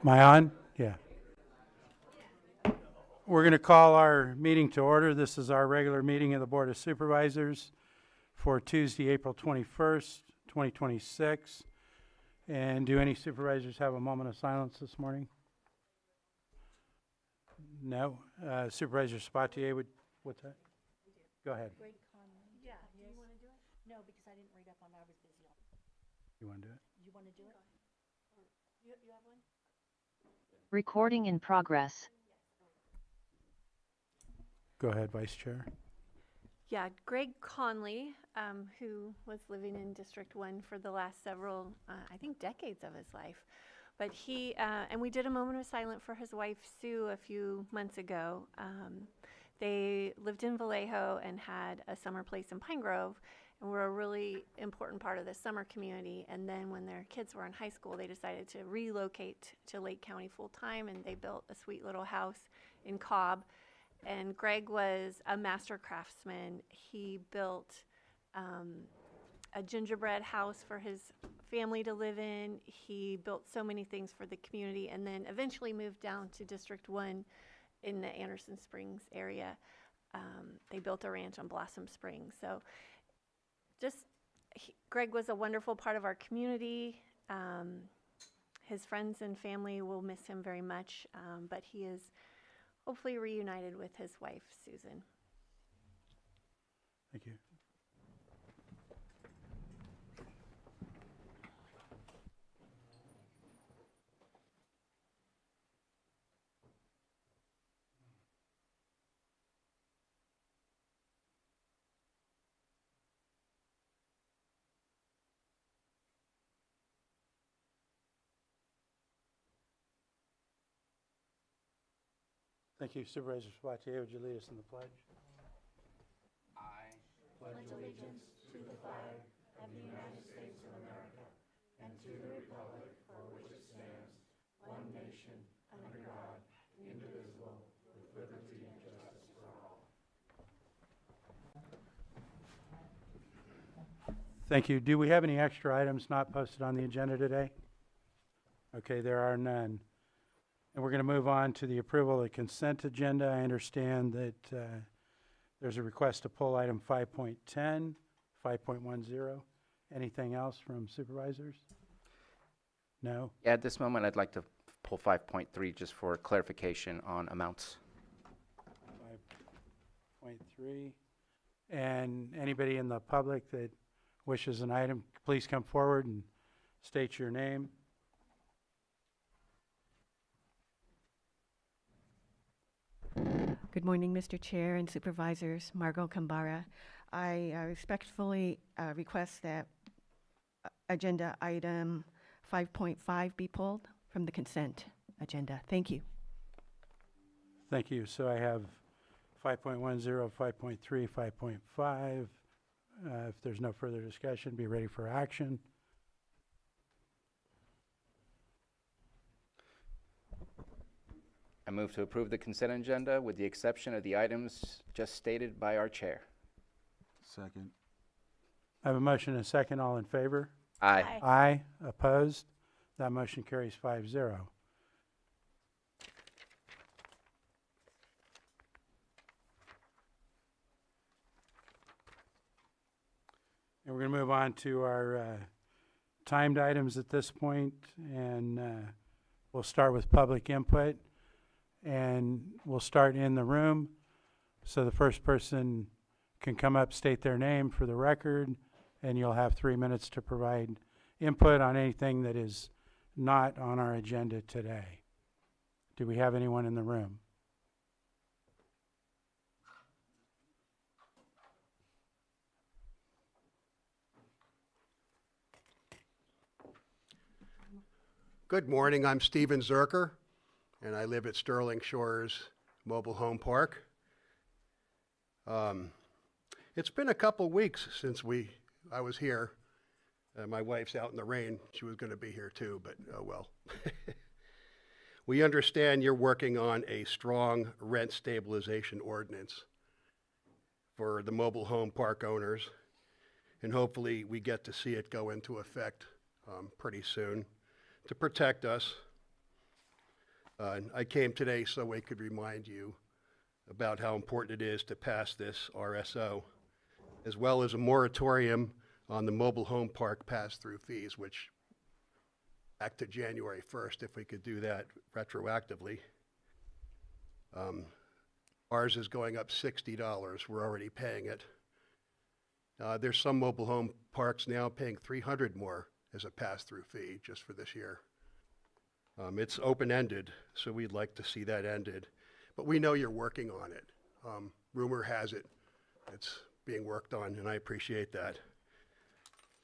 Am I on? Yeah. We're going to call our meeting to order. This is our regular meeting of the Board of Supervisors for Tuesday, April 21st, 2026. And do any supervisors have a moment of silence this morning? No? Supervisor Spatier, what's that? Go ahead. Yeah, do you want to do it? No, because I didn't read up on it. I was busy. You want to do it? You want to do it? You have one? Recording in progress. Go ahead, Vice Chair. Yeah, Greg Conley, who was living in District 1 for the last several, I think, decades of his life. But he, and we did a moment of silence for his wife, Sue, a few months ago. They lived in Vallejo and had a summer place in Pine Grove, and were a really important part of the summer community. And then when their kids were in high school, they decided to relocate to Lake County full-time, and they built a sweet little house in Cobb. And Greg was a master craftsman. He built a gingerbread house for his family to live in. He built so many things for the community, and then eventually moved down to District 1 in the Anderson Springs area. They built a ranch on Blossom Springs. So Greg was a wonderful part of our community. His friends and family will miss him very much, but he is hopefully reunited with his wife, Susan. Thank you. Thank you. Supervisor Spatier, would you lead us in the pledge? I Pledge allegiance to the flag of the United States of America and to the republic for which it stands, one nation, under God, indivisible, with liberty and justice for all. Thank you. Do we have any extra items not posted on the agenda today? Okay, there are none. And we're going to move on to the approval of the consent agenda. I understand that there's a request to pull item 5.10, 5.10. Anything else from supervisors? No? Yeah, at this moment, I'd like to pull 5.3 just for clarification on amounts. 5.3. And anybody in the public that wishes an item, please come forward and state your name. Good morning, Mr. Chair and Supervisors. Margot Kambara. I respectfully request that agenda item 5.5 be pulled from the consent agenda. Thank you. Thank you. So I have 5.10, 5.3, 5.5. If there's no further discussion, be ready for action. I move to approve the consent agenda with the exception of the items just stated by our chair. Second. I have a motion and a second. All in favor? Aye. Aye. Aye. Opposed? That motion carries 5-0. And we're going to move on to our timed items at this point, and we'll start with public input, and we'll start in the room. So the first person can come up, state their name for the record, and you'll have 3 minutes to provide input on anything that is not on our agenda today. Do we have anyone in the room? Good morning, I'm Steven Zerker, and I live at Sterling Shores Mobile Home Park. It's been a couple weeks since I was here. My wife's out in the rain. She was going to be here too, but oh well. We understand you're working on a strong rent stabilization ordinance for the mobile home park owners, and hopefully we get to see it go into effect pretty soon to protect us I came today so we could remind you about how important it is to pass this RSO, as well as a moratorium on the mobile home park pass-through fees, which back to January 1st, if we could do that retroactively. Ours is going up $60. We're already paying it. There's some mobile home parks now paying $300 more as a pass-through fee just for this year. It's open-ended, so we'd like to see that ended. But we know you're working on it. Rumor has it it's being worked on, and I appreciate that.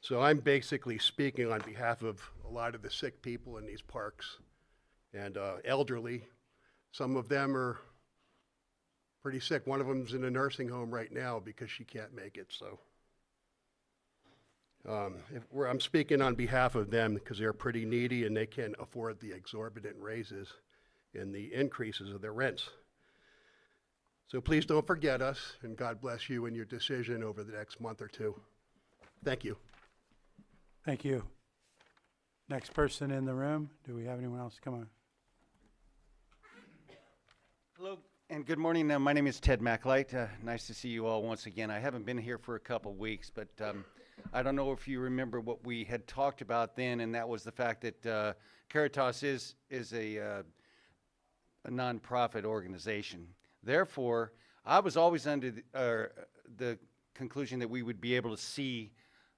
So I'm basically speaking on behalf of a lot of the sick people in these parks and elderly. Some of them are pretty sick. One of them's in a nursing home right now because she can't make it, so. I'm speaking on behalf of them because they're pretty needy and they can't afford the exorbitant raises and the increases of their rents. So please don't forget us, and God bless you in your decision over the next month or two. Thank you. Thank you. Next person in the room. Do we have anyone else come on? Hello and good morning. My name is Ted McLight. Nice to see you all once again. I haven't been here for a couple weeks, but I don't know if you remember what we had talked about then, and that was the fact that Caritas is a nonprofit organization. Therefore, I was always under the conclusion that we would be able to see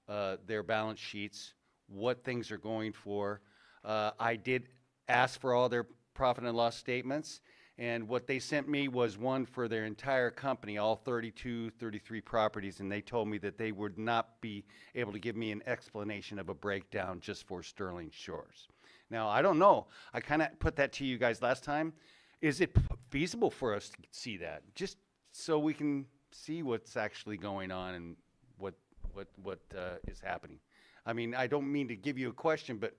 their balance sheets, what things are going for. I did ask for all their profit and loss statements, and what they sent me was one for their entire company, all 32, 33 properties, and they told me that they would not be able to give me an explanation of a breakdown just for Sterling Shores. Now, I don't know. I kind of put that to you guys last time. Is it feasible for us to see that? Just so we can see what's actually going on and what is happening. I mean, I don't mean to give you a question, but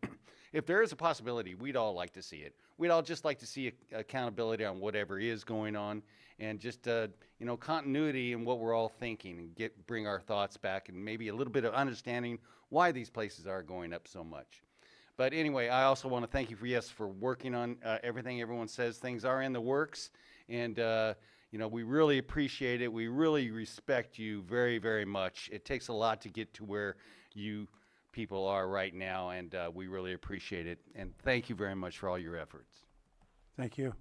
if there is a possibility, we'd all like to see it. We'd all just like to see accountability on whatever is going on, and just continuity in what we're all thinking, and bring our thoughts back, and maybe a little bit of understanding why these places are going up so much. But anyway, I also want to thank you for working on everything. Everyone says things are in the works, and we really appreciate it. We really respect you very, very much. It takes a lot to get to where you people are right now, and we really appreciate it. And thank you very much for all your efforts. Thank you.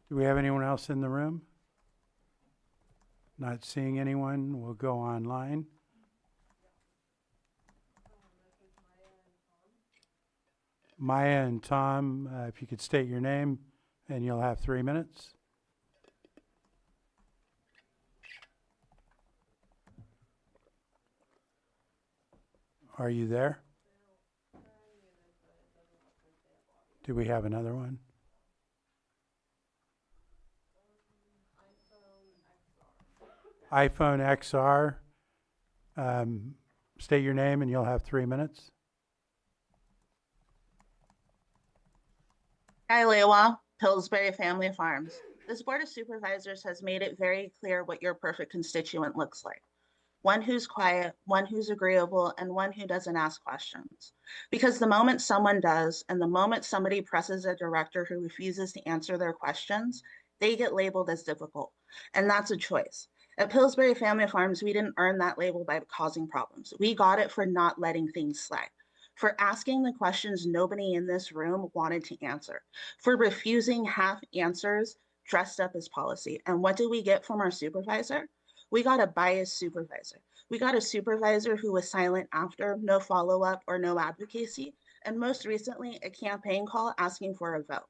Do we have anyone else in the room? Not seeing anyone. We'll go online. Maya and Tom, if you could state your name, and you'll have 3 minutes. Are you there? Do we have another one? iPhone XR. State your name and you'll have 3 minutes. Hi, Lewa, Pillsbury Family Farms. This Board of Supervisors has made it very clear what your perfect constituent looks like. One who's quiet, one who's agreeable, and one who doesn't ask questions. Because the moment someone does, and the moment somebody presses a director who refuses to answer their questions, they get labeled as difficult. And that's a choice. At Pillsbury Family Farms, we didn't earn that label by causing problems. We got it for not letting things slide, for asking the questions nobody in this room wanted to answer, for refusing half answers dressed up as policy. And what did we get from our supervisor? We got a biased supervisor. We got a supervisor who was silent after, no follow-up or no advocacy, and most recently, a campaign call asking for a vote.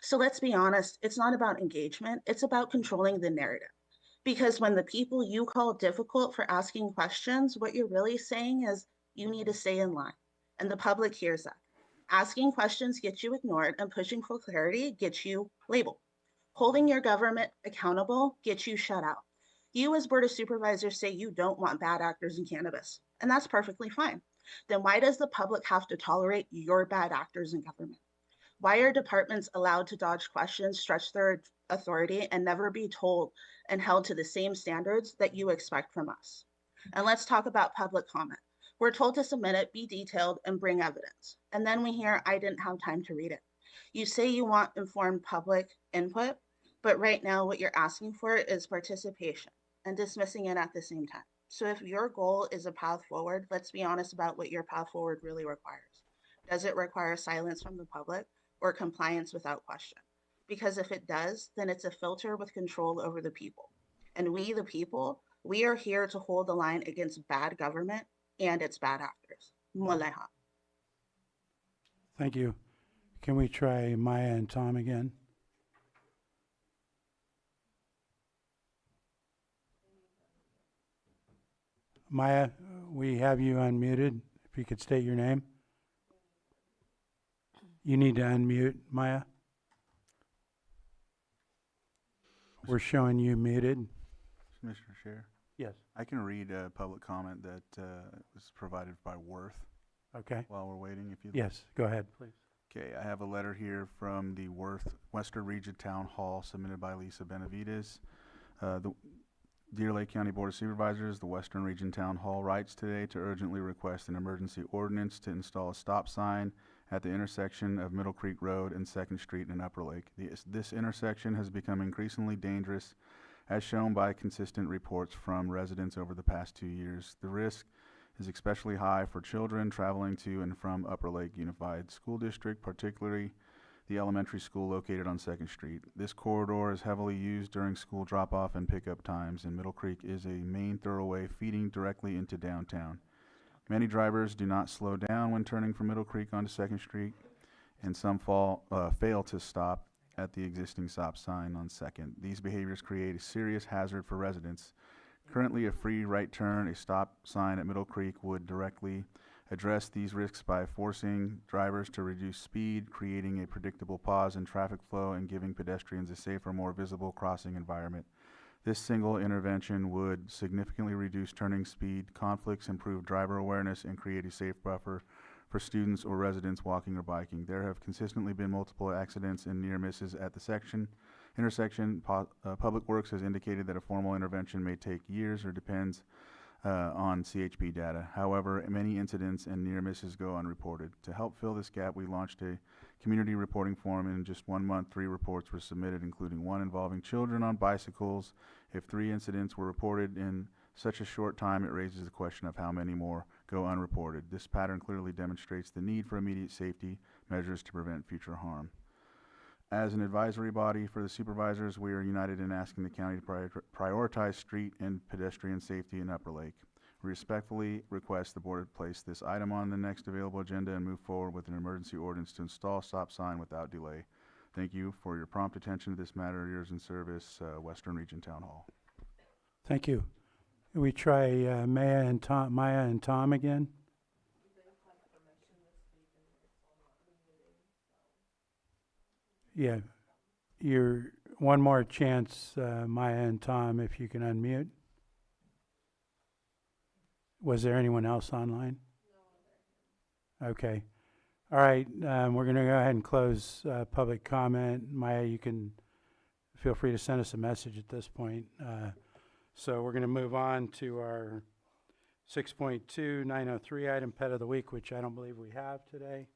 So let's be honest, it's not about engagement, it's about controlling the narrative. Because when the people you call difficult for asking questions, what you're really saying is you need to stay in line. And the public hears that. Asking questions gets you ignored, and pushing for clarity gets you labeled. Holding your government accountable gets you shut out. You as Board of Supervisors say you don't want bad actors in cannabis, and that's perfectly fine. Then why does the public have to tolerate your bad actors in government? Why are departments allowed to dodge questions, stretch their authority, and never be told and held to the same standards that you expect from us? And let's talk about public comment. We're told to submit it, be detailed, and bring evidence. And then we hear, I didn't have time to read it. You say you want informed public input, but right now what you're asking for is participation and dismissing it at the same time. So if your goal is a path forward, let's be honest about what your path forward really requires. Does it require silence from the public or compliance without question? Because if it does, then it's a filter with control over the people. And we, the people, we are here to hold the line against bad government and its bad actors. Moleha. Thank you. Can we try Maya and Tom again? Maya, we have you unmuted. If you could state your name. You need to unmute, Maya. We're showing you muted. Mr. Chair, Yes. I can read a public comment that was provided by Worth Okay. while we're waiting, if you. Yes, go ahead, please. Okay, I have a letter here from the Western Region Town Hall submitted by Lisa Benavides. The Deer Lake County Board of Supervisors, the Western Region Town Hall writes today to urgently request an emergency ordinance to install a stop sign at the intersection of Middle Creek Road and 2nd Street in Upper Lake. This intersection has become increasingly dangerous, as shown by consistent reports from residents over the past 2 years. The risk is especially high for children traveling to and from Upper Lake Unified School District, particularly the elementary school located on 2nd Street. This corridor is heavily used during school drop-off and pickup times, and Middle Creek is a main thoroughway feeding directly into downtown. Many drivers do not slow down when turning from Middle Creek onto 2nd Street, and some fail to stop at the existing stop sign on 2nd. These behaviors create a serious hazard for residents. Currently, a free right turn, a stop sign at Middle Creek would directly address these risks by forcing drivers to reduce speed, creating a predictable pause in traffic flow, and giving pedestrians a safer, more visible crossing environment. This single intervention would significantly reduce turning speed, conflicts, improve driver awareness, and create a safe buffer for students or residents walking or biking. There have consistently been multiple accidents and near misses at the intersection. Public Works has indicated that a formal intervention may take years or depends on CHP data. However, many incidents and near misses go unreported. To help fill this gap, we launched a community reporting forum. In just 1 month, 3 reports were submitted, including one involving children on bicycles. If 3 incidents were reported in such a short time, it raises the question of how many more go unreported. This pattern clearly demonstrates the need for immediate safety measures to prevent future harm. As an advisory body for the supervisors, we are united in asking the county to prioritize street and pedestrian safety in Upper Lake. We respectfully request the board place this item on the next available agenda and move forward with an emergency ordinance to install a stop sign without delay. Thank you for your prompt attention to this matter. Yours in service, Western Region Town Hall. Thank you. Can we try Maya and Tom again? Yeah, you're one more chance, Maya and Tom, if you can unmute. Was there anyone else online? No. Okay. All right, we're going to go ahead and close public comment. Maya, you can feel free to send us a message at this point. So we're going to move on to our 6.2 903 item, Pet of the Week, which I don't believe we have today.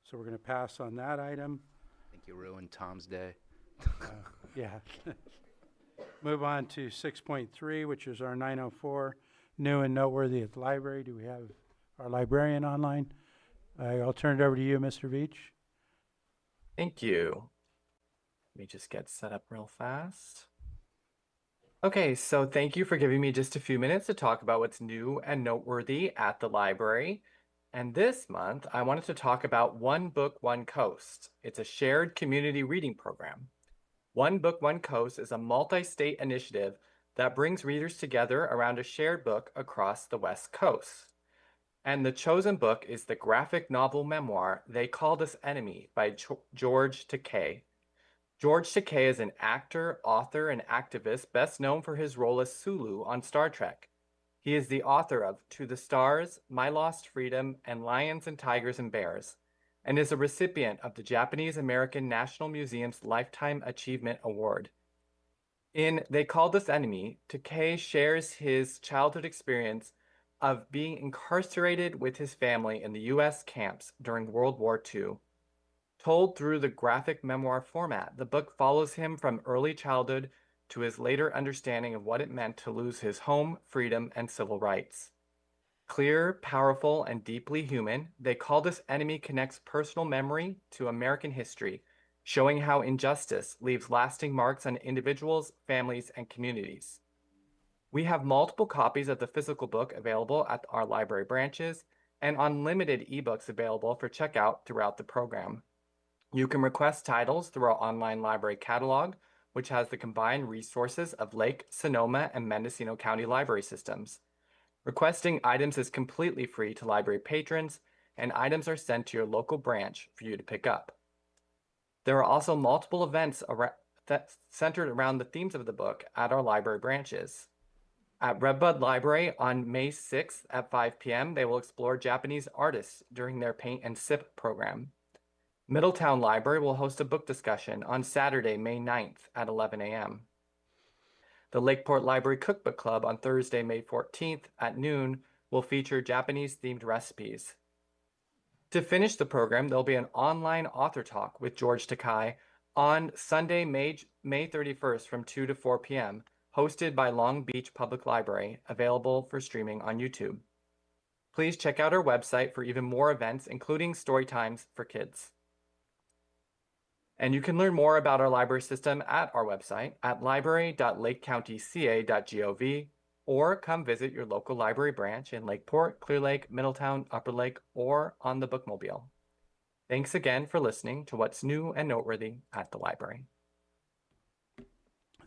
So we're going to pass on that item. I think you ruined Tom's day. Yeah. Move on to 6.3, which is our 904, new and noteworthy at the library. Do we have our librarian online? I'll turn it over to you, Mr. Veach. Thank you. Let me just get set up real fast. Okay, so thank you for giving me just a few minutes to talk about what's new and noteworthy at the library. And this month, I wanted to talk about One Book, One Coast. It's a shared community reading program. One Book, One Coast is a multi-state initiative that brings readers together around a shared book across the West Coast. And the chosen book is the graphic novel memoir, They Called Us Enemy by George Takei. George Takei is an actor, author, and activist best known for his role as Sulu on Star Trek. He is the author of To the Stars, My Lost Freedom, and Lions and Tigers and Bears, and is a recipient of the Japanese American National Museum's Lifetime Achievement Award. In They Called Us Enemy, Takei shares his childhood experience of being incarcerated with his family in the U.S. camps during World War II. Told through the graphic memoir format, the book follows him from early childhood to his later understanding of what it meant to lose his home, freedom, and civil rights. Clear, powerful, and deeply human, They Call This Enemy connects personal memory to American history, showing how injustice leaves lasting marks on individuals, families, and communities. We have multiple copies of the physical book available at our library branches and unlimited ebooks available for checkout throughout the program. You can request titles through our online library catalog, which has the combined resources of Lake, Sonoma, and Mendocino County library systems. Requesting items is completely free to library patrons, and items are sent to your local branch for you to pick up. There are also multiple events centered around the themes of the book at our library branches. At Redbud Library on May 6th at 5 p.m., they will explore Japanese artists during their Paint and Sip program. Middletown Library will host a book discussion on Saturday, May 9th at 11 a.m. The Lakeport Library Cookbook Club on Thursday, May 14th at noon will feature Japanese-themed recipes. To finish the program, there'll be an online author talk with George Takai on Sunday, May 31st from 2 to 4 p.m., hosted by Long Beach Public Library, available for streaming on YouTube. Please check out our website for even more events, including story times for kids. And you can learn more about our library system at our website at library.lakecountyca.gov, or come visit your local library branch in Lakeport, Clear Lake, Middletown, Upper Lake, or on the Bookmobile. Thanks again for listening to What's New and Noteworthy at the library.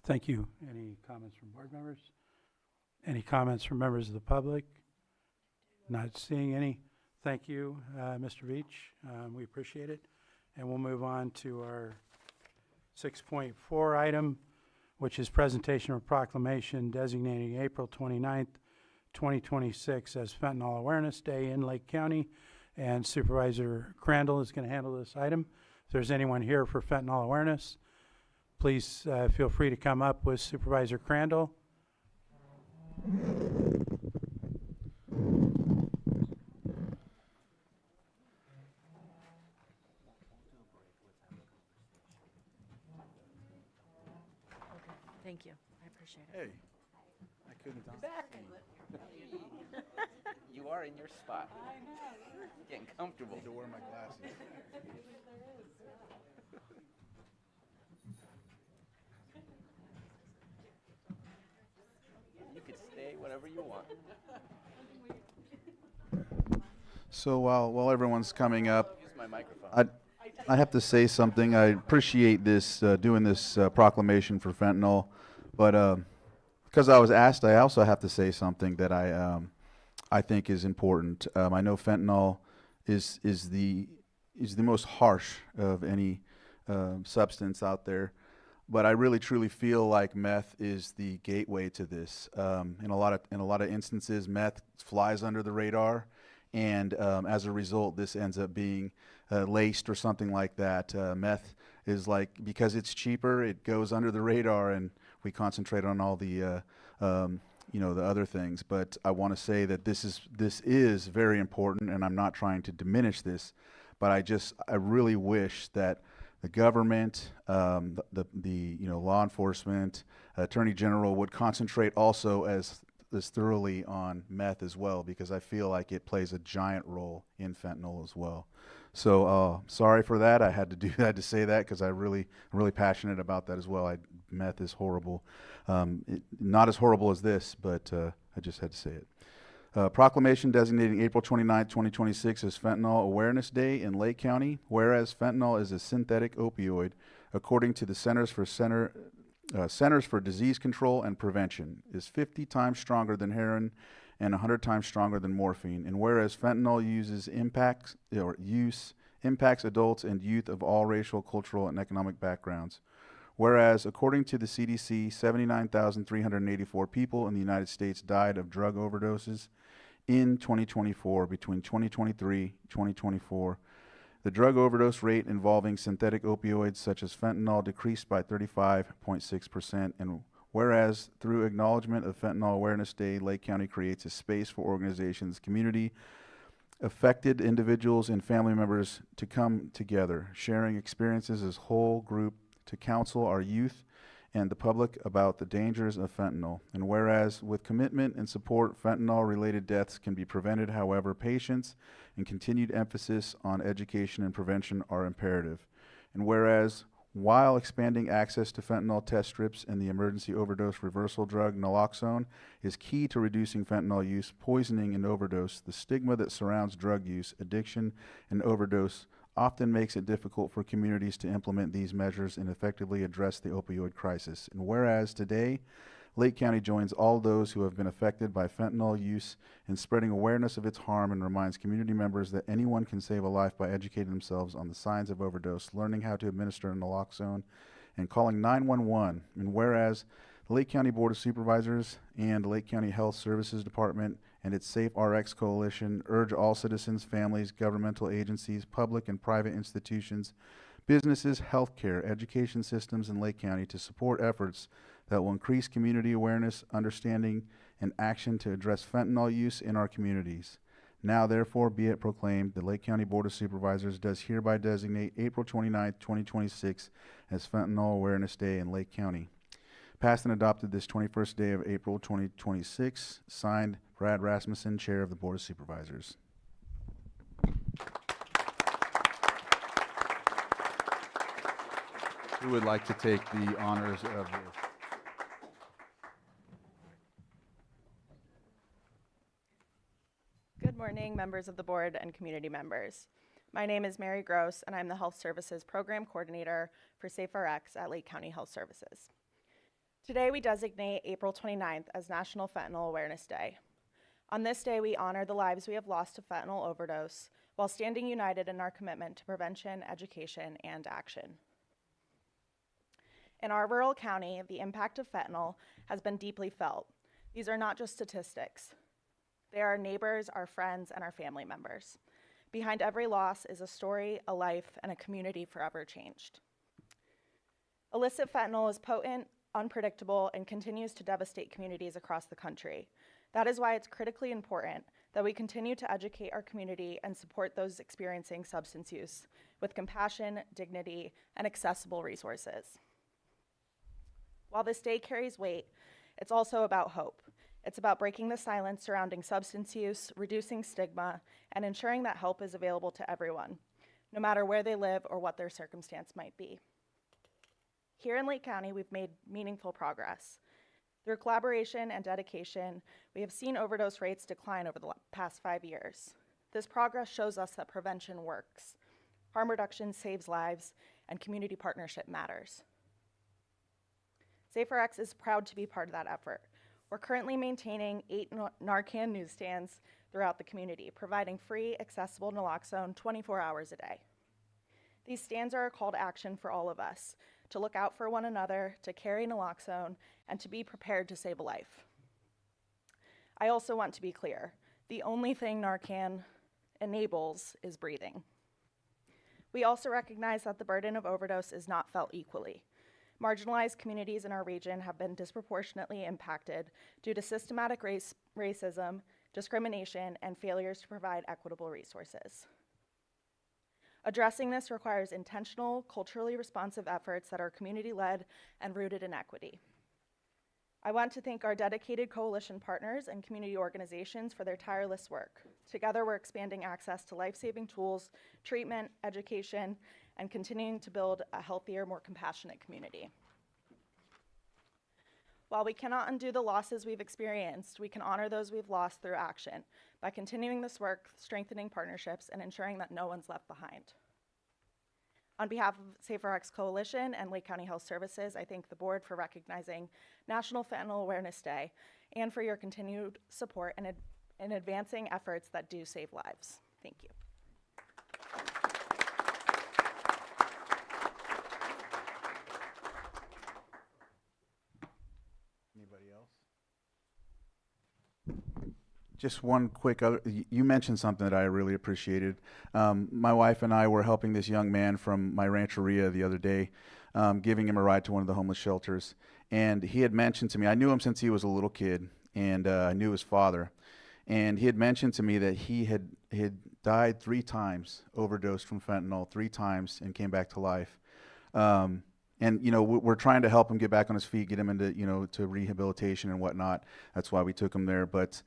Thank you. Any comments from board members? Any comments from members of the public? Not seeing any. Thank you, Mr. Veach. We appreciate it. And we'll move on to our 6.4 item, which is presentation of proclamation designating April 29th, 2026 as Fentanyl Awareness Day in Lake County. And Supervisor Crandall is going to handle this item. If there's anyone here for fentanyl awareness, please feel free to come up with Supervisor Crandall. Thank you. I appreciate it. Hey, I couldn't. You are in your spot. I know. Getting comfortable. I need to wear my glasses. You could stay whatever you want. So while everyone's coming up, Use my microphone. I have to say something. I appreciate this doing this proclamation for fentanyl, but because I was asked, I also have to say something that I think is important. I know fentanyl is the most harsh of any substance out there, but I really truly feel like meth is the gateway to this. In a lot of instances, meth flies under the radar, and as a result, this ends up being laced or something like that. Meth is like, because it's cheaper, it goes under the radar, and we concentrate on all the the other things. But I want to say that this is very important, and I'm not trying to diminish this, but I really wish that the government, the law enforcement, Attorney General would concentrate also as thoroughly on meth as well, because I feel like it plays a giant role in fentanyl as well. So sorry for that. I had to say that because I'm really passionate about that as well. Meth is horrible. Not as horrible as this, but I just had to say it. Proclamation designating April 29, 2026 as Fentanyl Awareness Day in Lake County, whereas fentanyl is a synthetic opioid, according to the Centers for Disease Control and Prevention, is 50 times stronger than heroin and 100 times stronger than morphine. And whereas fentanyl impacts adults and youth of all racial, cultural, and economic backgrounds. Whereas, according to the CDC, 79,384 people in the United States died of drug overdoses in 2024. Between 2023 and 2024, the drug overdose rate involving synthetic opioids such as fentanyl decreased by 35.6%. And whereas, through acknowledgement of Fentanyl Awareness Day, Lake County creates a space for organizations, community affected individuals and family members to come together, sharing experiences as whole group to counsel our youth and the public about the dangers of fentanyl. And whereas with commitment and support, fentanyl-related deaths can be prevented, however, patience and continued emphasis on education and prevention are imperative. And whereas while expanding access to fentanyl test strips and the emergency overdose reversal drug naloxone is key to reducing fentanyl use, poisoning, and overdose, the stigma that surrounds drug use, addiction, and overdose often makes it difficult for communities to implement these measures and effectively address the opioid crisis. And whereas today, Lake County joins all those who have been affected by fentanyl use in spreading awareness of its harm and reminds community members that anyone can save a life by educating themselves on the signs of overdose, learning how to administer naloxone, and calling 911. And whereas the Lake County Board of Supervisors and Lake County Health Services Department and its Safe RX Coalition urge all citizens, families, governmental agencies, public and private institutions, businesses, healthcare, education systems in Lake County to support efforts that will increase community awareness, understanding, and action to address fentanyl use in our communities. Now, therefore, be it proclaimed, the Lake County Board of Supervisors does hereby designate April 29th, 2026 as Fentanyl Awareness Day in Lake County. Passed and adopted this 21st day of April 2026. Signed, Brad Rasmussen, Chair of the Board of Supervisors. Who would like to take the honors of this? Good morning, members of the board and community members. My name is Mary Gross, and I'm the Health Services Program Coordinator for SafeRx at Lake County Health Services. Today, we designate April 29th as National Fentanyl Awareness Day. On this day, we honor the lives we have lost to fentanyl overdose while standing united in our commitment to prevention, education, and action. In our rural county, the impact of fentanyl has been deeply felt. These are not just statistics. They are our neighbors, our friends, and our family members. Behind every loss is a story, a life, and a community forever changed. Illicit fentanyl is potent, unpredictable, and continues to devastate communities across the country. That is why it's critically important that we continue to educate our community and support those experiencing substance use with compassion, dignity, and accessible resources. While this day carries weight, it's also about hope. It's about breaking the silence surrounding substance use, reducing stigma, and ensuring that help is available to everyone, no matter where they live or what their circumstance might be. Here in Lake County, we've made meaningful progress. Through collaboration and dedication, we have seen overdose rates decline over the past 5 years. This progress shows us that prevention works. Harm reduction saves lives, and community partnership matters. SafeRx is proud to be part of that effort. We're currently maintaining 8 Narcan newsstands throughout the community, providing free, accessible naloxone 24 hours a day. These stands are a call to action for all of us, to look out for one another, to carry naloxone, and to be prepared to save a life. I also want to be clear, the only thing Narcan enables is breathing. We also recognize that the burden of overdose is not felt equally. Marginalized communities in our region have been disproportionately impacted due to systematic racism, discrimination, and failures to provide equitable resources. Addressing this requires intentional, culturally responsive efforts that are community-led and rooted in equity. I want to thank our dedicated coalition partners and community organizations for their tireless work. Together, we're expanding access to life-saving tools, treatment, education, and continuing to build a healthier, more compassionate community. While we cannot undo the losses we've experienced, we can honor those we've lost through action by continuing this work, strengthening partnerships, and ensuring that no one's left behind. On behalf of SafeRx Coalition and Lake County Health Services, I thank the board for recognizing National Fentanyl Awareness Day and for your continued support in advancing efforts that do save lives. Thank you. Anybody else? Just one quick other, you mentioned something that I really appreciated. My wife and I were helping this young man from my rancheria the other day, giving him a ride to one of the homeless shelters. And he had mentioned to me, I knew him since he was a little kid, and I knew his father. And he had mentioned to me that he had died 3 times, overdosed from fentanyl 3 times, and came back to life. And you know, we're trying to help him get back on his feet, get him into, you know, to rehabilitation and whatnot. That's why we took him there. But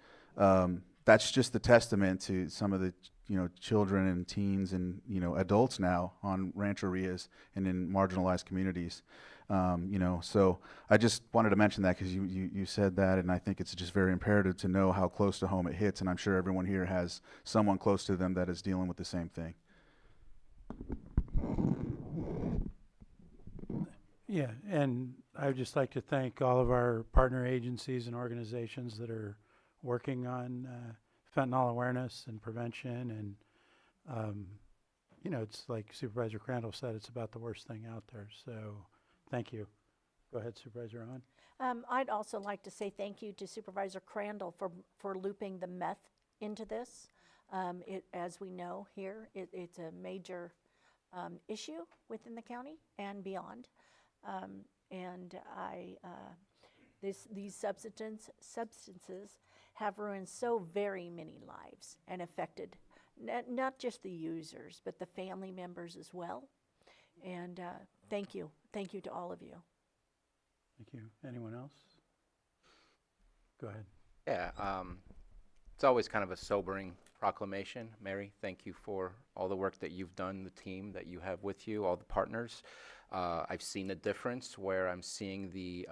that's just the testament to some of the, you know, children and teens and, you know, adults now on rancherias and in marginalized communities. You know, so I just wanted to mention that because you said that, and I think it's just very imperative to know how close to home it hits, and I'm sure everyone here has someone close to them that is dealing with the same thing. Yeah, and I'd just like to thank all of our partner agencies and organizations that are working on fentanyl awareness and prevention. And, you know, it's like Supervisor Crandall said, it's about the worst thing out there. So thank you. Go ahead, Supervisor Hahn. I'd also like to say thank you to Supervisor Crandall for looping the meth into this. As we know here, it's a major issue within the county and beyond. These substances have ruined so very many lives and affected not just the users, but the family members as well. And thank you to all of you. Thank you. Anyone else? Go ahead. Yeah, it's always kind of a sobering proclamation. Mary, thank you for all the work that you've done, the team that you have with you, all the partners. I've seen the difference where I'm seeing the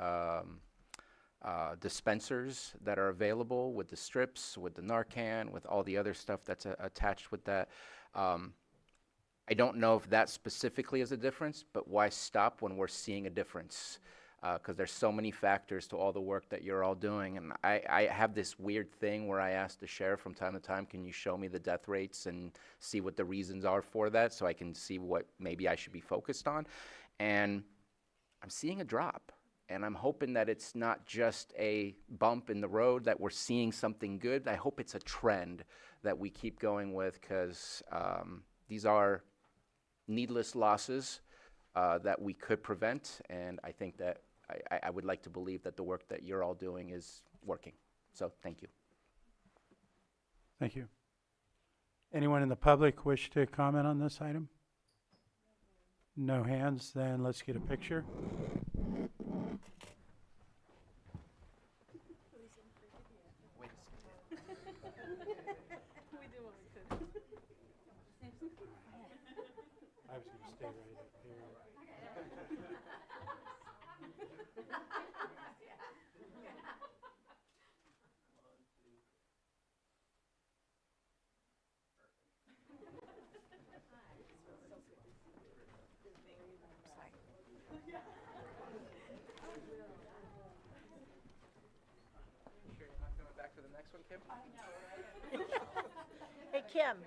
dispensers that are available with the strips, with the Narcan, with all the other stuff that's attached with that. I don't know if that specifically is a difference, but why stop when we're seeing a difference? Because there's so many factors to all the work that you're all doing. And I have this weird thing where I ask the sheriff from time to time, can you show me the death rates and see what the reasons are for that so I can see what maybe I should be focused on? And I'm seeing a drop. And I'm hoping that it's not just a bump in the road, that we're seeing something good. I hope it's a trend that we keep going with, because these are needless losses that we could prevent. And I think that I would like to believe that the work that you're all doing is working. So thank you. Thank you. Anyone in the public wish to comment on this item? No hands, then let's get a picture. I was going to stay right up here. Sure you're not coming back for the next one, Kim? Hey, Kim.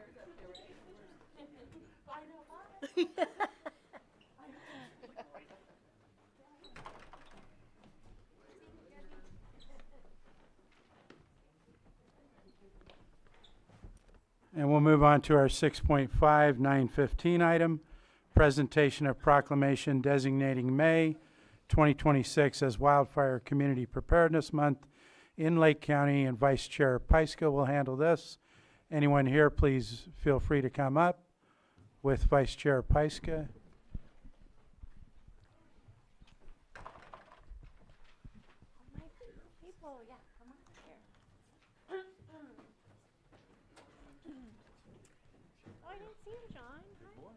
And we'll move on to our 6.5, 915 item, presentation of proclamation designating May 2026 as Wildfire Community Preparedness Month in Lake County, and Vice Chair Pyska will handle this. Anyone here, please feel free to come up with Vice Chair Pyska. People, yeah, come on here. Oh, I didn't see you, John. Hi.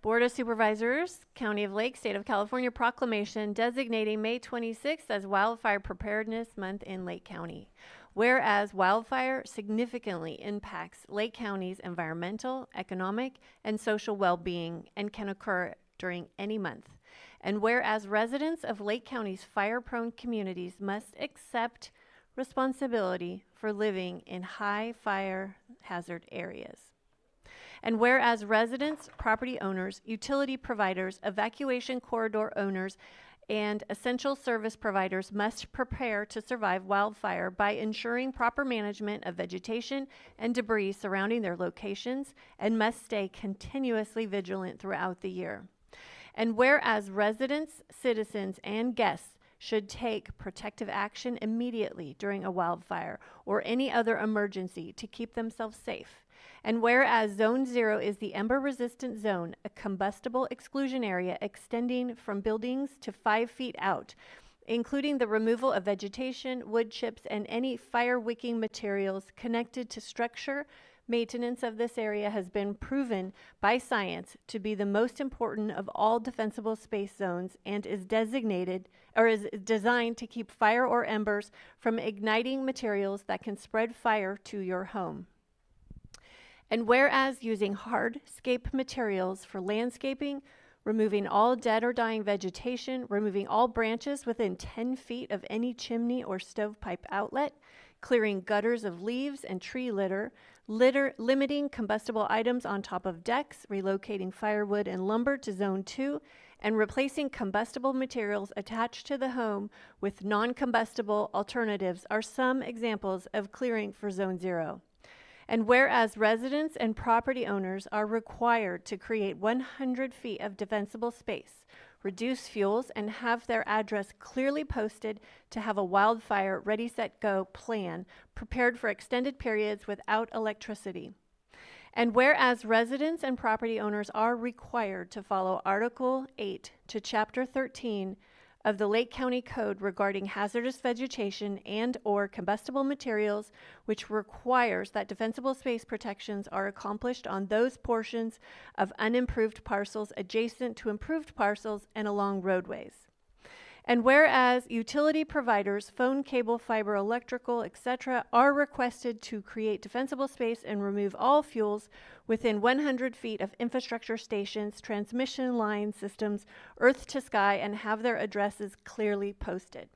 Board of Supervisors, County of Lake, State of California proclamation designating May 26th as Wildfire Preparedness Month in Lake County. Whereas wildfire significantly impacts Lake County's environmental, economic, and social well-being and can occur during any month. And whereas residents of Lake County's fire-prone communities must accept responsibility for living in high fire hazard areas. And whereas residents, property owners, utility providers, evacuation corridor owners, And essential service providers must prepare to survive wildfire by ensuring proper management of vegetation and debris surrounding their locations and must stay continuously vigilant throughout the year. And whereas residents, citizens, and guests should take protective action immediately during a wildfire or any other emergency to keep themselves safe. And whereas Zone 0 is the ember-resistant zone, a combustible exclusion area extending from buildings to 5 feet out, including the removal of vegetation, wood chips, and any fire-wicking materials connected to structure, maintenance of this area has been proven by science to be the most important of all defensible space zones and is designated or is designed to keep fire or embers from igniting materials that can spread fire to your home. And whereas using hardscape materials for landscaping, removing all dead or dying vegetation, removing all branches within 10 feet of any chimney or stovepipe outlet, clearing gutters of leaves and tree litter, limiting combustible items on top of decks, relocating firewood and lumber to Zone 2, and replacing combustible materials attached to the home with non-combustible alternatives are some examples of clearing for Zone 0. And whereas residents and property owners are required to create 100 feet of defensible space, reduce fuels, and have their address clearly posted to have a wildfire ready, set, go plan prepared for extended periods without electricity. And whereas residents and property owners are required to follow Article 8 to Chapter 13 of the Lake County Code regarding hazardous vegetation and/or combustible materials, which requires that defensible space protections are accomplished on those portions of unimproved parcels adjacent to improved parcels and along roadways. And whereas utility providers, phone, cable, fiber, electrical, etc., are requested to create defensible space and remove all fuels within 100 feet of infrastructure stations, transmission line systems, earth to sky, and have their addresses clearly posted.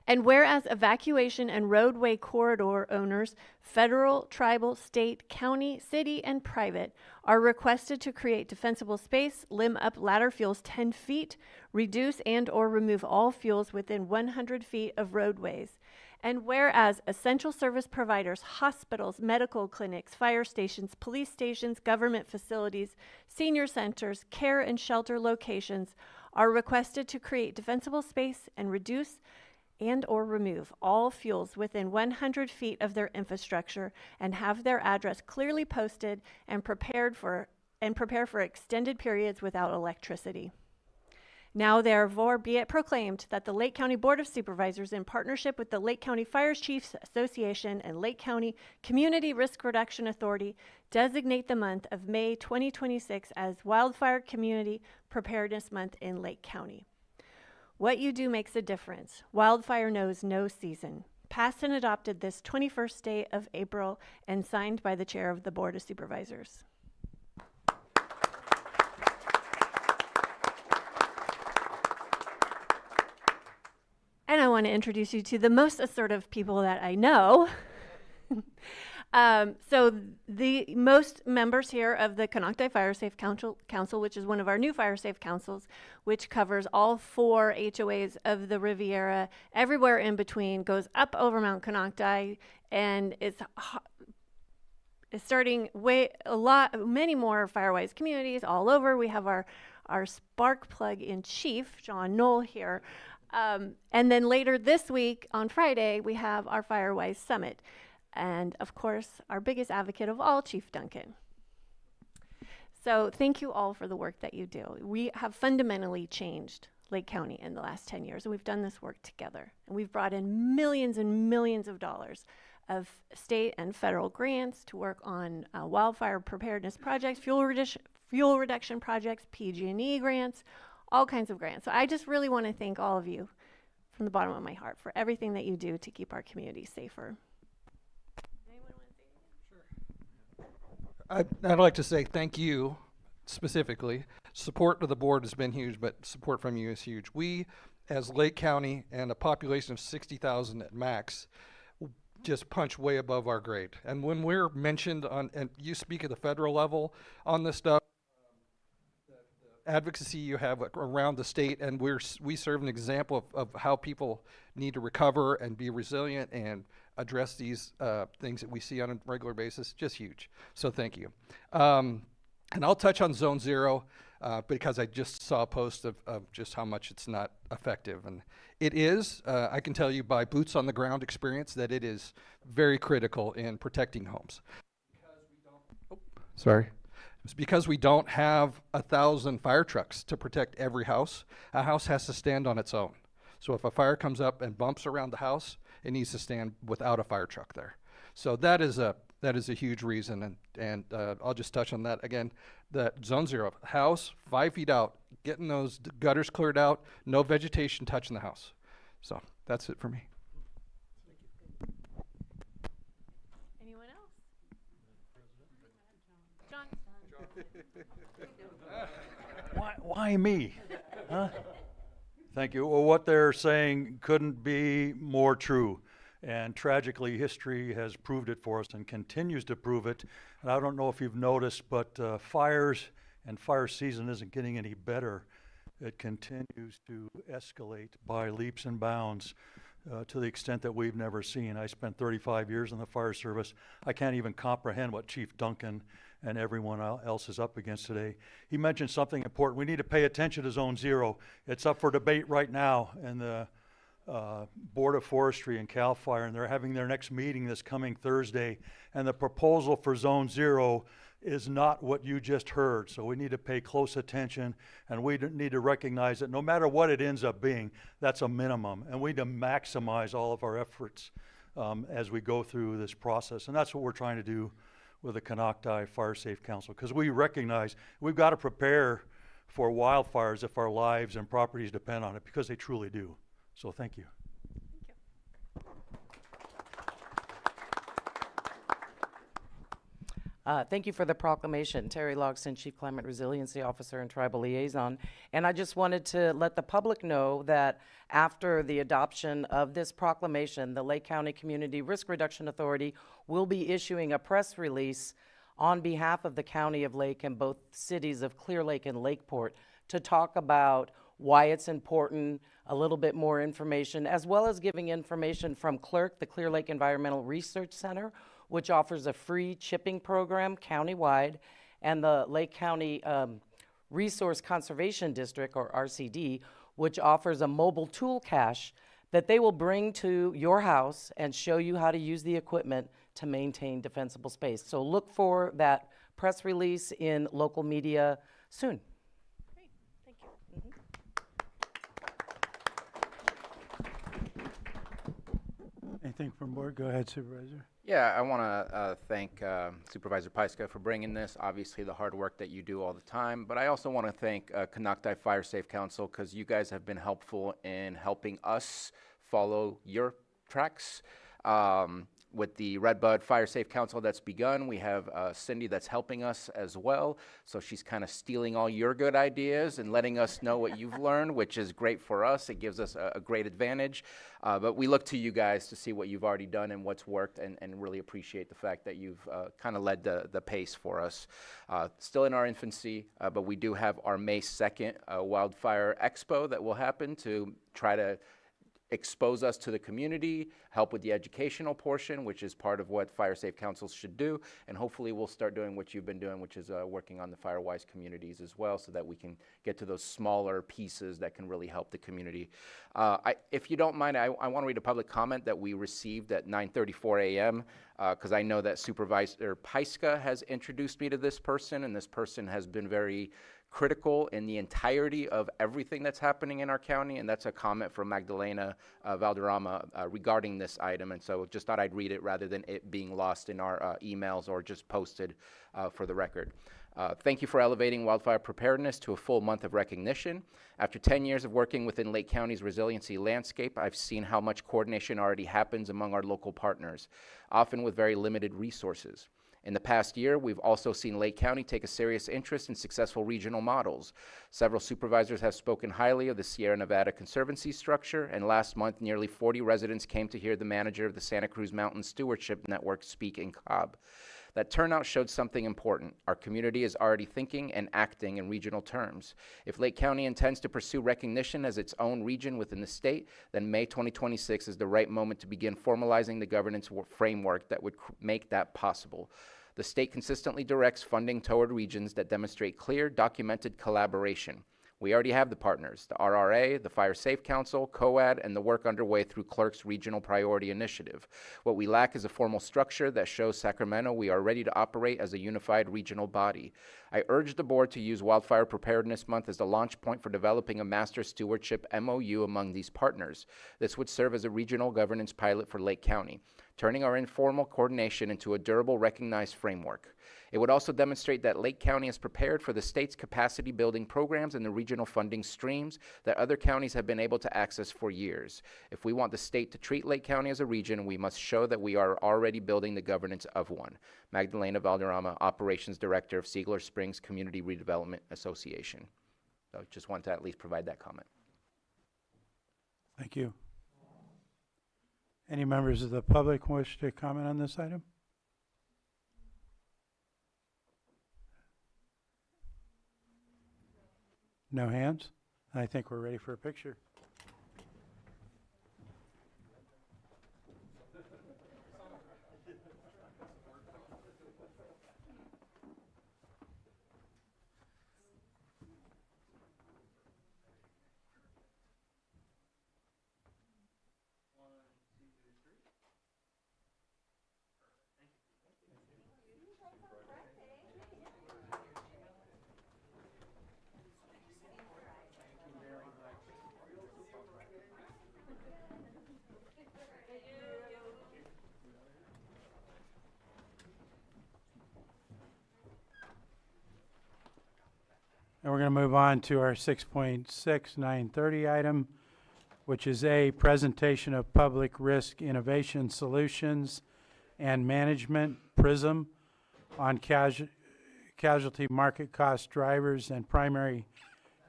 And whereas evacuation and roadway corridor owners, federal, tribal, state, county, city, and private, are requested to create defensible space, limb up ladder fuels 10 feet, reduce and/or remove all fuels within 100 feet of roadways. And whereas essential service providers, hospitals, medical clinics, fire stations, police stations, government facilities, senior centers, care and shelter locations are requested to create defensible space and reduce and/or remove all fuels within 100 feet of their infrastructure and have their address clearly posted and prepare for extended periods without electricity. Now therefore be it proclaimed that the Lake County Board of Supervisors, in partnership with the Lake County Fire Chiefs Association and Lake County Community Risk Reduction Authority, designate the month of May 2026 as Wildfire Community Preparedness Month in Lake County. What you do makes a difference. Wildfire knows no season. Passed and adopted this 21st day of April and signed by the Chair of the Board of Supervisors. And I want to introduce you to the most assertive people that I know. So the most members here of the Konocti Fire Safe Council, which is one of our new fire safe councils, which covers all 4 HOAs of the Riviera, everywhere in between, goes up over Mount Konocti, and is starting many more Firewise communities all over. We have our spark plug in chief, John Knoll, here. And then later this week, on Friday, we have our Firewise Summit. And of course, our biggest advocate of all, Chief Duncan. So thank you all for the work that you do. We have fundamentally changed Lake County in the last 10 years, and we've done this work together. And we've brought in millions and millions of dollars of state and federal grants to work on wildfire preparedness projects, fuel reduction projects, PG&E grants, all kinds of grants. So I just really want to thank all of you from the bottom of my heart for everything that you do to keep our community safer. I'd like to say thank you specifically. Support of the board has been huge, but support from you is huge. We, as Lake County and a population of 60,000 at max, just punch way above our grade. And when we're mentioned on, and you speak at the federal level on this stuff, advocacy you have around the state, and we serve an example of how people need to recover and be resilient and address these things that we see on a regular basis. Just huge. So thank you. And I'll touch on Zone Zero because I just saw a post of just how much it's not effective. And it is, I can tell you by boots on the ground experience, that it is very critical in protecting homes. Sorry. It's because we don't have 1,000 fire trucks to protect every house. A house has to stand on its own. So if a fire comes up and bumps around the house, it needs to stand without a fire truck there. So that is a huge reason, and I'll just touch on that again. That Zone Zero, house 5 feet out, getting those gutters cleared out, no vegetation touching the house. So that's it for me. Anyone else? John? Why me? Huh? Thank you. Well, what they're saying couldn't be more true. And tragically, history has proved it for us and continues to prove it. And I don't know if you've noticed, but fires and fire season isn't getting any better. It continues to escalate by leaps and bounds to the extent that we've never seen. I spent 35 years in the fire service. I can't even comprehend what Chief Duncan and everyone else is up against today. He mentioned something important. We need to pay attention to Zone Zero. It's up for debate right now in the Board of Forestry and CAL FIRE, and they're having their next meeting this coming Thursday. And the proposal for Zone Zero is not what you just heard. So we need to pay close attention, and we need to recognize that no matter what it ends up being, that's a minimum. And we need to maximize all of our efforts as we go through this process. And that's what we're trying to do with the Canocti Fire Safe Council, because we recognize we've got to prepare for wildfires if our lives and properties depend on it, because they truly do. So thank you. Thank you for the proclamation. Terry Logston, Chief Climate Resiliency Officer and Tribal Liaison. And I just wanted to let the public know that after the adoption of this proclamation, the Lake County Community Risk Reduction Authority will be issuing a press release on behalf of the County of Lake and both cities of Clear Lake and Lakeport to talk about why it's important, a little bit more information, as well as giving information from CLERC, the Clear Lake Environmental Research Center, which offers a free chipping program countywide, and the Lake County Resource Conservation District, or RCD, which offers a mobile tool cache that they will bring to your house and show you how to use the equipment to maintain defensible space. So look for that press release in local media soon. Great, thank you. Anything from board? Go ahead, Supervisor. Yeah, I want to thank Supervisor Pyska for bringing this, obviously the hard work that you do all the time, but I also want to thank Canocti Fire Safe Council, because you guys have been helpful in helping us follow your tracks. With the Redbud Fire Safe Council that's begun, we have Cindy that's helping us as well. So she's kind of stealing all your good ideas and letting us know what you've learned, which is great for us. It gives us a great advantage. But we look to you guys to see what you've already done and what's worked, and really appreciate the fact that you've kind of led the pace for us. Still in our infancy, but we do have our May 2nd Wildfire Expo that will happen to try to expose us to the community, help with the educational portion, which is part of what fire safe councils should do, and hopefully we'll start doing what you've been doing, which is working on the Firewise communities as well, so that we can get to those smaller pieces that can really help the community. If you don't mind, I want to read a public comment that we received at 9:34 a.m. Because I know that Supervisor Pyska has introduced me to this person, and this person has been very critical in the entirety of everything that's happening in our county, and that's a comment from Magdalena Valderrama regarding this item, and so just thought I'd read it rather than it being lost in our emails or just posted for the record. Thank you for elevating wildfire preparedness to a full month of recognition. After 10 years of working within Lake County's resiliency landscape, I've seen how much coordination already happens among our local partners, often with very limited resources. In the past year, we've also seen Lake County take a serious interest in successful regional models. Several supervisors have spoken highly of the Sierra Nevada Conservancy structure, and last month, nearly 40 residents came to hear the manager of the Santa Cruz Mountain Stewardship Network speak in Cobb. That turnout showed something important. Our community is already thinking and acting in regional terms. If Lake County intends to pursue recognition as its own region within the state, then May 2026 is the right moment to begin formalizing the governance framework that would make that possible. The state consistently directs funding toward regions that demonstrate clear, documented collaboration. We already have the partners, the RRA, the Fire Safe Council, COAD, and the work underway through Clerk's Regional Priority Initiative. What we lack is a formal structure that shows Sacramento we are ready to operate as a unified regional body. I urge the board to use Wildfire Preparedness Month as the launch point for developing a master stewardship MOU among these partners. This would serve as a regional governance pilot for Lake County, turning our informal coordination into a durable, recognized framework. It would also demonstrate that Lake County is prepared for the state's capacity building programs and the regional funding streams that other counties have been able to access for years. If we want the state to treat Lake County as a region, we must show that we are already building the governance of one. Magdalena Valderrama, Operations Director of Siegler Springs Community Redevelopment Association. So just want to at least provide that comment. Thank you. Any members of the public wish to comment on this item? No hands? I think we're ready for a picture. And we're going to move on to our 6.6 9:30 item, which is a presentation of public risk innovation solutions and management, PRISM, on casualty market cost drivers and primary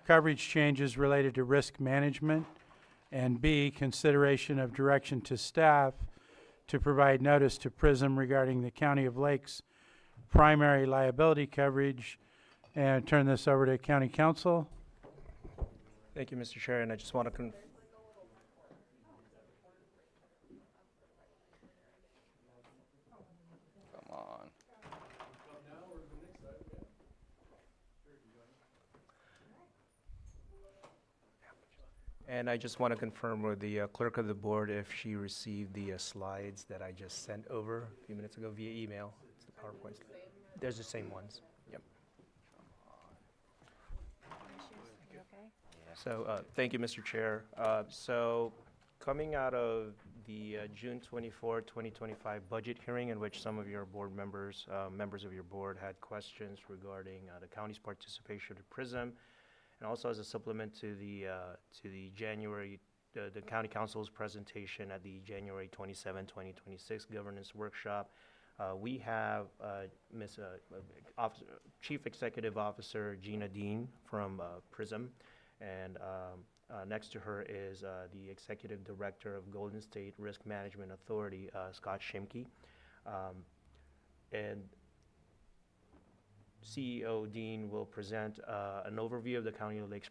coverage changes related to risk management, and B, consideration of direction to staff to provide notice to PRISM regarding the County of Lakes primary liability coverage. And turn this over to County Council. Thank you, Mr. Chair, and I just want to Come on. And I just want to confirm with the clerk of the board if she received the slides that I just sent over a few minutes ago via email. It's the PowerPoint. There's the same ones. Yep. So thank you, Mr. Chair. So coming out of the June 24, 2025 budget hearing, in which some of your board members, members of your board had questions regarding the county's participation in PRISM, and also as a supplement to the January, the County Council's presentation at the January 27, 2026 governance workshop, we have Chief Executive Officer Gina Dean from PRISM. And next to her is the Executive Director of Golden State Risk Management Authority, Scott Shimke. And CEO Dean will present an overview of the County of Lakes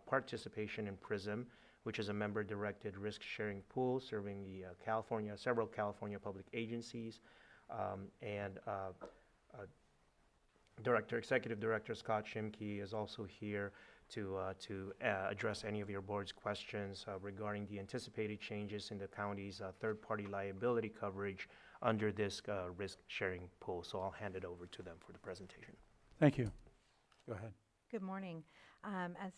participation in PRISM, which is a member-directed risk-sharing pool serving the several California public agencies. Executive Director Scott Shimke is also here to address any of your board's questions regarding the anticipated changes in the county's third-party liability coverage under this risk-sharing pool. So I'll hand it over to them for the presentation. Thank you. Go ahead. Good morning. As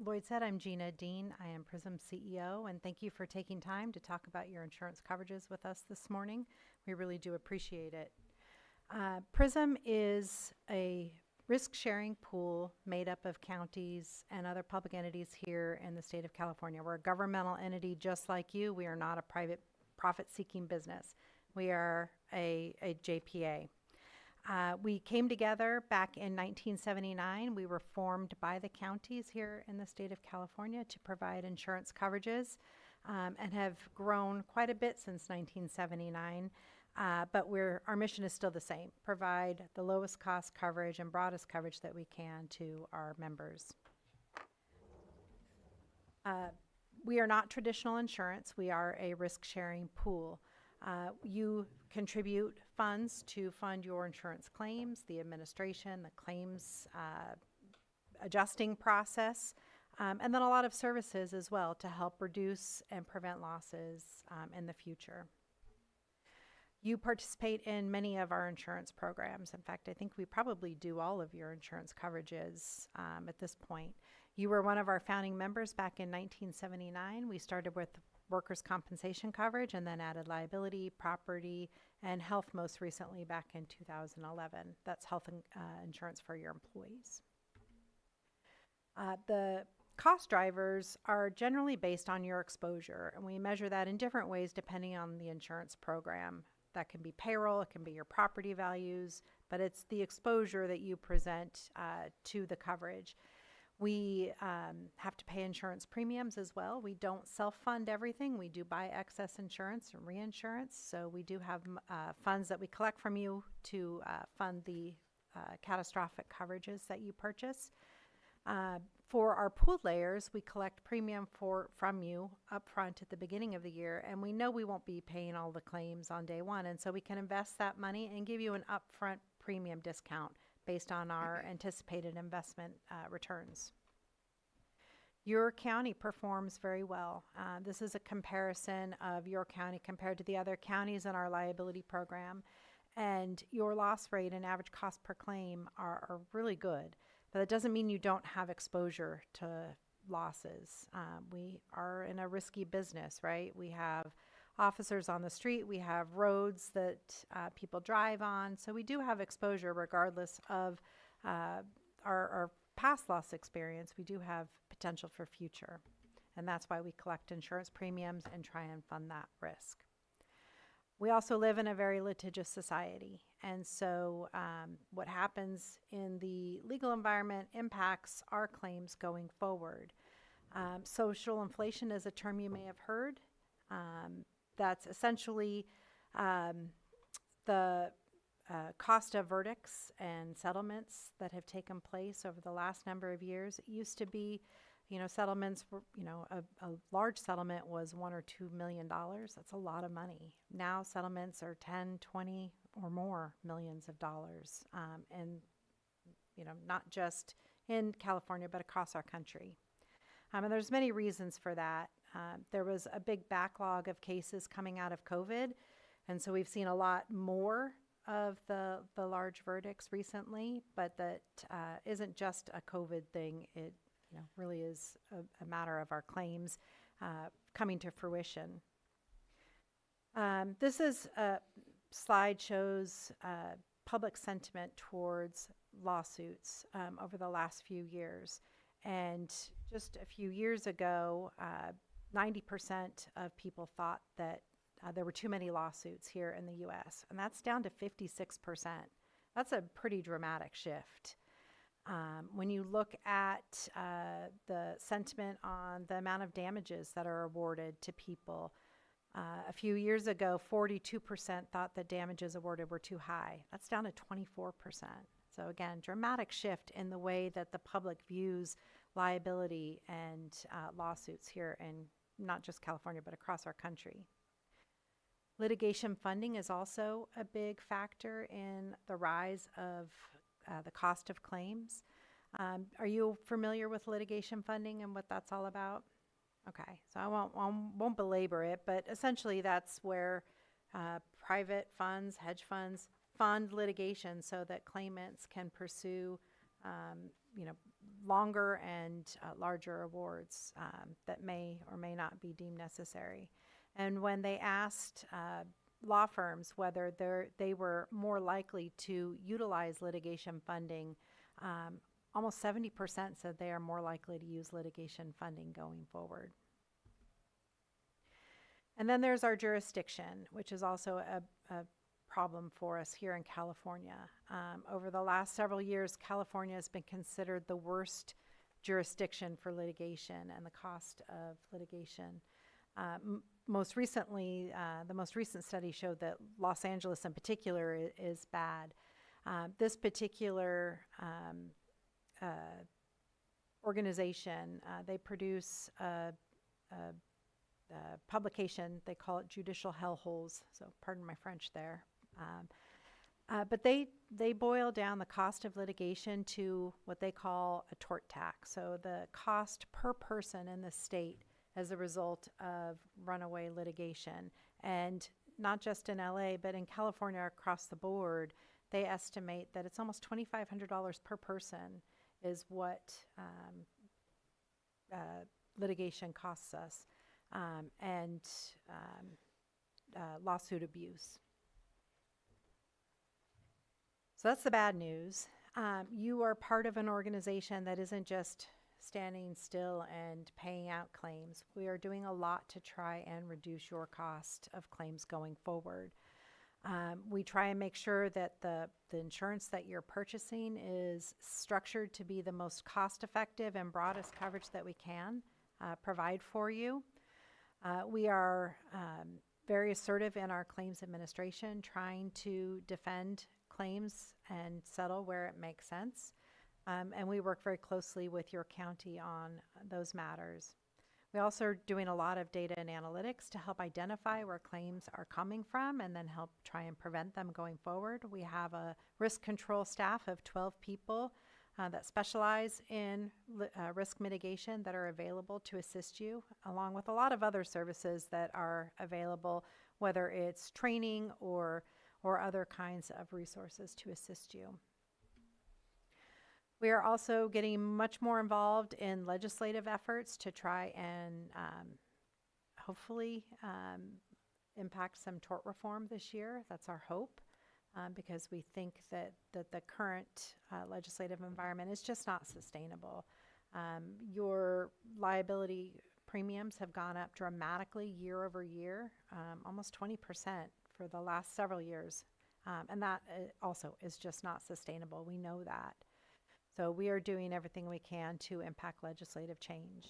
Lloyd said, I'm Gina Dean. I am PRISM CEO, and thank you for taking time to talk about your insurance coverages with us this morning. We really do appreciate it. PRISM is a risk-sharing pool made up of counties and other public entities here in the state of California. We're a governmental entity just like you. We are not a private profit-seeking business. We are a JPA. We came together back in 1979. We were formed by the counties here in the state of California to provide insurance coverages and have grown quite a bit since 1979. But our mission is still the same, provide the lowest cost coverage and broadest coverage that we can to our members. We are not traditional insurance. We are a risk-sharing pool. You contribute funds to fund your insurance claims, the administration, the claims adjusting process, and then a lot of services as well to help reduce and prevent losses in the future. You participate in many of our insurance programs. In fact, I think we probably do all of your insurance coverages at this point. You were one of our founding members back in 1979. We started with workers' compensation coverage and then added liability, property, and health most recently back in 2011. That's health insurance for your employees. The cost drivers are generally based on your exposure, and we measure that in different ways depending on the insurance program. That can be payroll, it can be your property values, but it's the exposure that you present to the coverage. We have to pay insurance premiums as well. We don't self-fund everything. We do buy excess insurance and reinsurance. So we do have funds that we collect from you to fund the catastrophic coverages that you purchase. For our pool layers, we collect premium from you upfront at the beginning of the year, and we know we won't be paying all the claims on day one, and so we can invest that money and give you an upfront premium discount based on our anticipated investment returns. Your county performs very well. This is a comparison of your county compared to the other counties in our liability program, and your loss rate and average cost per claim are really good. But that doesn't mean you don't have exposure to losses. We are in a risky business, right? We have officers on the street, we have roads that people drive on, so we do have exposure regardless of our past loss experience. We do have potential for future, and that's why we collect insurance premiums and try and fund that risk. We also live in a very litigious society, and so what happens in the legal environment impacts our claims going forward. Social inflation is a term you may have heard. That's essentially the cost of verdicts and settlements that have taken place over the last number of years. It used to be, settlements were, a large settlement was $1 or $2 million. That's a lot of money. Now settlements are 10, 20 or more millions of dollars. And, not just in California, but across our country. And there's many reasons for that. There was a big backlog of cases coming out of COVID. And so we've seen a lot more of the large verdicts recently, but that isn't just a COVID thing. It really is a matter of our claims coming to fruition. This is a slide shows public sentiment towards lawsuits over the last few years. And just a few years ago, 90% of people thought that there were too many lawsuits here in the U.S., and that's down to 56%. That's a pretty dramatic shift. When you look at the sentiment on the amount of damages that are awarded to people, a few years ago, 42% thought that damages awarded were too high. That's down to 24%. So again, dramatic shift in the way that the public views liability and lawsuits here in not just California, but across our country. Litigation funding is also a big factor in the rise of the cost of claims. Are you familiar with litigation funding and what that's all about? Okay, so I won't belabor it, but essentially that's where private funds, hedge funds, fund litigation so that claimants can pursue longer and larger awards that may or may not be deemed necessary. And when they asked law firms whether they were more likely to utilize litigation funding, almost 70% said they are more likely to use litigation funding going forward. And then there's our jurisdiction, which is also a problem for us here in California. Over the last several years, California has been considered the worst jurisdiction for litigation and the cost of litigation. most recently, the most recent study showed that Los Angeles in particular is bad. This particular organization, they produce a publication, they call it Judicial Hellholes, so pardon my French there. But they boil down the cost of litigation to what they call a tort tax. So the cost per person in the state as a result of runaway litigation. And not just in LA, but in California across the board, they estimate that it's almost $2,500 per person is what litigation costs us, and lawsuit abuse. So that's the bad news. You are part of an organization that isn't just standing still and paying out claims. We are doing a lot to try and reduce your cost of claims going forward. We try and make sure that the insurance that you're purchasing is structured to be the most cost-effective and broadest coverage that we can provide for you. We are very assertive in our claims administration, trying to defend claims and settle where it makes sense. And we work very closely with your county on those matters. We also are doing a lot of data and analytics to help identify where claims are coming from and then help try and prevent them going forward. We have a risk control staff of 12 people that specialize in risk mitigation that are available to assist you, along with a lot of other services that are available, whether it's training or other kinds of resources to assist you. We are also getting much more involved in legislative efforts to try and hopefully impact some tort reform this year. That's our hope, because we think that the current legislative environment is just not sustainable. Your liability premiums have gone up dramatically year over year, almost 20% for the last several years. And that also is just not sustainable. We know that. So we are doing everything we can to impact legislative change.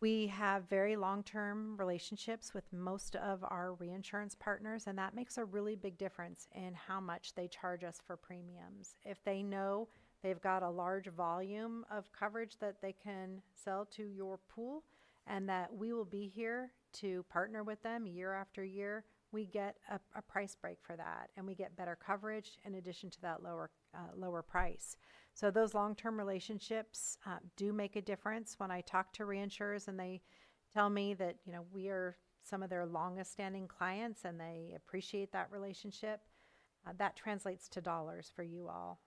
We have very long-term relationships with most of our reinsurance partners, and that makes a really big difference in how much they charge us for premiums. If they know they've got a large volume of coverage that they can sell to your pool, and that we will be here to partner with them year after year, we get a price break for that, and we get better coverage in addition to that lower price. So those long-term relationships do make a difference. When I talk to reinsurers and they tell me that, you know, we are some of their longest standing clients and they appreciate that relationship, that translates to dollars for you all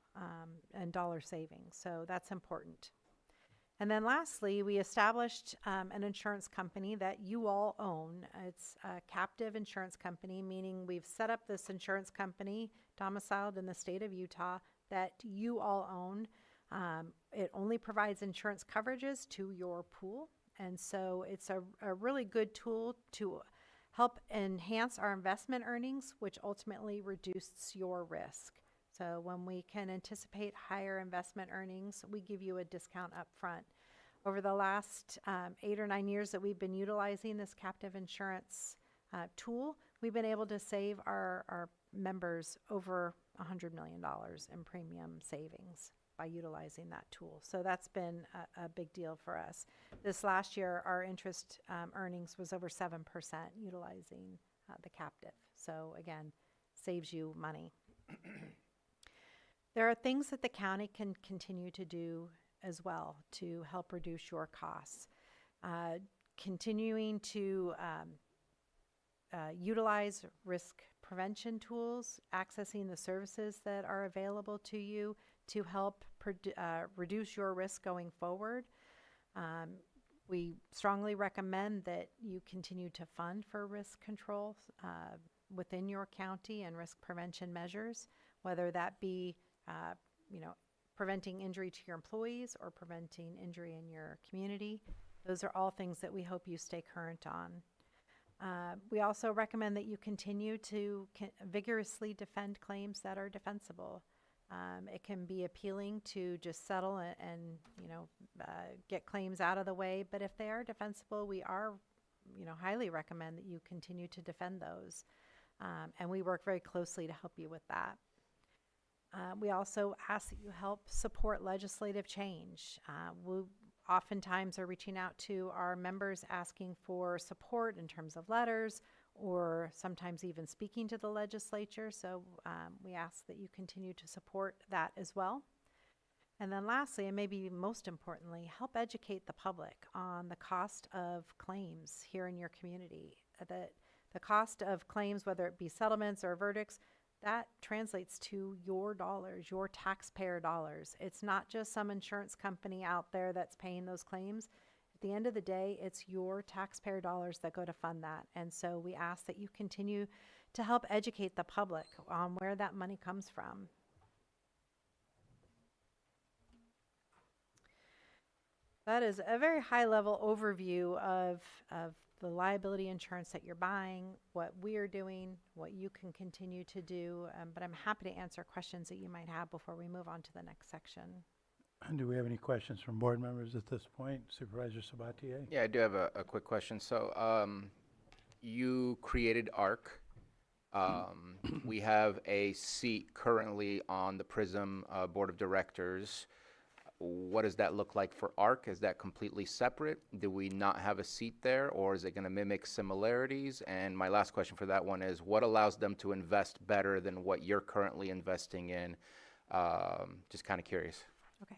and dollar savings. So that's important. And then lastly, we established an insurance company that you all own. It's a captive insurance company, meaning we've set up this insurance company domiciled in the state of Utah that you all own. It only provides insurance coverages to your pool. And so it's a really good tool to help enhance our investment earnings, which ultimately reduces your risk. So when we can anticipate higher investment earnings, we give you a discount up front. Over the last 8 or 9 years that we've been utilizing this captive insurance tool, we've been able to save our members over $100 million in premium savings by utilizing that tool. So that's been a big deal for us. This last year, our interest earnings was over 7% utilizing the captive. So again, saves you money. There are things that the county can continue to do as well to help reduce your costs. Continuing to utilize risk prevention tools, accessing the services that are available to you to help reduce your risk going forward. We strongly recommend that you continue to fund for risk control within your county and risk prevention measures, whether that be preventing injury to your employees or preventing injury in your community. Those are all things that we hope you stay current on. We also recommend that you continue to vigorously defend claims that are defensible. It can be appealing to just settle and get claims out of the way, but if they are defensible, we are highly recommend that you continue to defend those. And we work very closely to help you with that. We also ask that you help support legislative change. We oftentimes are reaching out to our members asking for support in terms of letters or sometimes even speaking to the legislature. So we ask that you continue to support that as well. And then lastly, and maybe most importantly, help educate the public on the cost of claims here in your community. The cost of claims, whether it be settlements or verdicts, that translates to your dollars, your taxpayer dollars. It's not just some insurance company out there that's paying those claims. At the end of the day, it's your taxpayer dollars that go to fund that. And so we ask that you continue to help educate the public on where that money comes from. That is a very high-level overview of the liability insurance that you're buying, what we are doing, what you can continue to do. But I'm happy to answer questions that you might have before we move on to the next section. And do we have any questions from board members at this point? Supervisor Sabatier? Yeah, I do have a quick question. So you created ARC. We have a seat currently on the PRISM Board of Directors. What does that look like for ARC? Is that completely separate? Do we not have a seat there, or is it going to mimic similarities? And my last question for that one is, what allows them to invest better than what you're currently investing in? Just kind of curious. Okay.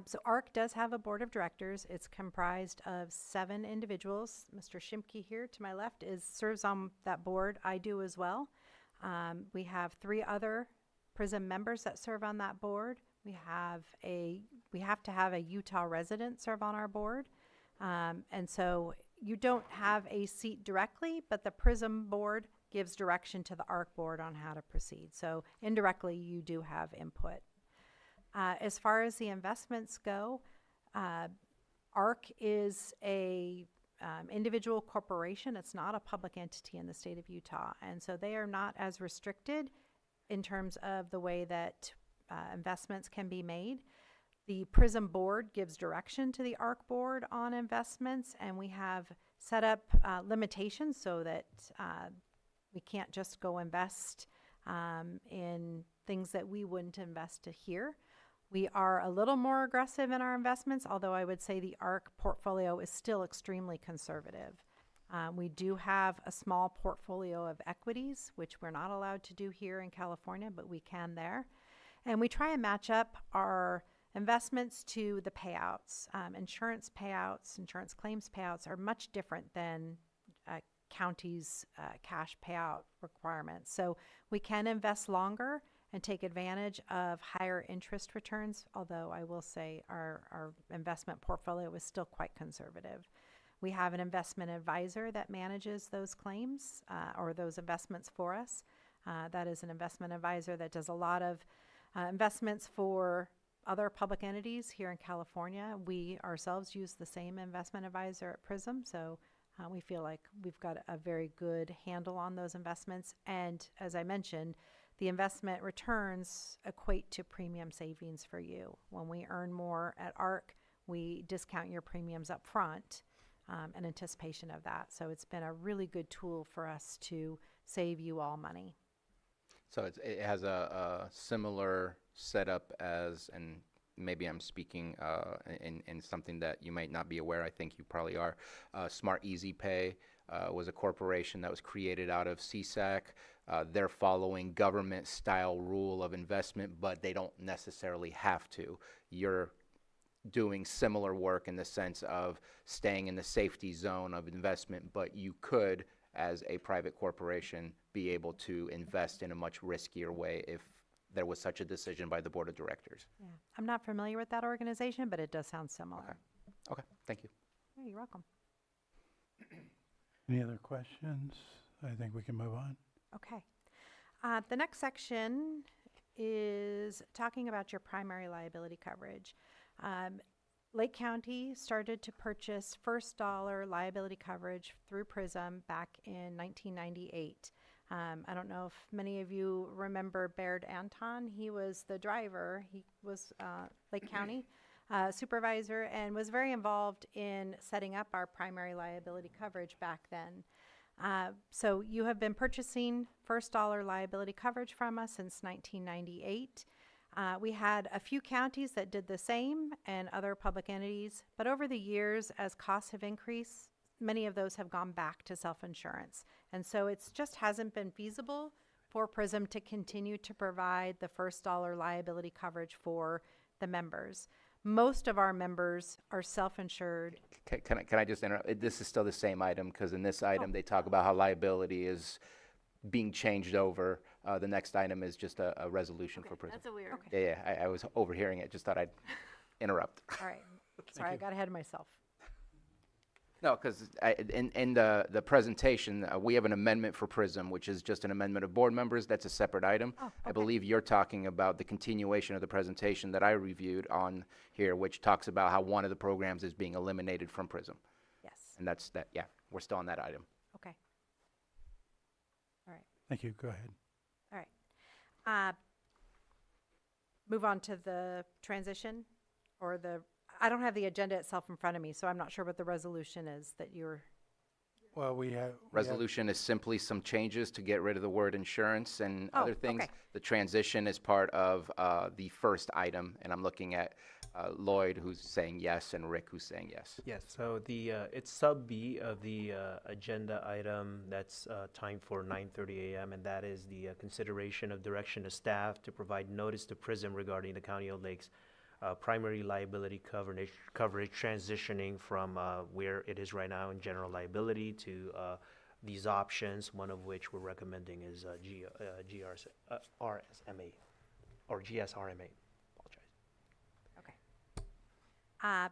So ARC does have a board of directors. It's comprised of 7 individuals. Mr. Shimke here to my left serves on that board. I do as well. We have 3 other PRISM members that serve on that board. We have to have a Utah resident serve on our board. And so you don't have a seat directly, but the PRISM board gives direction to the ARC board on how to proceed. So indirectly, you do have input. As far as the investments go, ARC is a individual corporation. It's not a public entity in the state of Utah. And so they are not as restricted in terms of the way that investments can be made. The PRISM board gives direction to the ARC board on investments, and we have set up limitations so that we can't just go invest in things that we wouldn't invest to here. We are a little more aggressive in our investments, although I would say the ARC portfolio is still extremely conservative. We do have a small portfolio of equities, which we're not allowed to do here in California, but we can there. And we try and match up our investments to the payouts. Insurance payouts, insurance claims payouts are much different than county's cash payout requirements. So we can invest longer and take advantage of higher interest returns, although I will say our investment portfolio is still quite conservative. We have an investment advisor that manages those claims or those investments for us. That is an investment advisor that does a lot of investments for other public entities here in California. We ourselves use the same investment advisor at PRISM, so we feel like we've got a very good handle on those investments. And as I mentioned, the investment returns equate to premium savings for you. When we earn more at ARC, we discount your premiums up front in anticipation of that. So it's been a really good tool for us to save you all money. So it has a similar setup as, and maybe I'm speaking in something that you might not be aware, I think you probably are. Smart Easy Pay was a corporation that was created out of CSAC. They're following government-style rule of investment, but they don't necessarily have to. You're doing similar work in the sense of staying in the safety zone of investment, but you could, as a private corporation, be able to invest in a much riskier way if there was such a decision by the board of directors. Yeah, I'm not familiar with that organization, but it does sound similar. Okay, thank you. Yeah, you're welcome. Any other questions? I think we can move on. Okay. The next section is talking about your primary liability coverage. Lake County started to purchase first dollar liability coverage through PRISM back in 1998. I don't know if many of you remember Baird Anton. He was the driver. He was Lake County. supervisor and was very involved in setting up our primary liability coverage back then. So you have been purchasing first dollar liability coverage from us since 1998. We had a few counties that did the same and other public entities, but over the years, as costs have increased, many of those have gone back to self-insurance. And so it's just hasn't been feasible for PRISM to continue to provide the first dollar liability coverage for the members. Most of our members are self-insured. Can I just interrupt? This is still the same item, because in this item, they talk about how liability is being changed over. The next item is just a resolution for PRISM. That's a weird. Yeah, I was overhearing it, just thought I'd interrupt. All right. Sorry, I got ahead of myself. No, because in the presentation, we have an amendment for PRISM, which is just an amendment of board members. That's a separate item. Oh, I okay. believe you're talking about the continuation of the presentation that I reviewed on here, which talks about how one of the programs is being eliminated from PRISM. Yes. And that's that, yeah, we're still on that item. Okay. All right. Thank you. Go ahead. All right. Move on to the transition or I don't have the agenda itself in front of me, so I'm not sure what the resolution is that you're. Well, we have. Resolution is simply some changes to get rid of the word insurance and Oh, other things. okay. The transition is part of the first item, and I'm looking at Lloyd, who's saying yes, and Rick, who's saying yes. Yes, so it's sub B of the agenda item that's timed for 9:30 a.m., and that is the consideration of direction to staff to provide notice to PRISM regarding the County of Lakes primary liability coverage transitioning from where it is right now in general liability to these options, one of which we're recommending is RSMA or GSRMA.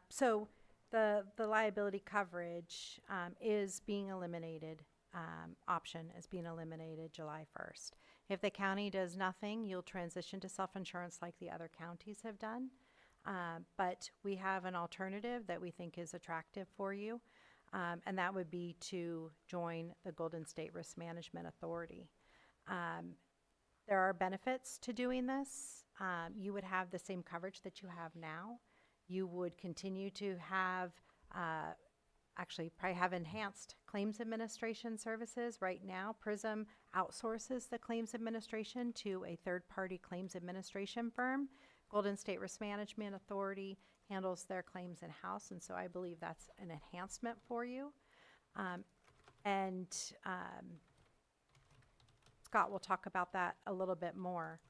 So the liability coverage is being eliminated, option is being eliminated July 1st. If the county does nothing, you'll transition to self-insurance like the other counties have done. But we have an alternative that we think is attractive for you, and that would be to join the Golden State Risk Management Authority. There are benefits to doing this. You would have the same coverage that you have now. You would continue to have, actually probably have enhanced claims administration services. Right now, PRISM outsources the claims administration to a third-party claims administration firm. Golden State Risk Management Authority handles their claims in-house, and so I believe that's an enhancement for you. Scott will talk about that a little bit more.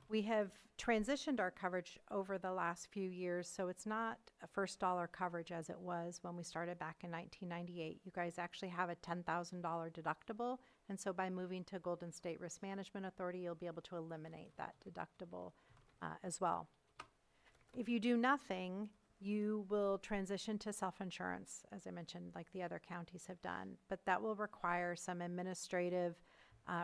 We have transitioned our coverage over the last few years, so it's not a first dollar coverage as it was when we started back in 1998. You guys actually have a $10,000 deductible, and so by moving to Golden State Risk Management Authority, you'll be able to eliminate that deductible as well. If you do nothing, you will transition to self-insurance, as I mentioned, like the other counties have done, but that will require some administrative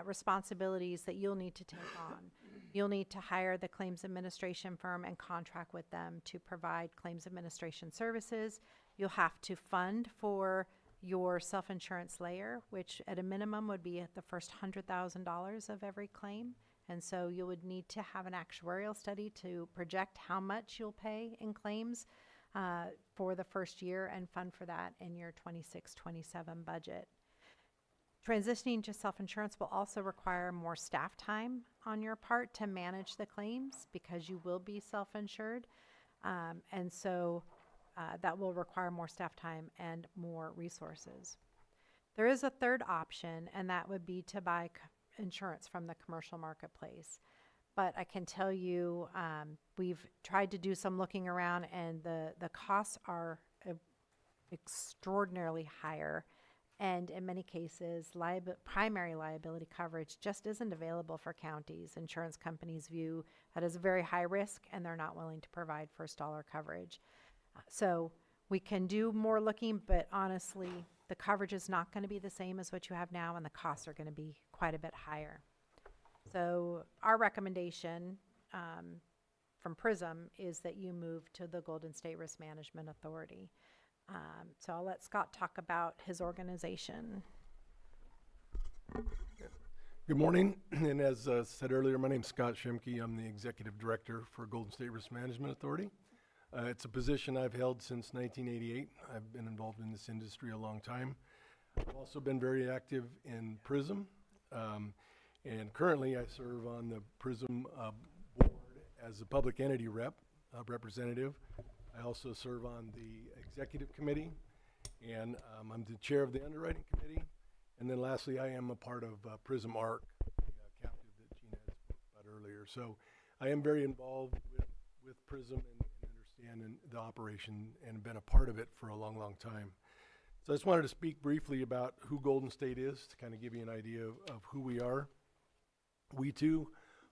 responsibilities that you'll need to take on. You'll need to hire the claims administration firm and contract with them to provide claims administration services. You'll have to fund for your self-insurance layer, which at a minimum would be at the first $100,000 of every claim. And so you would need to have an actuarial study to project how much you'll pay in claims for the first year and fund for that in your 26-27 budget. Transitioning to self-insurance will also require more staff time on your part to manage the claims because you will be self-insured. And so that will require more staff time and more resources. There is a third option, and that would be to buy insurance from the commercial marketplace. But I can tell you, we've tried to do some looking around, and the costs are extraordinarily higher. And in many cases, primary liability coverage just isn't available for counties. Insurance companies view that as a very high risk, and they're not willing to provide first dollar coverage. So we can do more looking, but honestly, the coverage is not going to be the same as what you have now, and the costs are going to be quite a bit higher. So our recommendation from PRISM is that you move to the Golden State Risk Management Authority. So I'll let Scott talk about his organization. Good morning, and as said earlier, my name is Scott Shimke. I'm the Executive Director for Golden State Risk Management Authority. It's a position I've held since 1988. I've been involved in this industry a long time. I've also been very active in PRISM, and currently I serve on the PRISM board as a public entity representative. I also serve on the executive committee, and I'm the chair of the underwriting committee. And then lastly, I am a part of PRISM ARC, the captive that Gina had spoke about earlier. So I am very involved with PRISM and understand the operation and been a part of it for a long, long time. So I just wanted to speak briefly about who Golden State is to kind of give you an idea of who we are. We too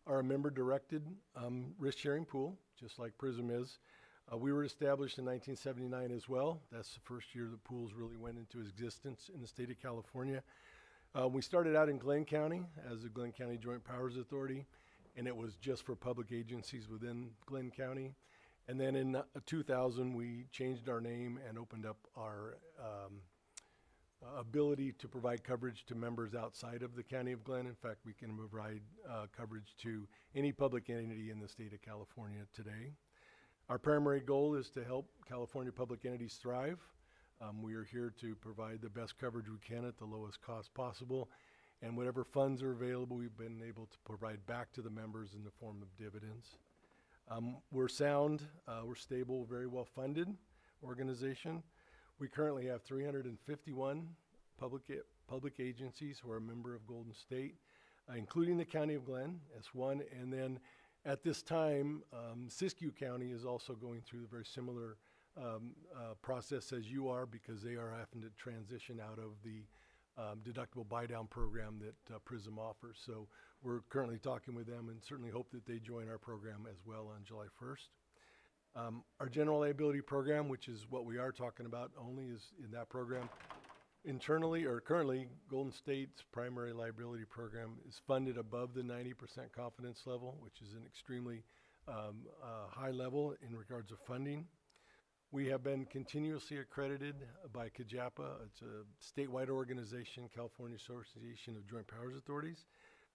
are a member-directed risk-sharing pool, just like PRISM is. We were established in 1979 as well. That's the first year the pools really went into existence in the state of California. We started out in Glenn County as the Glenn County Joint Powers Authority, and it was just for public agencies within Glenn County. And then in 2000, we changed our name and opened up our ability to provide coverage to members outside of the County of Glenn. In fact, we can provide coverage to any public entity in the state of California today. Our primary goal is to help California public entities thrive. We are here to provide the best coverage we can at the lowest cost possible. And whatever funds are available, we've been able to provide back to the members in the form of dividends. We're sound, we're stable, very well funded organization. We currently have 351 public agencies who are a member of Golden State, including the County of Glenn as one. And then at this time, Siskiyou County is also going through a very similar process as you are, because they are having to transition out of the deductible buy-down program that PRISM offers. So we're currently talking with them and certainly hope that they join our program as well on July 1st. Our general liability program, which is what we are talking about only, is in that program. Internally, or currently, Golden State's primary liability program is funded above the 90% confidence level, which is an extremely high level in regards to funding. We have been continuously accredited by CJAPA. It's a statewide organization, California Association of Joint Powers Authorities.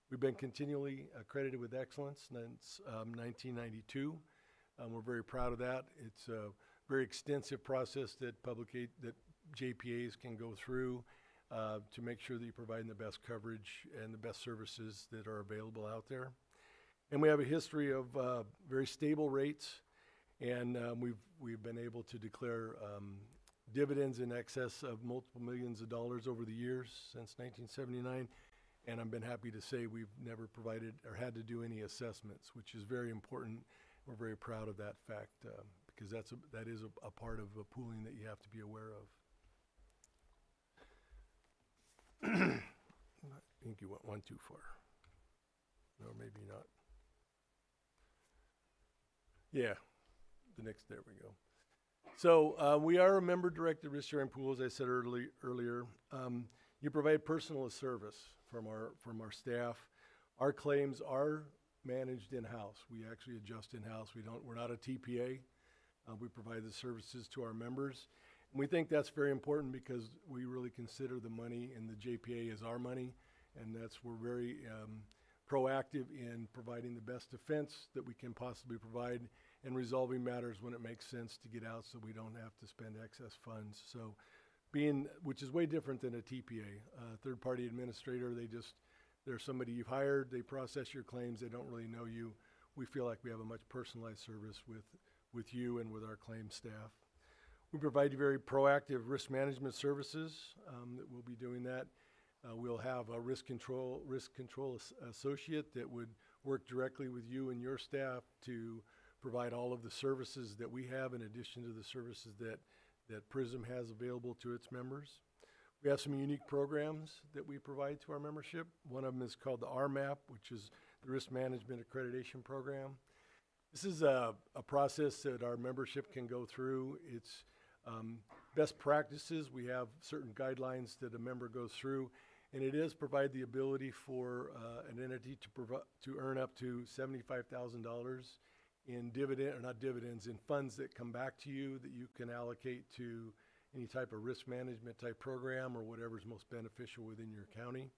We've been continually accredited with excellence since 1992. We're very proud of that. It's a very extensive process that JPAs can go through to make sure that you're providing the best coverage and the best services that are available out there. And we have a history of very stable rates, and we've been able to declare dividends in excess of multiple millions of dollars over the years since 1979. And I've been happy to say we've never provided or had to do any assessments, which is very important. We're very proud of that fact because that is a part of pooling that you have to be aware of. I think you went one too far. No, maybe not. Yeah, there we go. So we are a member-directed risk-sharing pool, as I said earlier. You provide personal service from our staff. Our claims are managed in-house. We actually adjust in-house. We're not a TPA. We provide the services to our members. And we think that's very important because we really consider the money in the JPA as our money, and we're very proactive in providing the best defense that we can possibly provide and resolving matters when it makes sense to get out so we don't have to spend excess funds. So which is way different than a TPA, third-party administrator. They're somebody you've hired, they process your claims, they don't really know you. We feel like we have a much personalized service with you and with our claims staff. We provide very proactive risk management services that we'll be doing that. We'll have a risk control associate that would work directly with you and your staff to provide all of the services that we have in addition to the services that PRISM has available to its members. We have some unique programs that we provide to our membership. One of them is called the RMAP, which is the Risk Management Accreditation Program. This is a process that our membership can go through. It's best practices. We have certain guidelines that a member goes through, and it is provide the ability for an entity to earn up to $75,000 in in funds that come back to you that you can allocate to any type of risk management type program or whatever is most beneficial within your county.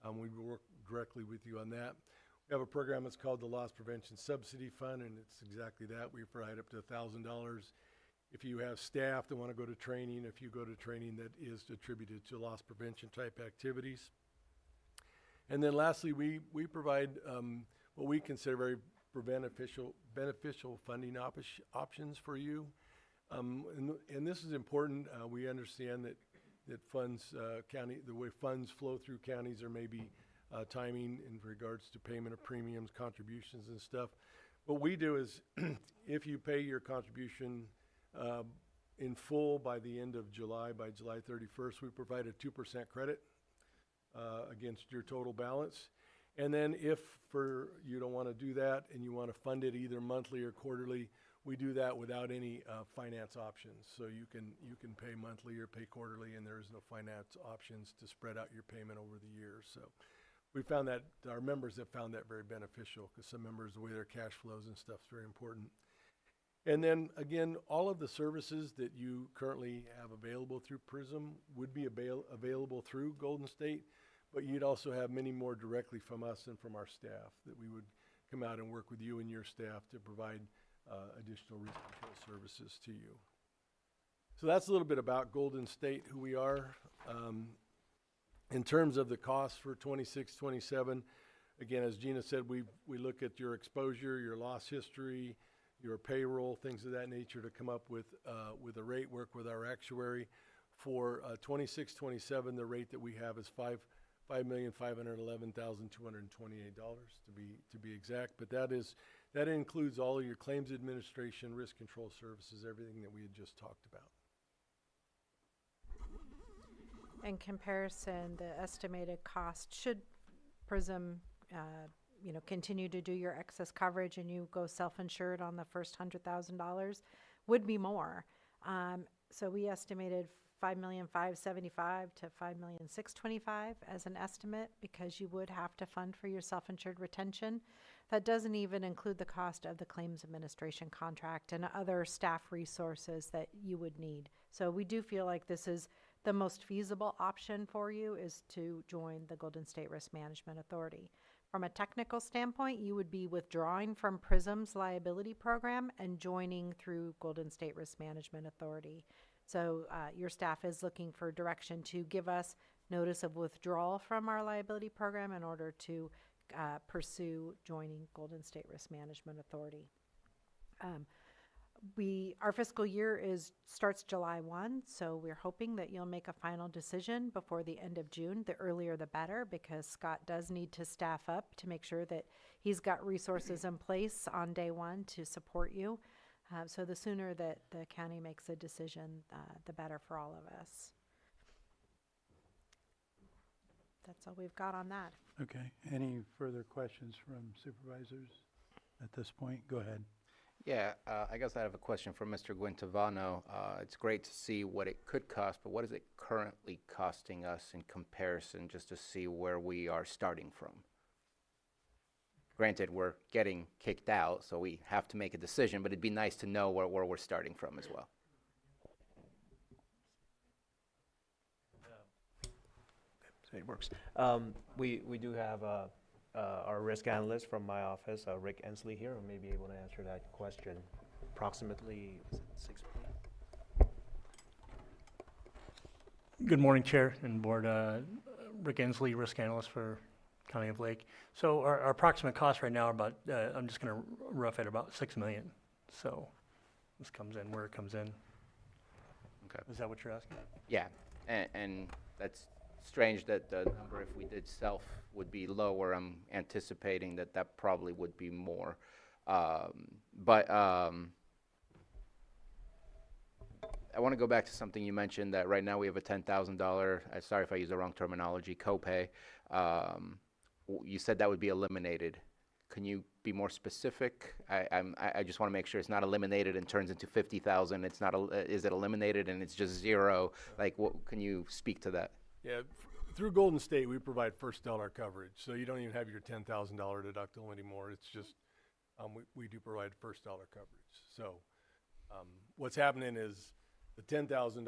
We will work directly with you on that. We have a program that's called the Loss Prevention Subsidy Fund, and it's exactly that. We provide up to $1,000 if you have staff that want to go to training, if you go to training that is attributed to loss prevention type activities. And then lastly, we provide what we consider very beneficial funding options for you. And this is important. We understand that funds, the way funds flow through counties, there may be timing in regards to payment of premiums, contributions and stuff. What we do is if you pay your contribution in full by the end of July, by July 31st, we provide a 2% credit against your total balance. And then if you don't want to do that and you want to fund it either monthly or quarterly, we do that without any finance options. So you can pay monthly or pay quarterly, and there is no finance options to spread out your payment over the years. So we found that our members have found that very beneficial, because some members, the way their cash flows and stuff is very important. And then again, all of the services that you currently have available through PRISM would be available through Golden State, but you'd also have many more directly from us and from our staff, that we would come out and work with you and your staff to provide additional risk control services to you. So that's a little bit about Golden State, who we are. In terms of the costs for 26, 27, again, as Gina said, we look at your exposure, your loss history, your payroll, things of that nature, to come up with a rate, work with our actuary. For 26, 27, the rate that we have is $5,511,228 to be exact. But that includes all of your claims administration, risk control services, everything that we had just talked about. In comparison, the estimated cost, should PRISM continue to do your excess coverage and you go self-insured on the first $100,000, would be more. So we estimated $5,575,000 to $5,625,000 as an estimate, because you would have to fund for your self-insured retention. That doesn't even include the cost of the claims administration contract and other staff resources that you would need. So we do feel like this is the most feasible option for you, is to join the Golden State Risk Management Authority. From a technical standpoint, you would be withdrawing from PRISM's liability program and joining through Golden State Risk Management Authority. So your staff is looking for direction to give us notice of withdrawal from our liability program in order to pursue joining Golden State Risk Management Authority. Our fiscal year starts July 1, so we're hoping that you'll make a final decision before the end of June. The earlier the better, because Scott does need to staff up to make sure that he's got resources in place on day one to support you. So the sooner that the county makes a decision, the better for all of us. That's all we've got on that. Okay. Any further questions from supervisors at this point? Go ahead. Yeah, I guess I have a question for Mr. Guintavano. It's great to see what it could cost, but what is it currently costing us in comparison, just to see where we are starting from? Granted, we're getting kicked out, so we have to make a decision, but it'd be nice to know where we're starting from as well. It works. We do have our risk analyst from my office, Rick Ensley here, who may be able to answer that question. Approximately 6 p.m. Good morning, Chair and Board. Rick Ensley, risk analyst for County of Lake. So our approximate costs right now are about, I'm just going to rough it, about $6 million. So this comes in where it comes in. Okay. Is that what you're asking? Yeah, and that's strange that the number, if we did self, would be lower. I'm anticipating that probably would be more. But I want to go back to something you mentioned, that right now we have a $10,000, sorry if I use the wrong terminology, copay. You said that would be eliminated. Can you be more specific? I just want to make sure it's not eliminated and turns into 50,000. It's not. Is it eliminated and it's just zero? Like, what? Can you speak to that? Yeah, through Golden State, we provide first dollar coverage, so you don't even have your $10,000 deductible anymore. It's just we do provide first dollar coverage. So what's happening is the $10,000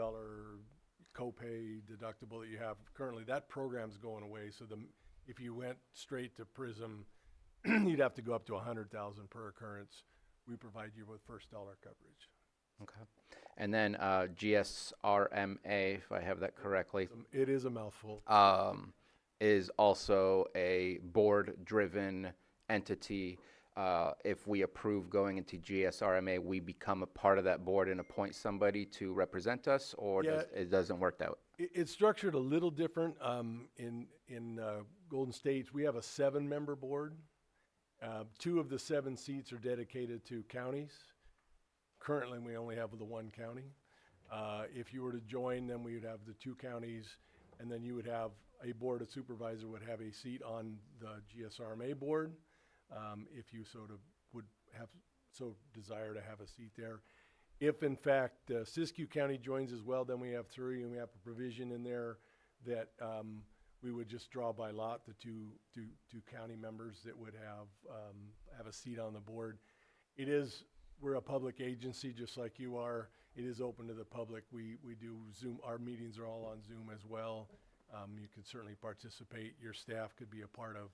copay deductible that you have currently, that program's going away. So if you went straight to PRISM, you'd have to go up to 100,000 per occurrence. We provide you with first dollar coverage. Okay. And then GSRMA, if I have that correctly, It is a mouthful. is also a board-driven entity. If we approve going into GSRMA, we become a part of that board and appoint somebody to represent us, or Yeah. it doesn't work that way? It's structured a little different. In Golden State, we have a 7-member board. 2 of the 7 seats are dedicated to counties. Currently, we only have the 1 county. If you were to join, then we would have the 2 counties, and then you would have a board of supervisor would have a seat on the GSRMA board, if you sort of would have so desire to have a seat there. If in fact Siskiyou County joins as well, then we have 3, and we have a provision in there that we would just draw by lot the two county members that would have a seat on the board. We're a public agency just like you are. It is open to the public. We do Zoom. Our meetings are all on Zoom as well. You can certainly participate. Your staff could be a part of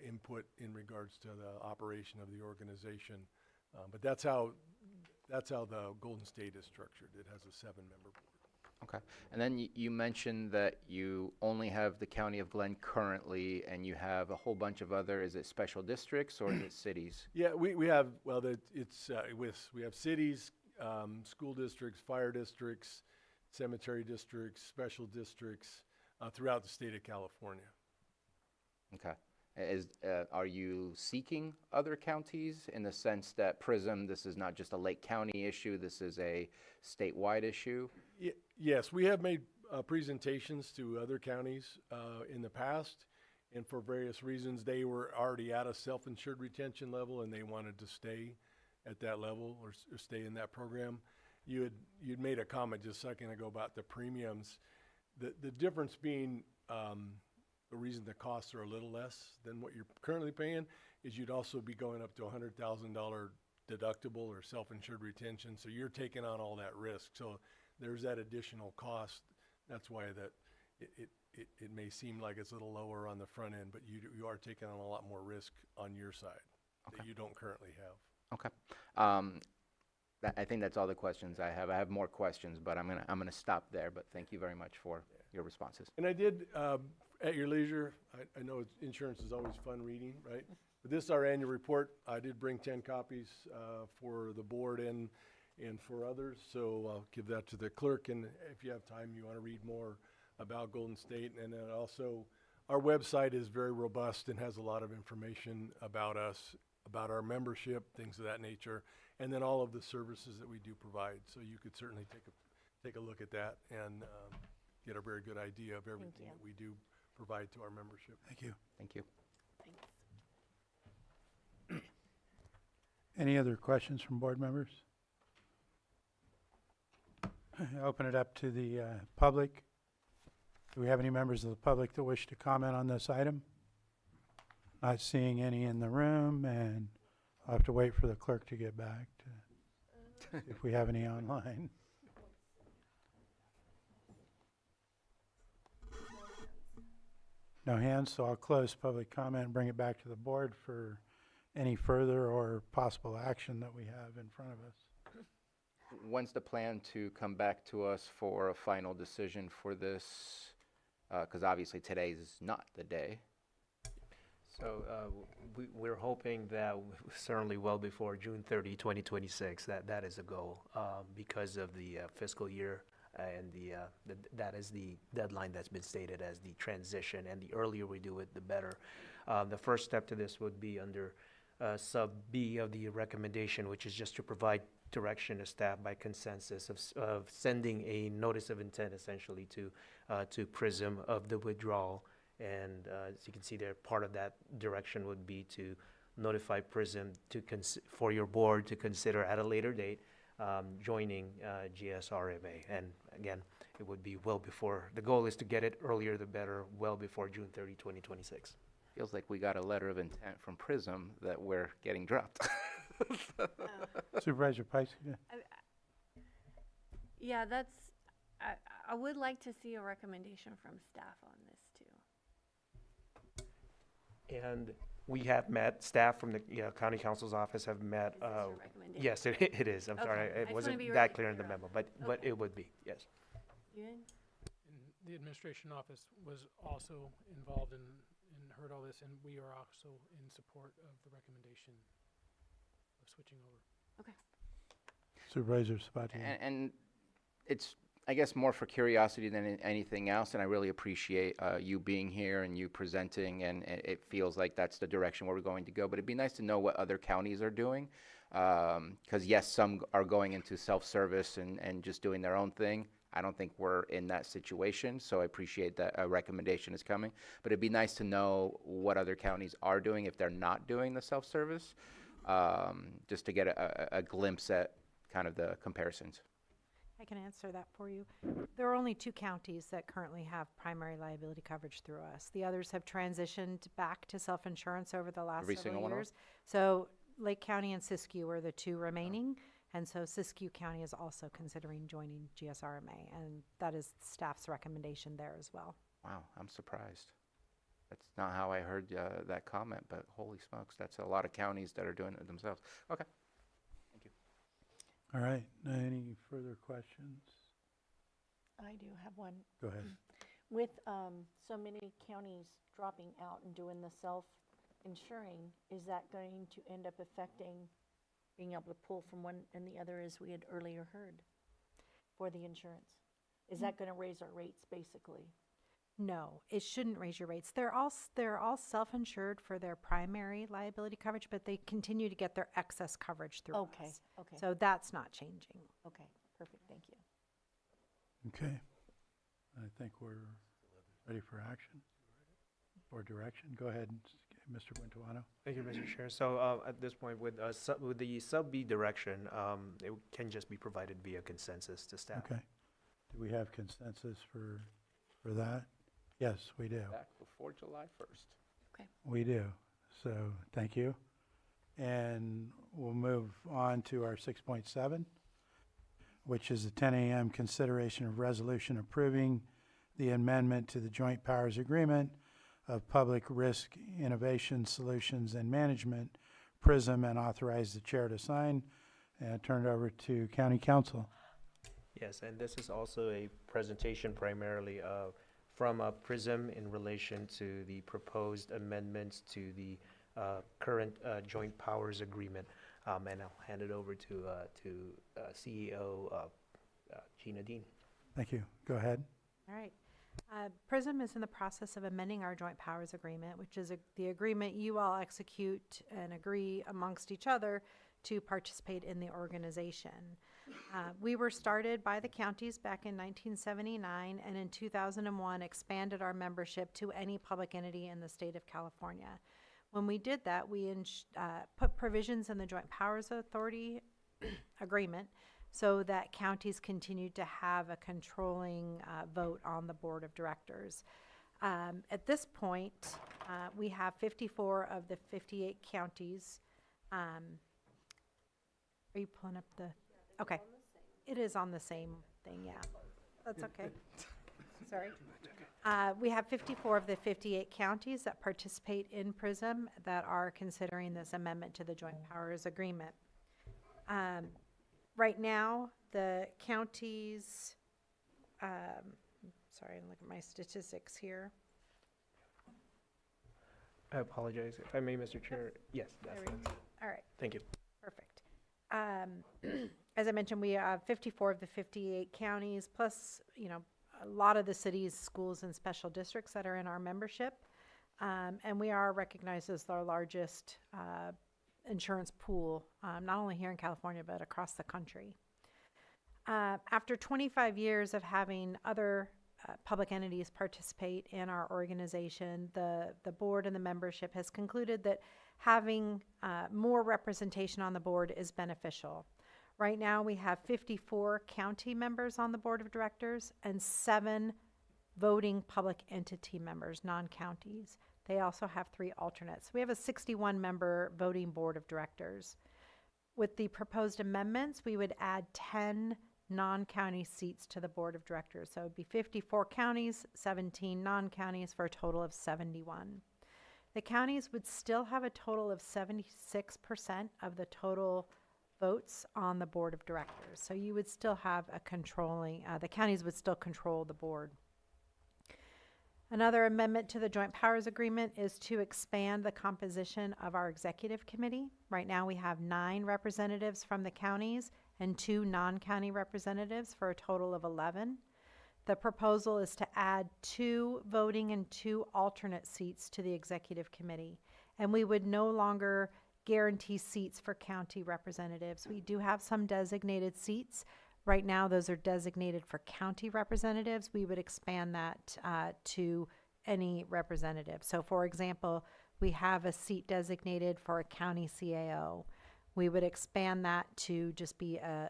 input in regards to the operation of the organization. But that's how the Golden State is structured. It has a 7-member board. Okay. And then you mentioned that you only have the County of Glenn currently, and you have a whole bunch of other, is it special districts or is it cities? Yeah, we have, well, we have cities, school districts, fire districts, cemetery districts, special districts throughout the state of California. Okay. Are you seeking other counties in the sense that PRISM, this is not just a Lake County issue, this is a statewide issue? Yes, we have made presentations to other counties in the past, and for various reasons, they were already at a self-insured retention level, and they wanted to stay at that level or stay in that program. You'd made a comment just a second ago about the premiums. The difference being the reason the costs are a little less than what you're currently paying is you'd also be going up to $100,000 deductible or self-insured retention, so you're taking on all that risk. So there's that additional cost. That's why that it may seem like it's a little lower on the front end, but you are taking on a lot more risk on your side that you don't currently have. Okay. I think that's all the questions I have. I have more questions, but I'm gonna stop there. But thank you very much for your responses. And I did, at your leisure, I know insurance is always fun reading, right? But this is our annual report. I did bring 10 copies for the board and for others, so I'll give that to the clerk. And if you have time, you want to read more about Golden State. And then also, our website is very robust and has a lot of information about us, about our membership, things of that nature, and then all of the services that we do provide. So you could certainly take a look at that and get a very good idea of everything that we do provide to our membership. Thank you. Thank you. Thanks. Any other questions from board members? Open it up to the public. Do we have any members of the public that wish to comment on this item? Not seeing any in the room, and I'll have to wait for the clerk to get back to if we have any online. No hands, so I'll close public comment and bring it back to the board for any further or possible action that we have in front of us. When's the plan to come back to us for a final decision for this? Because obviously today is not the day. So we're hoping that certainly well before June 30, 2026, that is a goal because of the fiscal year and that is the deadline that's been stated as the transition, and the earlier we do it, the better. The first step to this would be under sub B of the recommendation, which is just to provide direction to staff by consensus of sending a notice of intent essentially to PRISM of the withdrawal. And as you can see there, part of that direction would be to notify PRISM for your board to consider at a later date joining GSRMA. And again, it would be well before, the goal is to get it earlier the better, well before June 30, 2026. Feels like we got a letter of intent from PRISM that we're getting dropped. Supervisor Pais? Yeah, I would like to see a recommendation from staff on this too. And We have met, staff from the county council's office have met. Is this your recommendation? Yes, it is. I'm sorry, Okay. I just it wanna wasn't be that really clear in the clear on memo, it. but Okay. it would be, yes. Ewan? And the administration office was also involved and heard all this, and we are also in support of the recommendation of switching over. Okay. Supervisor Sabatier. And it's, I guess, more for curiosity than anything else, and I really appreciate you being here and you presenting, and it feels like that's the direction where we're going to go. But it'd be nice to know what other counties are doing, because yes, some are going into self-service and just doing their own thing. I don't think we're in that situation, so I appreciate that a recommendation is coming. But it'd be nice to know what other counties are doing if they're not doing the self-service, just to get a glimpse at kind of the comparisons. I can answer that for you. There are only 2 counties that currently have primary liability coverage through us. The others have transitioned back to self-insurance over the last Every single several one of years. So Lake County and Siskiyou are the 2 remaining. And so Siskiyou County is also considering joining GSRMA, and that is staff's recommendation there as well. Wow, I'm surprised. That's not how I heard that comment, but holy smokes, that's a lot of counties that are doing it themselves. Okay, thank you. All right, any further questions? I do have one. Go ahead. With so many counties dropping out and doing the self-insuring, is that going to end up affecting being able to pull from one and the other, as we had earlier heard, for the insurance? Is that going to raise our rates, basically? No, it shouldn't raise your rates. They're all self-insured for their primary liability coverage, but they continue to get their excess coverage through Okay, us. okay. So that's not changing. Okay, perfect, thank you. Okay. I think we're ready for action or direction. Go ahead, Mr. Quintuano. Thank you, Mr. Chair. So at this point, with the sub B direction, it can just be provided via consensus to staff. Okay. Do we have consensus for that? Yes, we do. Back before July 1st. Okay. We do. So, thank you. And we'll move on to our 6.7, which is a 10 a.m. consideration of resolution approving the amendment to the Joint Powers Agreement of Public Risk Innovation Solutions and Management, PRISM, and authorize the chair to sign. And turn it over to County Council. Yes, and this is also a presentation primarily from PRISM in relation to the proposed amendments to the current Joint Powers Agreement. And I'll hand it over to CEO Gina Dean. Thank you. Go ahead. All right. PRISM is in the process of amending our Joint Powers Agreement, which is the agreement you all execute and agree amongst each other to participate in the organization. We were started by the counties back in 1979, and in 2001 expanded our membership to any public entity in the state of California. When we did that, we put provisions in the Joint Powers Authority agreement so that counties continued to have a controlling vote on the board of directors. At this point, we have 54 of the 58 counties. Are you pulling up the? Okay. It is on the same thing, yeah. That's okay. Sorry. We have 54 of the 58 counties that participate in PRISM that are considering this amendment to the Joint Powers Agreement. Right now, the counties, sorry, look at my statistics here. I apologize if I may, Mr. Chair. Yes, that's There we go. All right. Thank you. Perfect. As I mentioned, we have 54 of the 58 counties, plus, a lot of the cities, schools, and special districts that are in our membership. And we are recognized as our largest insurance pool, not only here in California, but across the country. After 25 years of having other public entities participate in our organization, the board and the membership has concluded that having more representation on the board is beneficial. Right now, we have 54 county members on the board of directors and 7 voting public entity members, non-counties. They also have 3 alternates. We have a 61-member voting board of directors. With the proposed amendments, we would add 10 non-county seats to the board of directors. So it would be 54 counties, 17 non-counties, for a total of 71. the counties would still have a total of 76% of the total votes on the board of directors. So you would still have a controlling, the counties would still control the board. Another amendment to the Joint Powers Agreement is to expand the composition of our executive committee. Right now we have 9 representatives from the counties and 2 non-county representatives for a total of 11. The proposal is to add 2 voting and 2 alternate seats to the executive committee. And we would no longer guarantee seats for county representatives. We do have some designated seats. Right now, those are designated for county representatives. We would expand that to any representative. So for example, we have a seat designated for a county CAO. We would expand that to just be a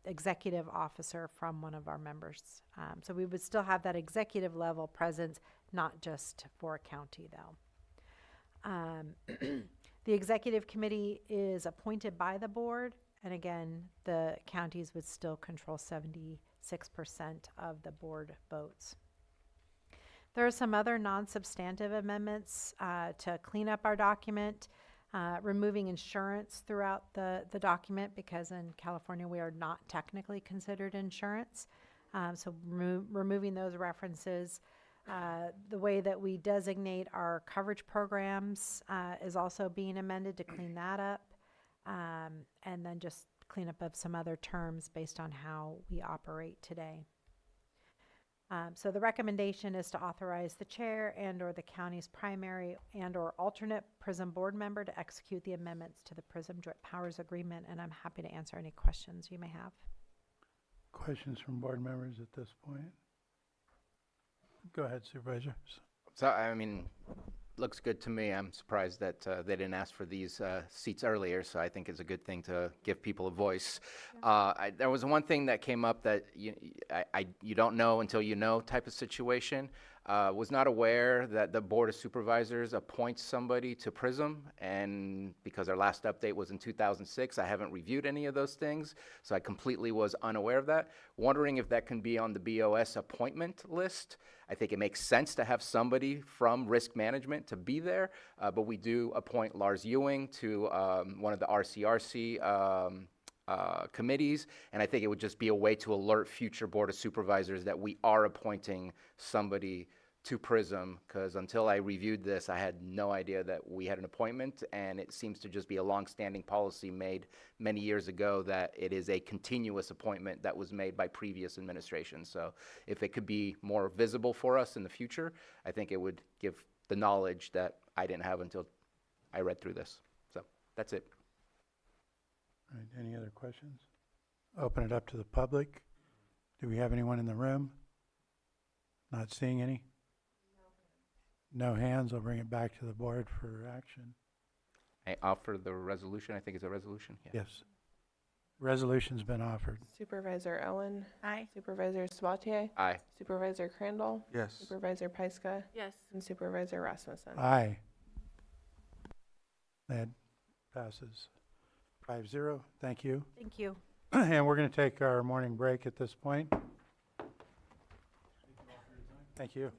executive officer from one of our members. So we would still have that executive level presence, not just for a county though. The executive committee is appointed by the board, and again, the counties would still control 76% of the board votes. There are some other non-substantive amendments to clean up our document. Removing insurance throughout the document, because in California we are not technically considered insurance. So removing those references. The way that we designate our coverage programs is also being amended to clean that up. And then just clean up of some other terms based on how we operate today. So the recommendation is to authorize the chair and or the county's primary and or alternate PRISM board member to execute the amendments to the PRISM Joint Powers Agreement, and I'm happy to answer any questions you may have. Questions from board members at this point? Go ahead, Supervisor. So, I mean, looks good to me. I'm surprised that they didn't ask for these seats earlier, so I think it's a good thing to give people a voice. There was one thing that came up that you don't know until you know type of situation. Was not aware that the Board of Supervisors appoints somebody to PRISM, and because our last update was in 2006, I haven't reviewed any of those things, so I completely was unaware of that. Wondering if that can be on the BOS appointment list. I think it makes sense to have somebody from risk management to be there, but we do appoint Lars Ewing to one of the RCRC committees, and I think it would just be a way to alert future Board of Supervisors that we are appointing somebody to PRISM, because until I reviewed this, I had no idea that we had an appointment, and it seems to just be a long-standing policy made many years ago that it is a continuous appointment that was made by previous administrations. So if it could be more visible for us in the future, I think it would give the knowledge that I didn't have until I read through this. So that's it. All right, any other questions? Open it up to the public. Do we have anyone in the room? Not seeing any? No hands. I'll bring it back to the board for action. I offer the resolution. I think it's a resolution. Yeah. Yes. Resolution's been offered. Supervisor Owen. Aye. Supervisor Sabatier. Aye. Supervisor Crandall. Yes. Supervisor Pyska. Yes. And Supervisor Rasmussen. Aye. That passes 5-0. Thank you. Thank you. And we're going to take our morning break at this point. Thank you.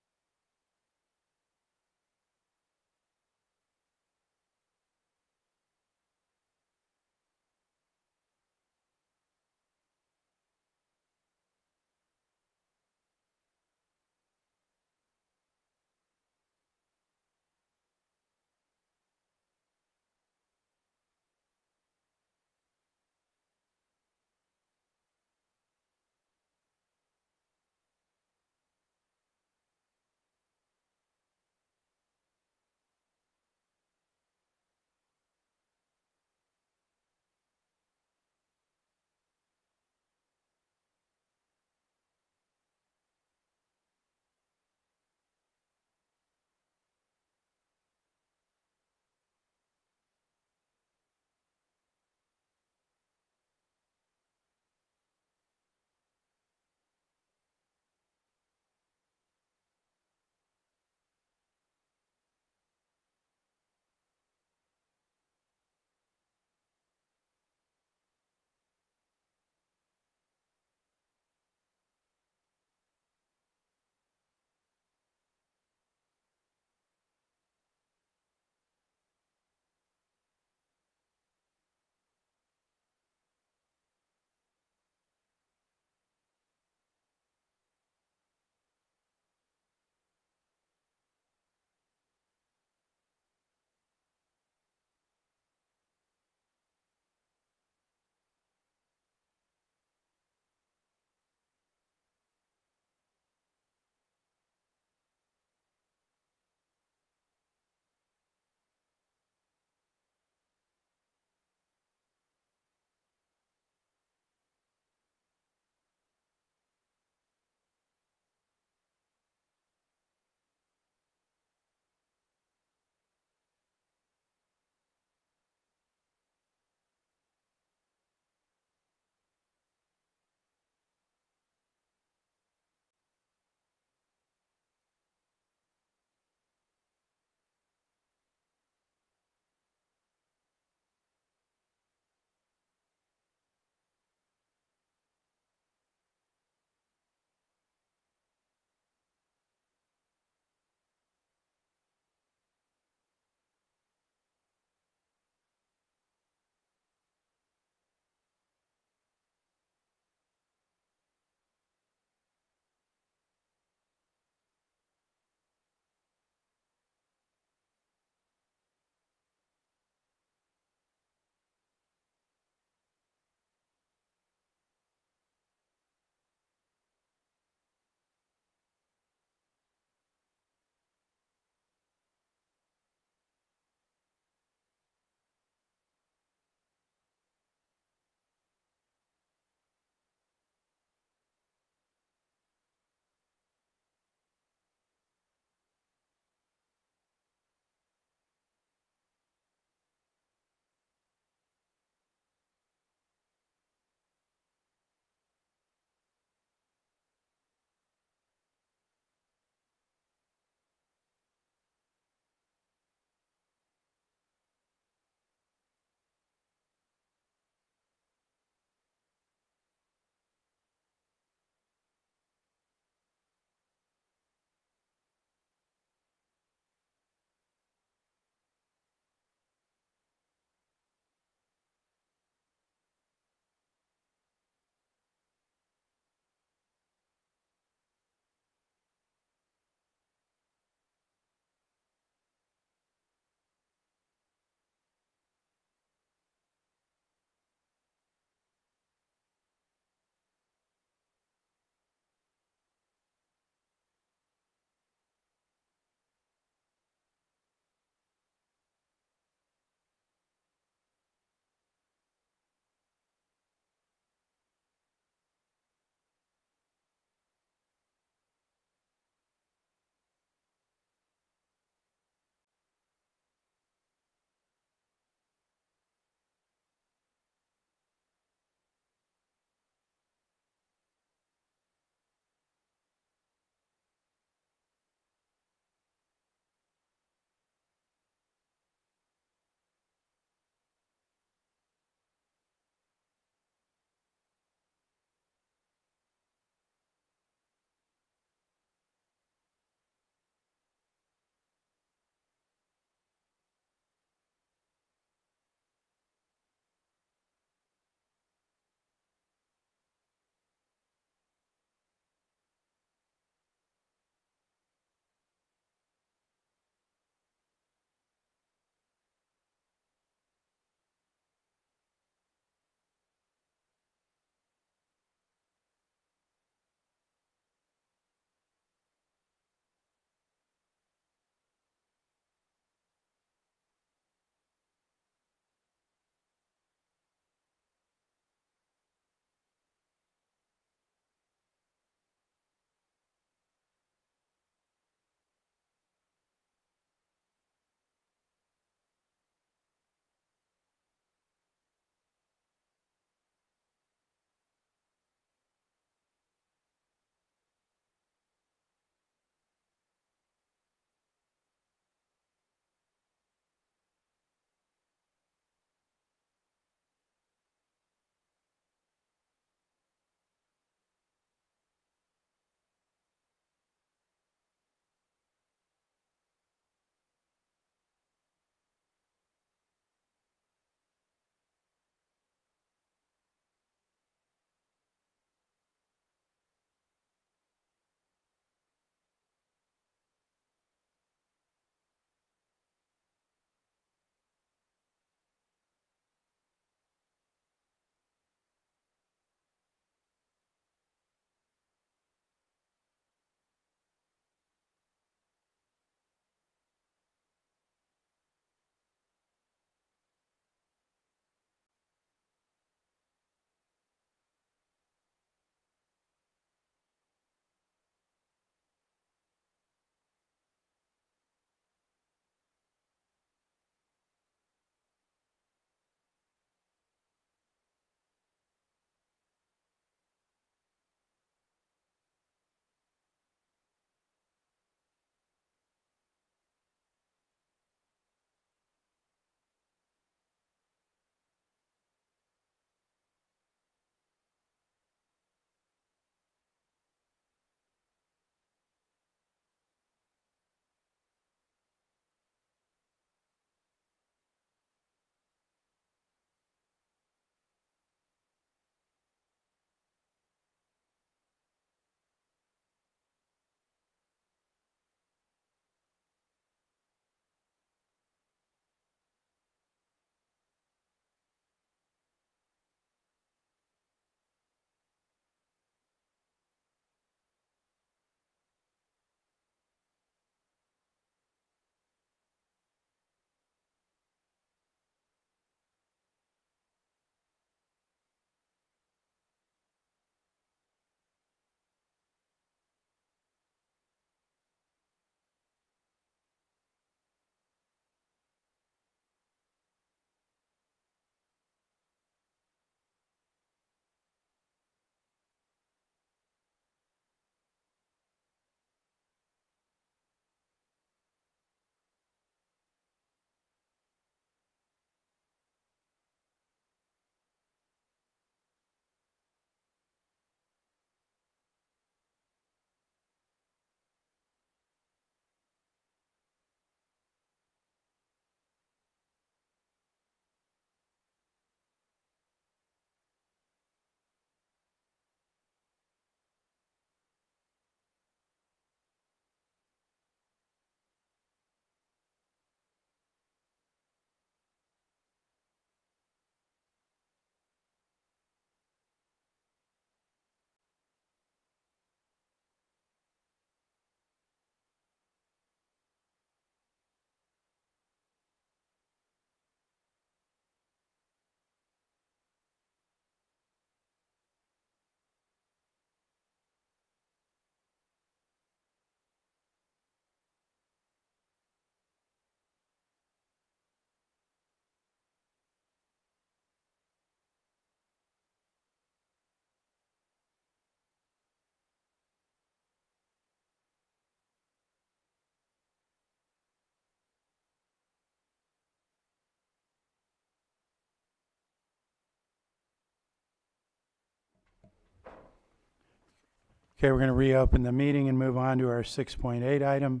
Okay, we're going to reopen the meeting and move on to our 6.8 item.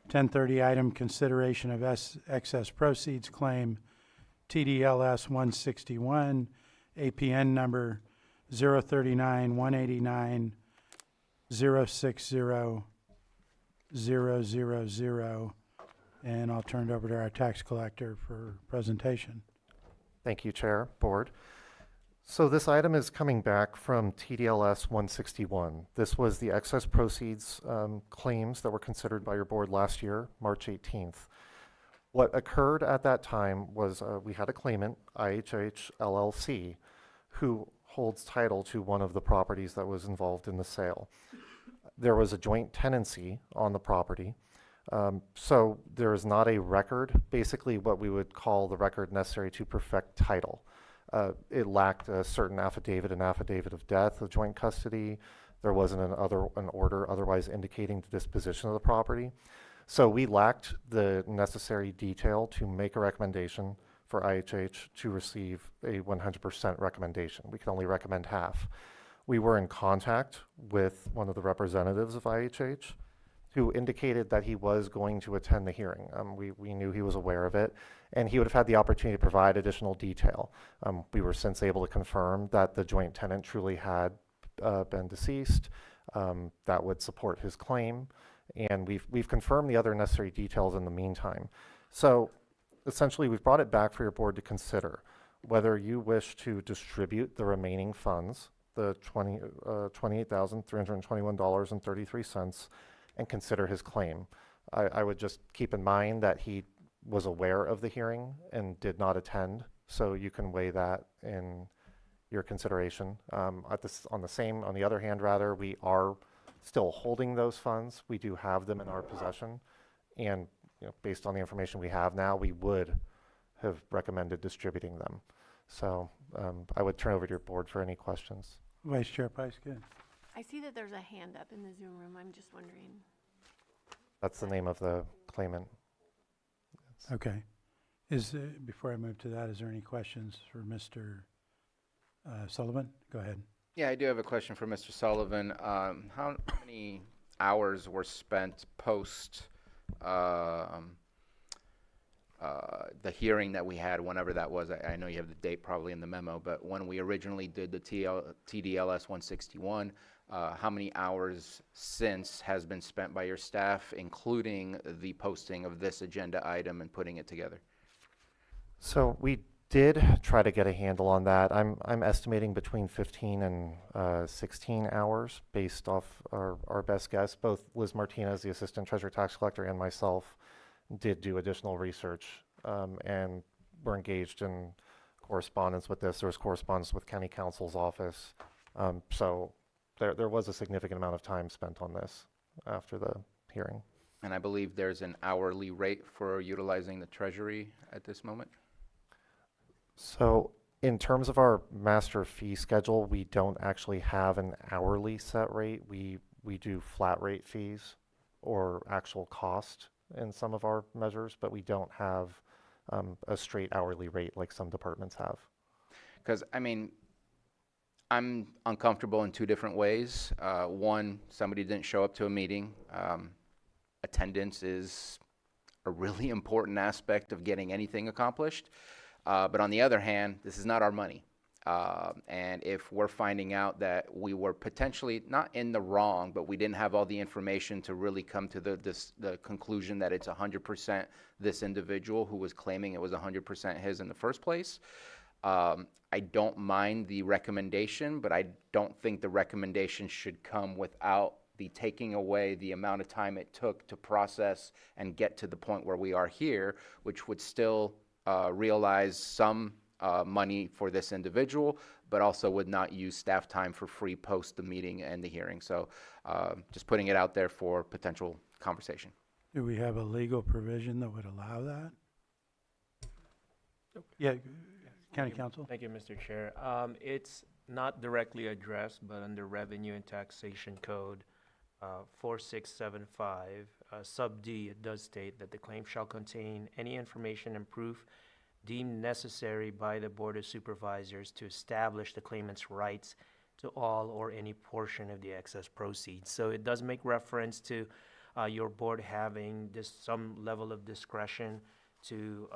10:30 item, consideration of excess proceeds claim TDLS 161, APN number 039 189 060 000. And I'll turn it over to our tax collector for presentation. Thank you, Chair, Board. So this item is coming back from TDLS 161. This was the excess proceeds claims that were considered by your board last year, March 18th. What occurred at that time was we had a claimant, IHH LLC, who holds title to one of the properties that was involved in the sale. There was a joint tenancy on the property. So there is not a record, basically what we would call the record necessary to perfect title. It lacked a certain affidavit, an affidavit of death of joint custody. There wasn't an order otherwise indicating the disposition of the property. So we lacked the necessary detail to make a recommendation for IHH to receive a 100% recommendation. We could only recommend half. We were in contact with one of the representatives of IHH who indicated that he was going to attend the hearing. We knew he was aware of it, and he would have had the opportunity to provide additional detail. We were since able to confirm that the joint tenant truly had been deceased. That would support his claim, and we've confirmed the other necessary details in the meantime. So essentially, we've brought it back for your board to consider whether you wish to distribute the remaining funds, the $28,321.33, and consider his claim. I would just keep in mind that he was aware of the hearing and did not attend, so you can weigh that in your consideration. On the other hand, rather, we are still holding those funds. We do have them in our possession, and based on the information we have now, we would have recommended distributing them. So I would turn over to your board for any questions. Vice Chair Pyska. I see that there's a hand up in the Zoom room. I'm just wondering. That's the name of the claimant. Okay. Before I move to that, is there any questions for Mr. Sullivan? Go ahead. Yeah, I do have a question for Mr. Sullivan. How many hours were spent post the hearing that we had, whenever that was? I know you have the date probably in the memo, but when we originally did the TDLS 161, how many hours since has been spent by your staff, including the posting of this agenda item and putting it together? So we did try to get a handle on that. I'm estimating between 15 and 16 hours based off our best guess. Both Liz Martinez, the Assistant Treasurer Tax Collector, and myself did do additional research and were engaged in correspondence with this. There was correspondence with County Counsel's office. So there was a significant amount of time spent on this after the hearing. And I believe there's an hourly rate for utilizing the Treasury at this moment? So in terms of our master fee schedule, we don't actually have an hourly set rate. We do flat rate fees or actual cost in some of our measures, but we don't have a straight hourly rate like some departments have. Because, I mean, I'm uncomfortable in two different ways. One, somebody didn't show up to a meeting. Attendance is a really important aspect of getting anything accomplished. But on the other hand, this is not our money. And if we're finding out that we were potentially not in the wrong, but we didn't have all the information to really come to the conclusion that it's 100% this individual who was claiming it was 100% his in the first place, I don't mind the recommendation, but I don't think the recommendation should come without the taking away the amount of time it took to process and get to the point where we are here, which would still realize some money for this individual, but also would not use staff time for free post the meeting and the hearing. So just putting it out there for potential conversation. Do we have a legal provision that would allow that? Yeah, County Counsel. Thank you, Mr. Chair. It's not directly addressed, but under Revenue and Taxation Code 4675, sub D, it does state that the claim shall contain any information and proof deemed necessary by the Board of Supervisors to establish the claimant's rights to all or any portion of the excess proceeds. So it does make reference to your board having some level of discretion to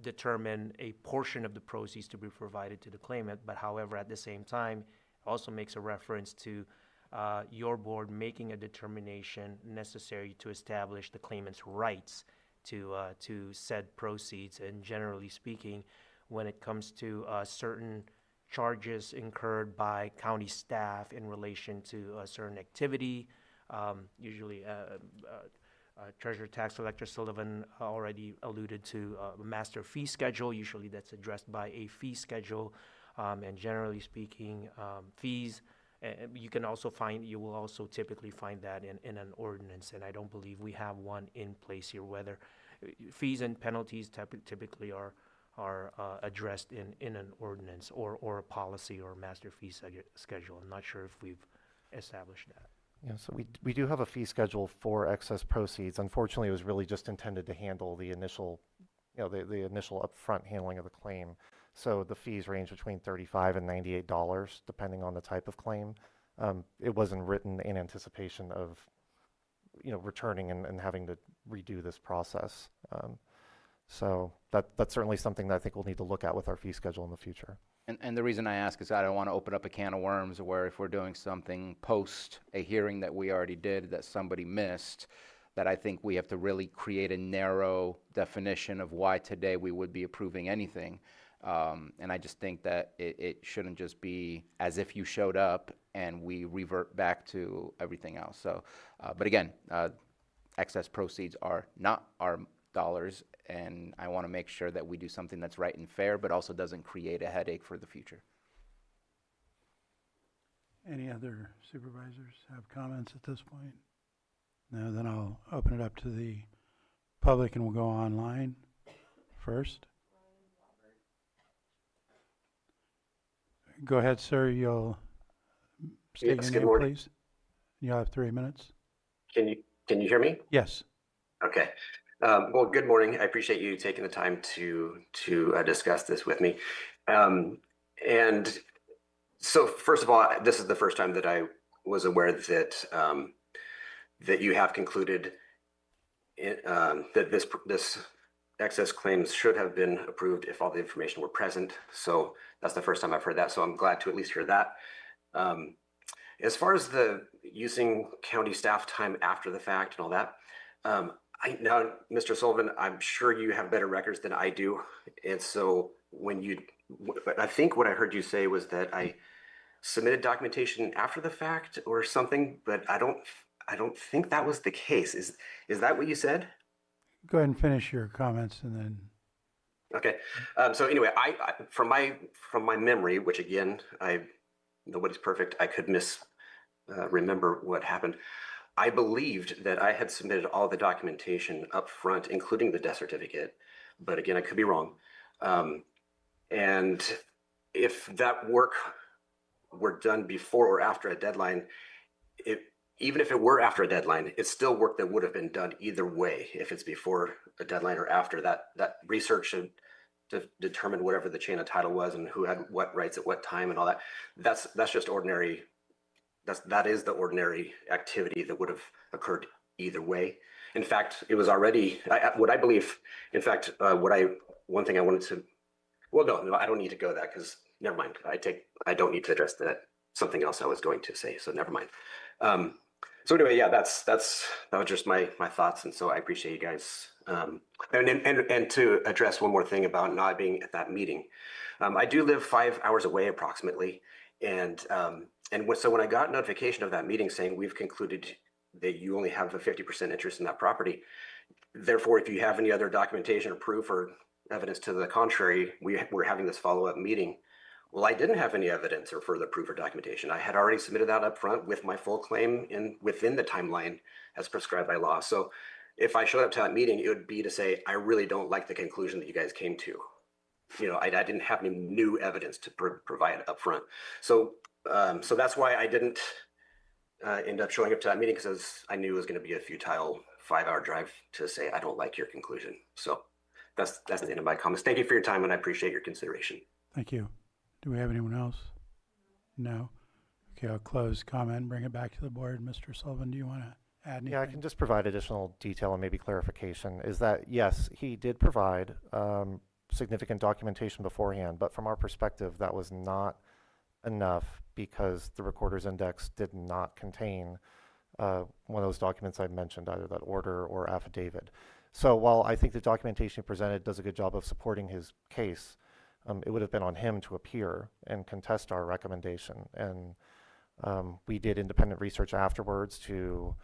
determine a portion of the proceeds to be provided to the claimant, but however, at the same time, also makes a reference to your board making a determination necessary to establish the claimant's rights to said proceeds. And generally speaking, when it comes to certain charges incurred by county staff in relation to a certain activity, usually Treasurer Tax Collector Sullivan already alluded to a master fee schedule. Usually that's addressed by a fee schedule. And generally speaking, fees, you will also typically find that in an ordinance, and I don't believe we have one in place here, whether fees and penalties typically are addressed in an ordinance or a policy or a master fee schedule. I'm not sure if we've established that. Yeah, so we do have a fee schedule for excess proceeds. Unfortunately, it was really just intended to handle the initial, the initial upfront handling of the claim. So the fees range between $35 and $98, depending on the type of claim. It wasn't written in anticipation of, returning and having to redo this process. So that's certainly something that I think we'll need to look at with our fee schedule in the future. And the reason I ask is I don't want to open up a can of worms where if we're doing something post a hearing that we already did that somebody missed, that I think we have to really create a narrow definition of why today we would be approving anything. And I just think that it shouldn't just be as if you showed up and we revert back to everything else. So, but again, excess proceeds are not our dollars, and I want to make sure that we do something that's right and fair, but also doesn't create a headache for the future. Any other supervisors have comments at this point? No, then I'll open it up to the public and we'll go online first. Go ahead, sir. You'll state Yes, your good name, morning. please. You'll have 3 minutes. Can you hear me? Yes. Okay. Well, good morning. I appreciate you taking the time to discuss this with me. And so, first of all, this is the first time that I was aware that that you have concluded that this excess claims should have been approved if all the information were present. So that's the first time I've heard that. So I'm glad to at least hear that. As far as the using county staff time after the fact and all that, now, Mr. Sullivan, I'm sure you have better records than I do. And so but I think what I heard you say was that I submitted documentation after the fact or something, but I don't think that was the case. Is that what you said? Go ahead and finish your comments and then. Okay. So anyway, I from my memory, which again, nobody's perfect. I could remember what happened. I believed that I had submitted all the documentation up front, including the death certificate, but again, I could be wrong. And if that work were done before or after a deadline, even if it were after a deadline, it's still work that would have been done either way, if it's before a deadline or after that research to determine whatever the chain of title was and who had what rights at what time and all that. That's just ordinary. That is the ordinary activity that would have occurred either way. In fact, it was already one thing I wanted to. Well, no, I don't need to go that because never mind. I don't need to address that. Something else I was going to say, so never mind. So anyway, yeah, that was just my thoughts, and so I appreciate you guys. And to address one more thing about not being at that meeting, I do live 5 hours away approximately, so when I got notification of that meeting saying we've concluded that you only have a 50% interest in that property, therefore, if you have any other documentation or proof or evidence to the contrary, we're having this follow-up meeting. Well, I didn't have any evidence or further proof or documentation. I had already submitted that up front with my full claim within the timeline as prescribed by law. So if I showed up to that meeting, it would be to say, I really don't like the conclusion that you guys came to. I didn't have any new evidence to provide up front. So that's why I didn't end up showing up to that meeting, because I knew it was going to be a futile 5-hour drive to say, I don't like your conclusion. So that's the end of my comments. Thank you for your time, and I appreciate your consideration. Thank you. Do we have anyone else? No? Okay, I'll close comment and bring it back to the board. Mr. Sullivan, do you want to add anything? Yeah, I can just provide additional detail and maybe clarification, is that, yes, he did provide significant documentation beforehand, but from our perspective, that was not enough because the recorder's index did not contain one of those documents I mentioned, either that order or affidavit. So while I think the documentation he presented does a good job of supporting his case, it would have been on him to appear and contest our recommendation. And we did independent research afterwards to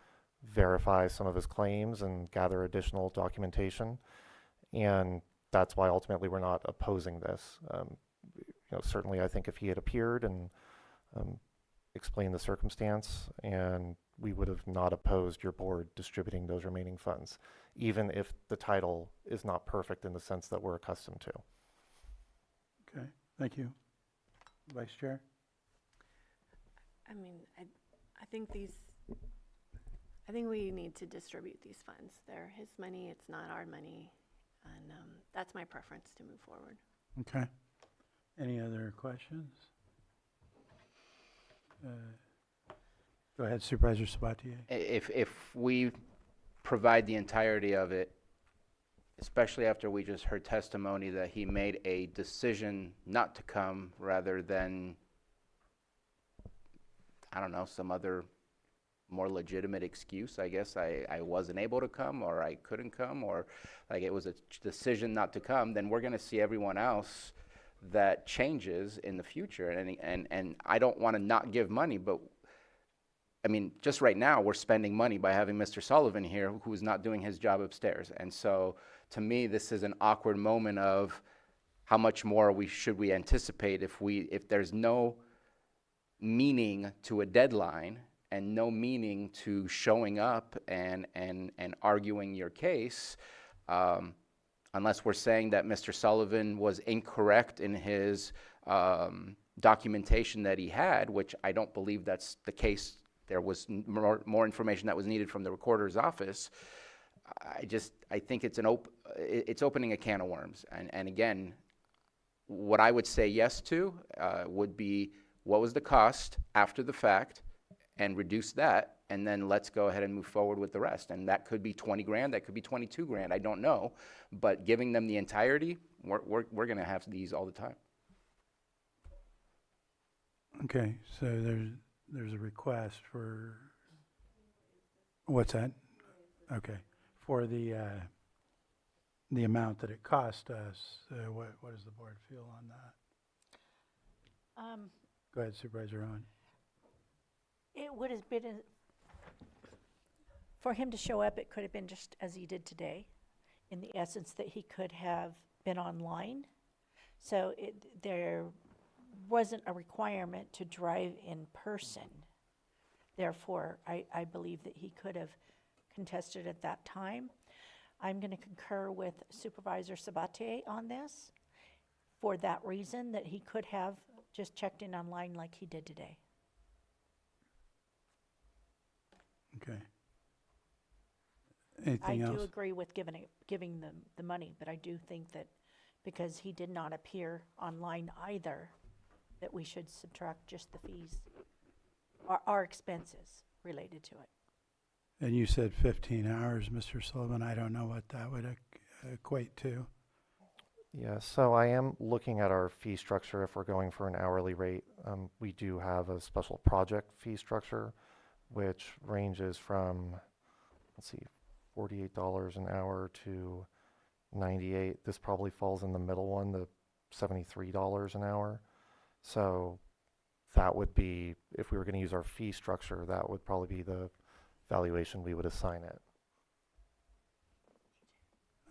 verify some of his claims and gather additional documentation. And that's why ultimately we're not opposing this. Certainly I think if he had appeared and explained the circumstance, and we would have not opposed your board distributing those remaining funds, even if the title is not perfect in the sense that we're accustomed to. Okay, thank you. Vice Chair? I mean, I think we need to distribute these funds. They're his money, it's not our money, and that's my preference to move forward. Okay. Any other questions? Go ahead, Supervisor Sabatier. If we provide the entirety of it, especially after we just heard testimony that he made a decision not to come rather than, I don't know, some other more legitimate excuse, I guess I wasn't able to come, or I couldn't come, or like it was a decision not to come, then we're going to see everyone else that changes in the future. And I don't want to not give money, but I mean, just right now, we're spending money by having Mr. Sullivan here, who's not doing his job upstairs. And so, to me, this is an awkward moment of how much more should we anticipate if there's no meaning to a deadline and no meaning to showing up and arguing your case, unless we're saying that Mr. Sullivan was incorrect in his documentation that he had, which I don't believe that's the case. There was more information that was needed from the recorder's office. I think it's it's opening a can of worms. And again, what I would say yes to would be, what was the cost after the fact, and reduce that, and then let's go ahead and move forward with the rest. And that could be 20 grand, that could be 22 grand, I don't know. But giving them the entirety, we're going to have these all the time. Okay, so there's a request for, what's that? Okay, for the amount that it cost us. What does the board feel on that? Go ahead, Supervisor Owen. It would have been, for him to show up, it could have been just as he did today, in the essence that he could have been online. So there wasn't a requirement to drive in person. Therefore, I believe that he could have contested at that time. I'm going to concur with Supervisor Sabatier on this for that reason, that he could have just checked in online like he did today. Okay. Anything else? I do agree with giving them the money, but I do think that because he did not appear online either, that we should subtract just the fees, our expenses related to it. And you said 15 hours, Mr. Sullivan. I don't know what that would equate to. Yeah, so I am looking at our fee structure if we're going for an hourly rate. We do have a special project fee structure, which ranges from, let's see, $48 an hour to $98. This probably falls in the middle one, the $73 an hour. So that would be, if we were going to use our fee structure, that would probably be the valuation we would assign it.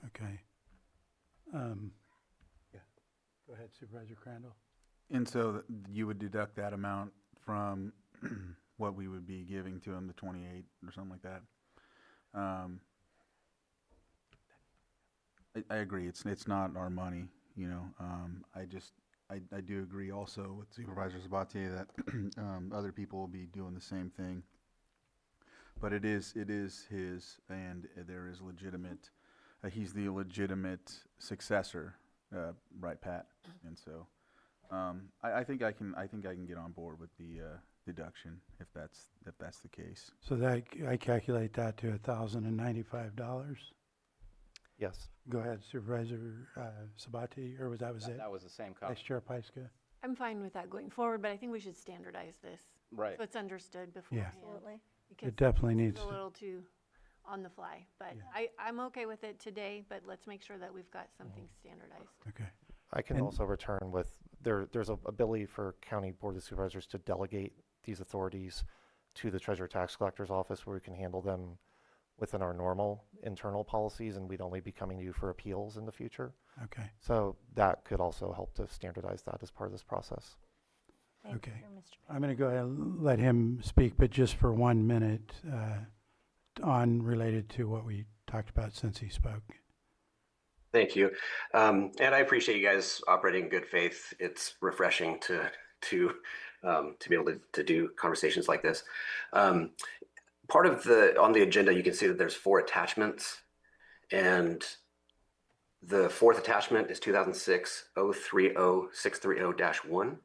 Okay. Yeah. Go ahead, Supervisor Crandall. And so you would deduct that amount from what we would be giving to him, the 28 or something like that. I agree. It's not our money, you know. I do agree also with Supervisor Sabatier that other people will be doing the same thing. But it is his, and there is legitimate. He's the legitimate successor, right, Pat? And so I think I can get on board with the deduction if that's the case. So that, I calculate that to $1,095. Yes. Go ahead, Supervisor Sabati, or was that it? That was the same Vice Chair Pyska? I'm fine with that going forward, but I think we should standardize this. Right. So it's understood beforehand. Absolutely. Because It definitely this needs is a to. little too on the fly, but Yeah. I'm okay with it today, but let's make sure that we've got something standardized. Okay. I can And- also return with, there's a ability for County Board of Supervisors to delegate these authorities to the Treasurer Tax Collector's Office where we can handle them within our normal internal policies, and we'd only be coming to you for appeals in the future. Okay. So that could also help to standardize that as part of this process. Thank you, Okay. Mr. I'm going to go ahead and let him speak, but just for 1 minute on related to what we talked about since he spoke. Thank you. And I appreciate you guys operating in good faith. It's refreshing to be able to do conversations like this. Part of on the agenda, you can see that there's 4 attachments, and the 4th attachment is 2006-030-630-1,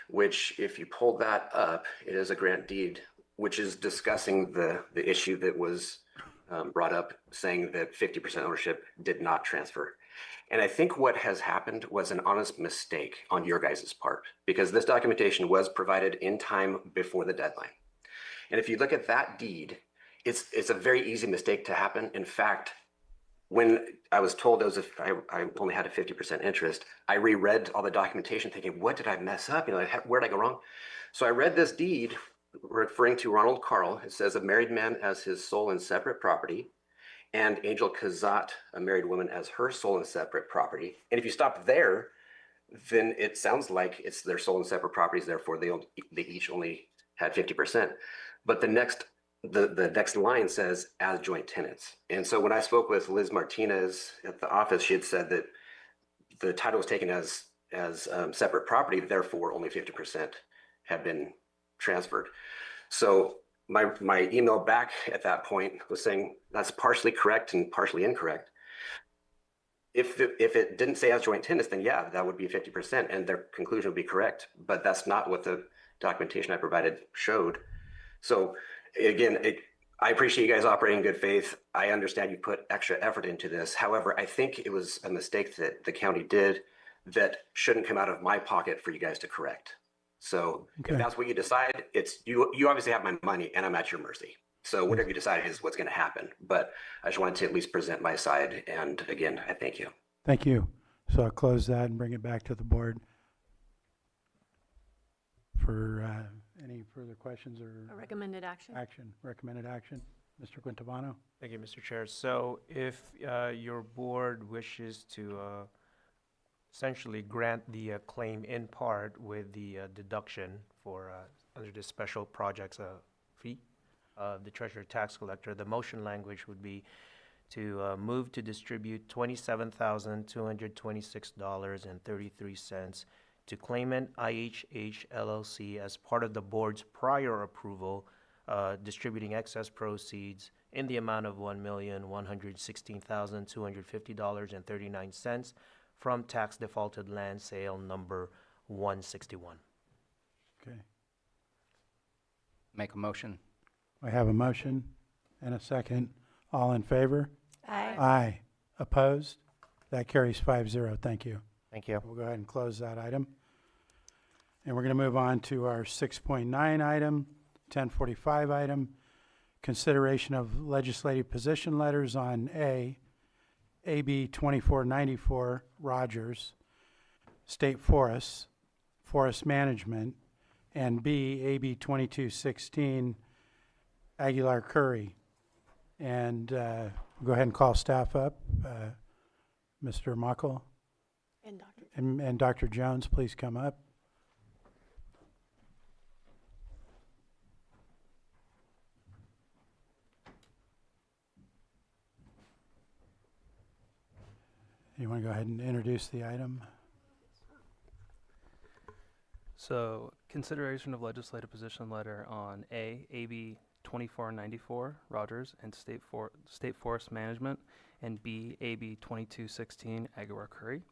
which if you pull that up, it is a grant deed, which is discussing the issue that was brought up, saying that 50% ownership did not transfer. And I think what has happened was an honest mistake on your guys' part, because this documentation was provided in time before the deadline. And if you look at that deed, it's a very easy mistake to happen. In fact, when I was told I only had a 50% interest, I reread all the documentation thinking, what did I mess up? Where did I go wrong? So I read this deed referring to Ronald Carl. It says a married man as his sole and separate property, and Angel Kazat, a married woman, as her sole and separate property. And if you stop there, then it sounds like it's their sole and separate properties. Therefore, they each only had 50%. But the next line says as joint tenants. And so when I spoke with Liz Martinez at the office, she had said that the title was taken as separate property. Therefore, only 50% had been transferred. So my email back at that point was saying that's partially correct and partially incorrect. If it didn't say as joint tenants, then yeah, that would be 50%, and their conclusion would be correct. But that's not what the documentation I provided showed. So again, I appreciate you guys operating in good faith. I understand you put extra effort into this. However, I think it was a mistake that the county did that shouldn't come out of my pocket for you guys to correct. So Okay. if that's what you decide, it's you obviously have my money and I'm at your mercy. So whatever you decide is what's going to happen. But I just wanted to at least present my side. And again, I thank you. Thank you. So I'll close that and bring it back to the board for any further questions or A recommended action? recommended action. Mr. Quintabano? Thank you, Mr. Chair. So if your board wishes to essentially grant the claim in part with the deduction for under the special projects fee of the Treasurer Tax Collector, the motion language would be to move to distribute $27,226.33 to claimant IHH LLC as part of the board's prior approval, distributing excess proceeds in the amount of $1,116,250.39 from tax defaulted land sale number 161. Okay. Make a motion. I have a motion and a second. All in favor? Aye. Aye. Opposed? That carries 5-0. Thank you. Thank you. We'll go ahead and close that item. And we're going to move on to our 6.9 item, 1045 item, consideration of legislative position letters on AB 2494, Rogers, State Forests, Forest Management, and B, AB 2216, Aguilar Curry. And we'll go ahead and call staff up. Mr. Muckle And Dr. and Dr. Jones, please come up. You want to go ahead and introduce the item? So, consideration of legislative position letter on AB 2494, Rogers and State Forest Management, and B, AB 2216, Aguilar Curry.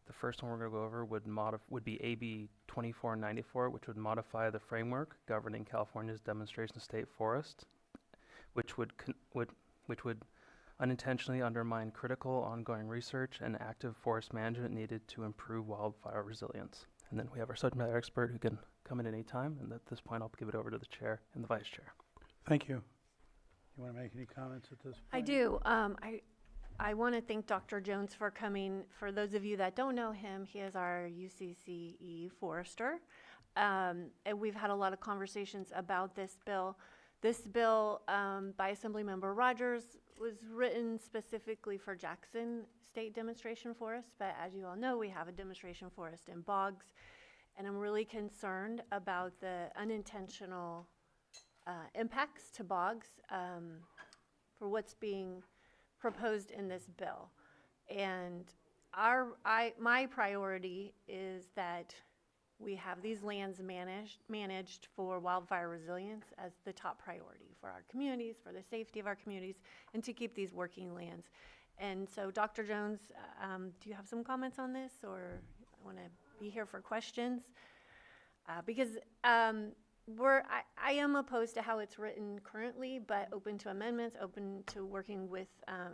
The first one we're going to go over would be AB 2494, which would modify the framework governing California's demonstration state forest, which would unintentionally undermine critical ongoing research and active forest management needed to improve wildfire resilience. And then we have our subject matter expert who can come in at any time. And at this point, I'll give it over to the chair and the vice chair. Thank you. You want to make any comments at this point? I do. I want to thank Dr. Jones for coming. For those of you that don't know him, he is our UCCE forester. And we've had a lot of conversations about this bill. This bill by Assemblymember Rogers was written specifically for Jackson State Demonstration Forest, but as you all know, we have a demonstration forest in Boggs, and I'm really concerned about the unintentional impacts to Boggs for what's being proposed in this bill. And my priority is that we have these lands managed for wildfire resilience as the top priority for our communities, for the safety of our communities, and to keep these working lands. And so, Dr. Jones, do you have some comments on this, or I want to be here for questions? Because I am opposed to how it's written currently, but open to amendments, open to working with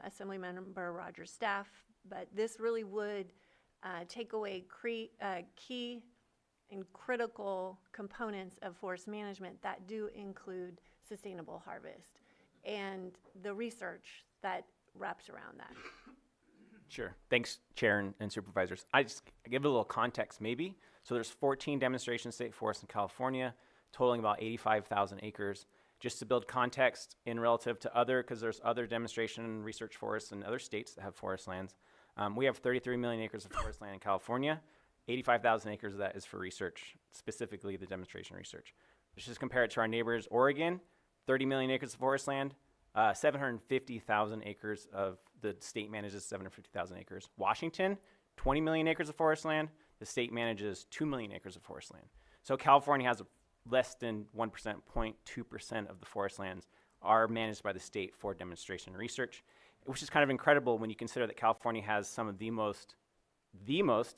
Assemblymember Rogers' staff. But this really would take away key and critical components of forest management that do include sustainable harvest and the research that wraps around that. Sure. Thanks, Chair and Supervisors. I give a little context maybe. So there's 14 demonstration state forests in California, totaling about 85,000 acres. Just to build context in relative to other, because there's other demonstration and research forests in other states that have forest lands. We have 33 million acres of forest land in California. 85,000 acres of that is for research, specifically the demonstration research. Let's just compare it to our neighbors, Oregon, 30 million acres of forest land, 750,000 acres of the state manages 750,000 acres. Washington, 20 million acres of forest land. The state manages 2 million acres of forest land. So California has less than 1%, 0.2% of the forest lands are managed by the state for demonstration and research, which is kind of incredible when you consider that California has some of the most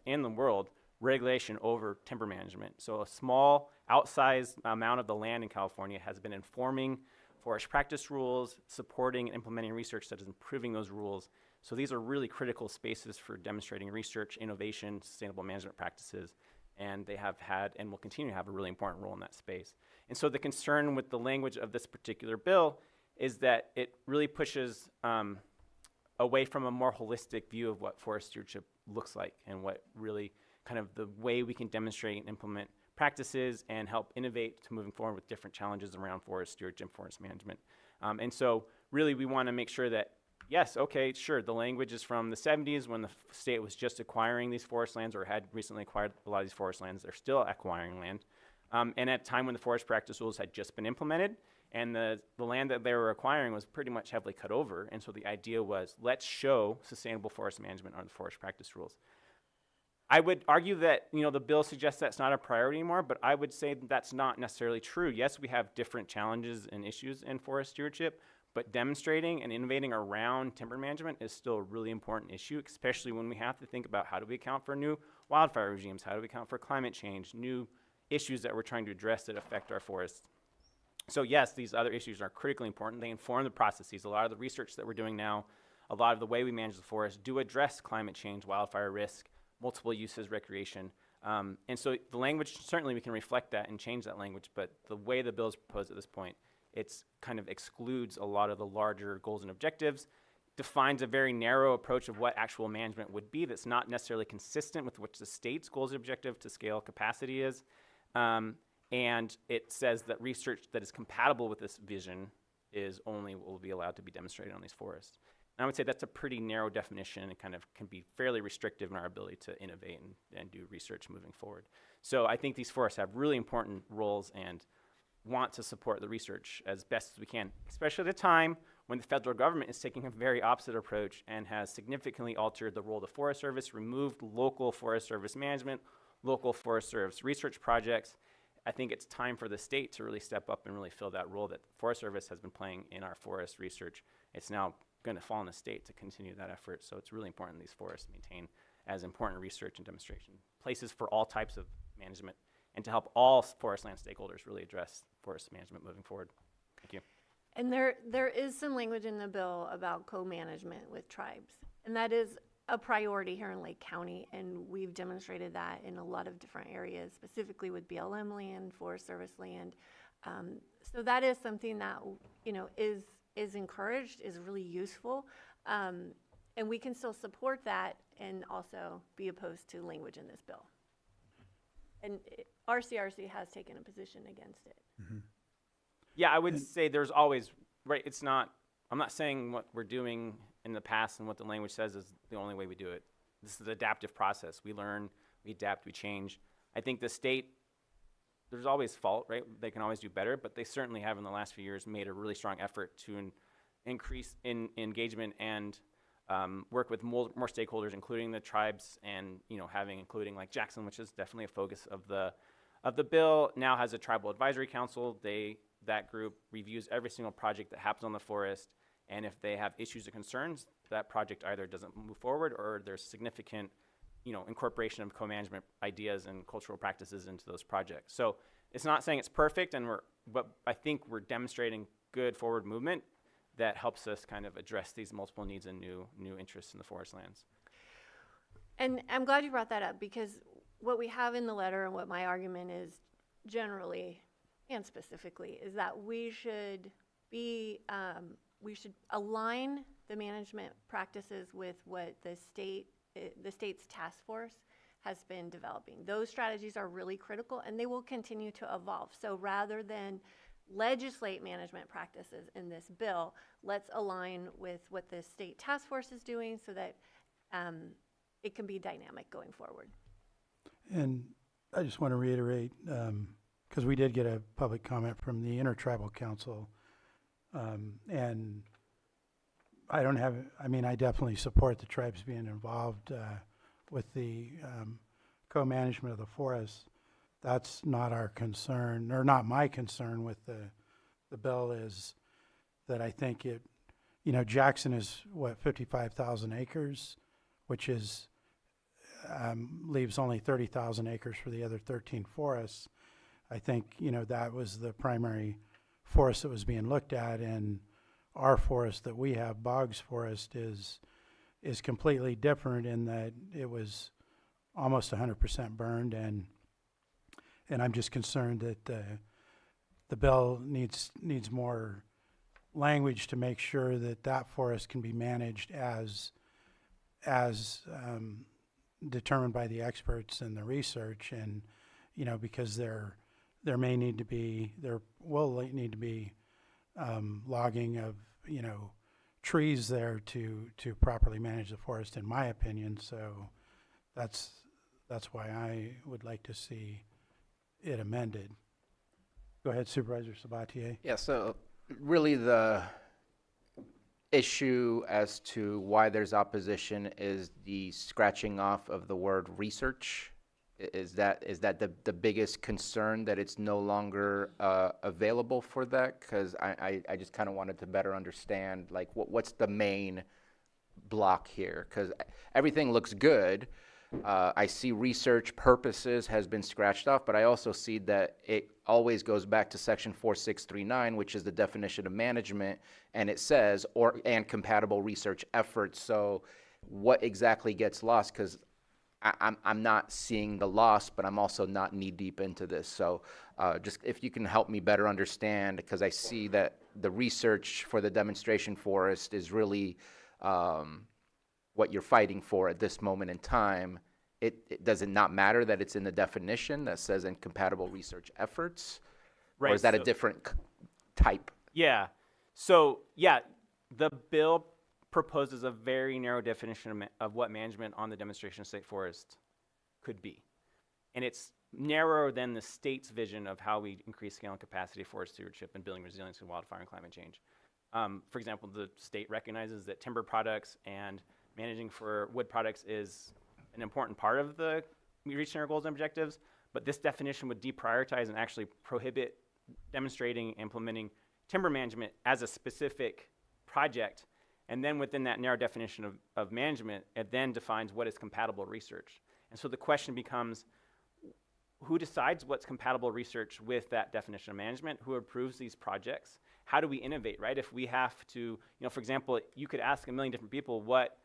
in the world regulation over timber management. So a small outsized amount of the land in California has been informing forest practice rules, supporting and implementing research that is improving those rules. So these are really critical spaces for demonstrating research, innovation, sustainable management practices, and they have had and will continue to have a really important role in that space. And so the concern with the language of this particular bill is that it really pushes away from a more holistic view of what forest stewardship looks like and what really kind of the way we can demonstrate and implement practices and help innovate to moving forward with different challenges around forest stewardship and forest management. And so really we want to make sure that, yes, okay, sure, the language is from the 70s when the state was just acquiring these forest lands or had recently acquired a lot of these forest lands. They're still acquiring land. And at a time when the forest practice rules had just been implemented and the land that they were acquiring was pretty much heavily cut over. And so the idea was, let's show sustainable forest management on the forest practice rules. I would argue that, the bill suggests that's not a priority anymore, but I would say that's not necessarily true. Yes, we have different challenges and issues in forest stewardship, but demonstrating and innovating around timber management is still a really important issue, especially when we have to think about how do we account for new wildfire regimes, how do we account for climate change, new issues that we're trying to address that affect our forests. So yes, these other issues are critically important. They inform the processes. A lot of the research that we're doing now, a lot of the way we manage the forest do address climate change, wildfire risk, multiple uses, recreation. And so the language, certainly we can reflect that and change that language, but the way the bill is proposed at this point, it's kind of excludes a lot of the larger goals and objectives, defines a very narrow approach of what actual management would be that's not necessarily consistent with which the state's goals and objective to scale capacity is. And it says that research that is compatible with this vision is only what will be allowed to be demonstrated on these forests. And I would say that's a pretty narrow definition and kind of can be fairly restrictive in our ability to innovate and do research moving forward. So I think these forests have really important roles and want to support the research as best as we can, especially at a time when the federal government is taking a very opposite approach and has significantly altered the role of the Forest Service, removed local Forest Service management, local Forest Service research projects. I think it's time for the state to really step up and really fill that role that the Forest Service has been playing in our forest research. It's now going to fall on the state to continue that effort. So it's really important these forests maintain as important research and demonstration places for all types of management, and to help all forest land stakeholders really address forest management moving forward. Thank you. And there is some language in the bill about co-management with tribes, and that is a priority here in Lake County, and we've demonstrated that in a lot of different areas, specifically with BLM land, Forest Service land. So that is something that, you know, is encouraged, is really useful, and we can still support that and also be opposed to language in this bill. And RCRC has taken a position against it. Yeah, I would say there's always, right, it's not, I'm not saying what we're doing in the past and what the language says is the only way we do it. This is an adaptive process. We learn, we adapt, we change. I think the state, there's always fault, right? They can always do better, but they certainly have in the last few years made a really strong effort to increase in engagement and work with more stakeholders, including the tribes, and including like Jackson, which is definitely a focus of the bill. Now has a tribal advisory council. That group reviews every single project that happens on the forest, and if they have issues or concerns, that project either doesn't move forward or there's significant incorporation of co-management ideas and cultural practices into those projects. So it's not saying it's perfect, but I think we're demonstrating good forward movement that helps us kind of address these multiple needs and new interests in the forest lands. And I'm glad you brought that up, because what we have in the letter and what my argument is generally and specifically is that we should align the management practices with what the state's task force has been developing. Those strategies are really critical, and they will continue to evolve. So rather than legislate management practices in this bill, let's align with what the state task force is doing so that it can be dynamic going forward. And I just want to reiterate, because we did get a public comment from the Intertribal Council, and I definitely support the tribes being involved with the co-management of the forests. That's not our concern, or not my concern with the bill, is that I think Jackson is, 55,000 acres, which is, leaves only 30,000 acres for the other 13 forests. I think, that was the primary forest that was being looked at, and our forest that we have, Boggs Forest, is completely different in that it was almost 100% burned, and I'm just concerned that the bill needs more language to make sure that forest can be managed as determined by the experts and the research, and because there will need to be logging of trees there to properly manage the forest, in my opinion. So that's why I would like to see it amended. Go ahead, Supervisor Sabatier. Yeah, so really the issue as to why there's opposition is the scratching off of the word research. Is that the biggest concern, that it's no longer available for that? Because I just kind of wanted to better understand, like, what's the main block here? Because everything looks good. I see research purposes has been scratched off, but I also see that it always goes back to section 4639, which is the definition of management, and it says and compatible research efforts. So what exactly gets lost? Because I'm not seeing the loss, but I'm also not knee deep into this. So just if you can help me better understand, because I see that the research for the demonstration forest is really what you're fighting for at this moment in time. It does it not matter that it's in the definition that says incompatible research efforts? Right. Or is that a different type? Yeah. So, yeah, the bill proposes a very narrow definition of what management on the demonstration state forest could be. And it's narrower than the state's vision of how we increase scale and capacity of forest stewardship and building resilience to wildfire and climate change. For example, the state recognizes that timber products and managing for wood products is an important part of the reaching our goals and objectives, but this definition would deprioritize and actually prohibit demonstrating, implementing timber management as a specific project. And then within that narrow definition of management, it then defines what is compatible research. And so the question becomes, who decides what's compatible research with that definition of management? Who approves these projects? How do we innovate, right? If we have to, for example, you could ask a million different people what